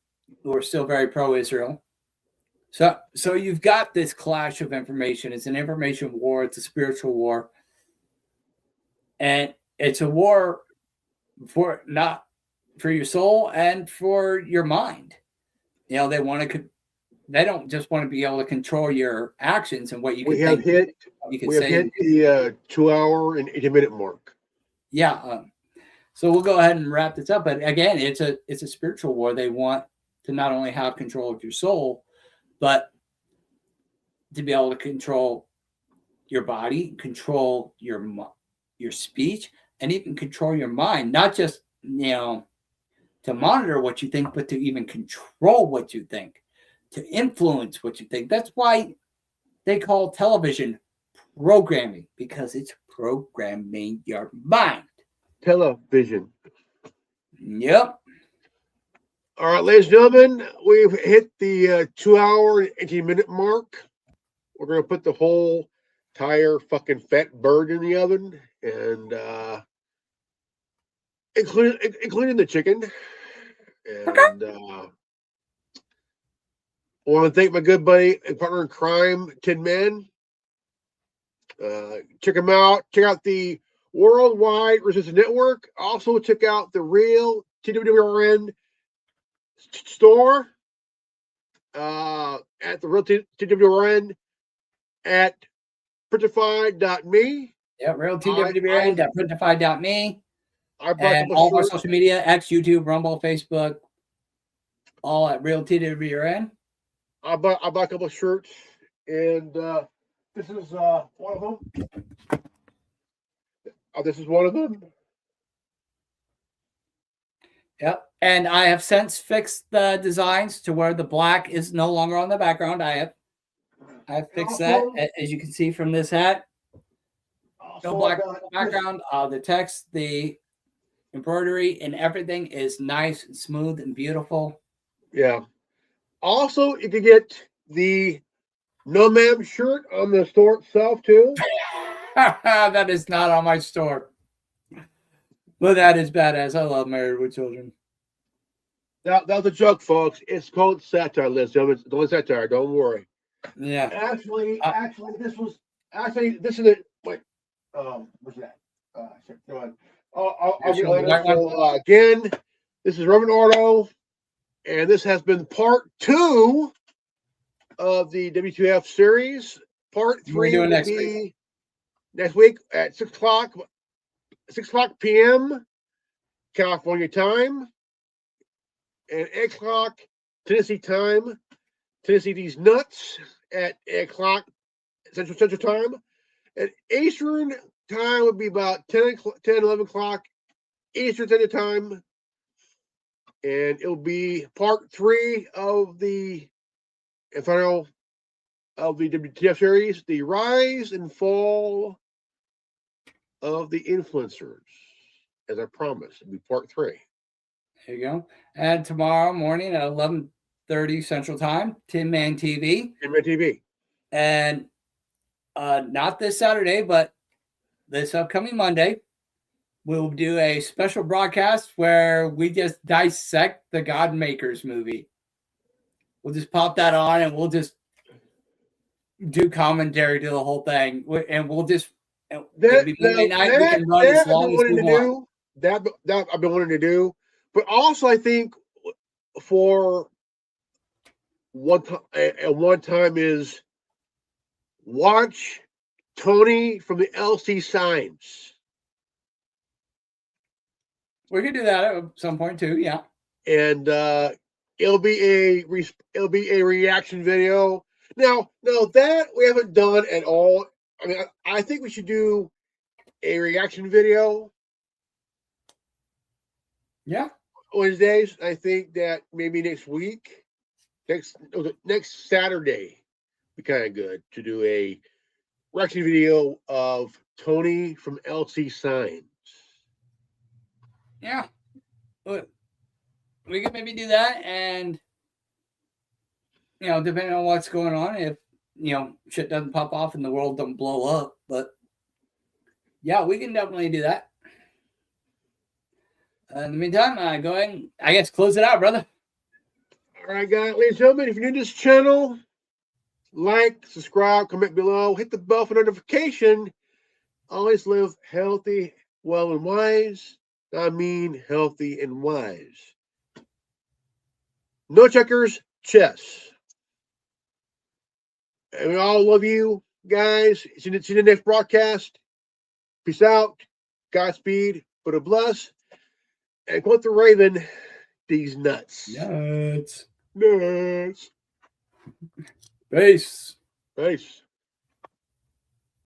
who are still very pro-Israel. So you've got this clash of information. It's an information war. It's a spiritual war. And it's a war for not for your soul and for your mind. You know, they don't just want to be able to control your actions and what you can We have hit the 2 hour and 80-minute mark. Yeah. So we'll go ahead and wrap this up. But again, it's a spiritual war. They want to not only have control of your soul, but to be able to control your body, control your speech, and even control your mind. Not just, you know, to monitor what you think, but to even control what you think, to influence what you think. That's why they call television programming, because it's programming your mind. Television. Yep. All right, ladies and gentlemen, we've hit the 2 hour and 80-minute mark. We're going to put the whole entire fucking fat bird in the oven, and including the chicken. And I want to thank my good buddy and partner in crime, Tin Man. Check him out. Check out the Worldwide Resistance Network. Also, check out the Real TWRN store at the Real TWRN at printify.me. Yeah, realtwrn.printify.me. And all of our social media, X, YouTube, Rumble, Facebook, all at Real TWRN. I bought a couple of shirts, and this is one of them. This is one of them. Yep. And I have since fixed the designs to where the black is no longer on the background. I have fixed that, as you can see from this hat. No black background. The text, the embroidery, and everything is nice and smooth and beautiful. Yeah. Also, you can get the No Ma'am shirt on the store itself, too. That is not on my store. But that is badass. I love Married with Children. That was a joke, folks. It's called satire, ladies and gentlemen. It's only satire. Don't worry. Yeah. Actually, this was Actually, this is it. Wait, what's that? Go ahead. I'll get later. So again, this is Reverend Ordo, and this has been part 2 of the WTF series. Part 3 will be next week at 6 o'clock p.m. California time, and 8 o'clock Tennessee time. Tennessee these nuts at 8 o'clock Central time. And Eastern time would be about 10, 11 o'clock Eastern Standard Time. And it'll be part 3 of the final of the WTF series, the rise and fall of the influencers. As I promised, it'll be part 3. There you go. And tomorrow morning at 11:30 Central Time, Tin Man TV. Tin Man TV. And not this Saturday, but this upcoming Monday, we'll do a special broadcast where we just dissect the God Makers movie. We'll just pop that on and we'll just do commentary to the whole thing. And we'll just Monday night, we can run as long as we want. That I've been wanting to do. But also, I think for one time is watch Tony from the LC Signs. We could do that at some point too, yeah. And it'll be a reaction video. Now that we haven't done at all. I mean, I think we should do a reaction video. Yeah. Wednesdays. I think that maybe next week, next Saturday, be kind of good to do a reaction video of Tony from LC Signs. Yeah. But we could maybe do that, and depending on what's going on, if shit doesn't pop off and the world doesn't blow up, but yeah, we can definitely do that. In the meantime, go ahead and, I guess, close it out, brother. All right, guys, ladies and gentlemen, if you're new to this channel, like, subscribe, comment below, hit the bell for notification. Always live healthy, well, and wise. I mean healthy and wise. No checkers, chess. And we all love you, guys. See you in the next broadcast. Peace out. Godspeed. Put a bless. And quote the Raven, these nuts. Nuts. Nuts. Peace. Peace.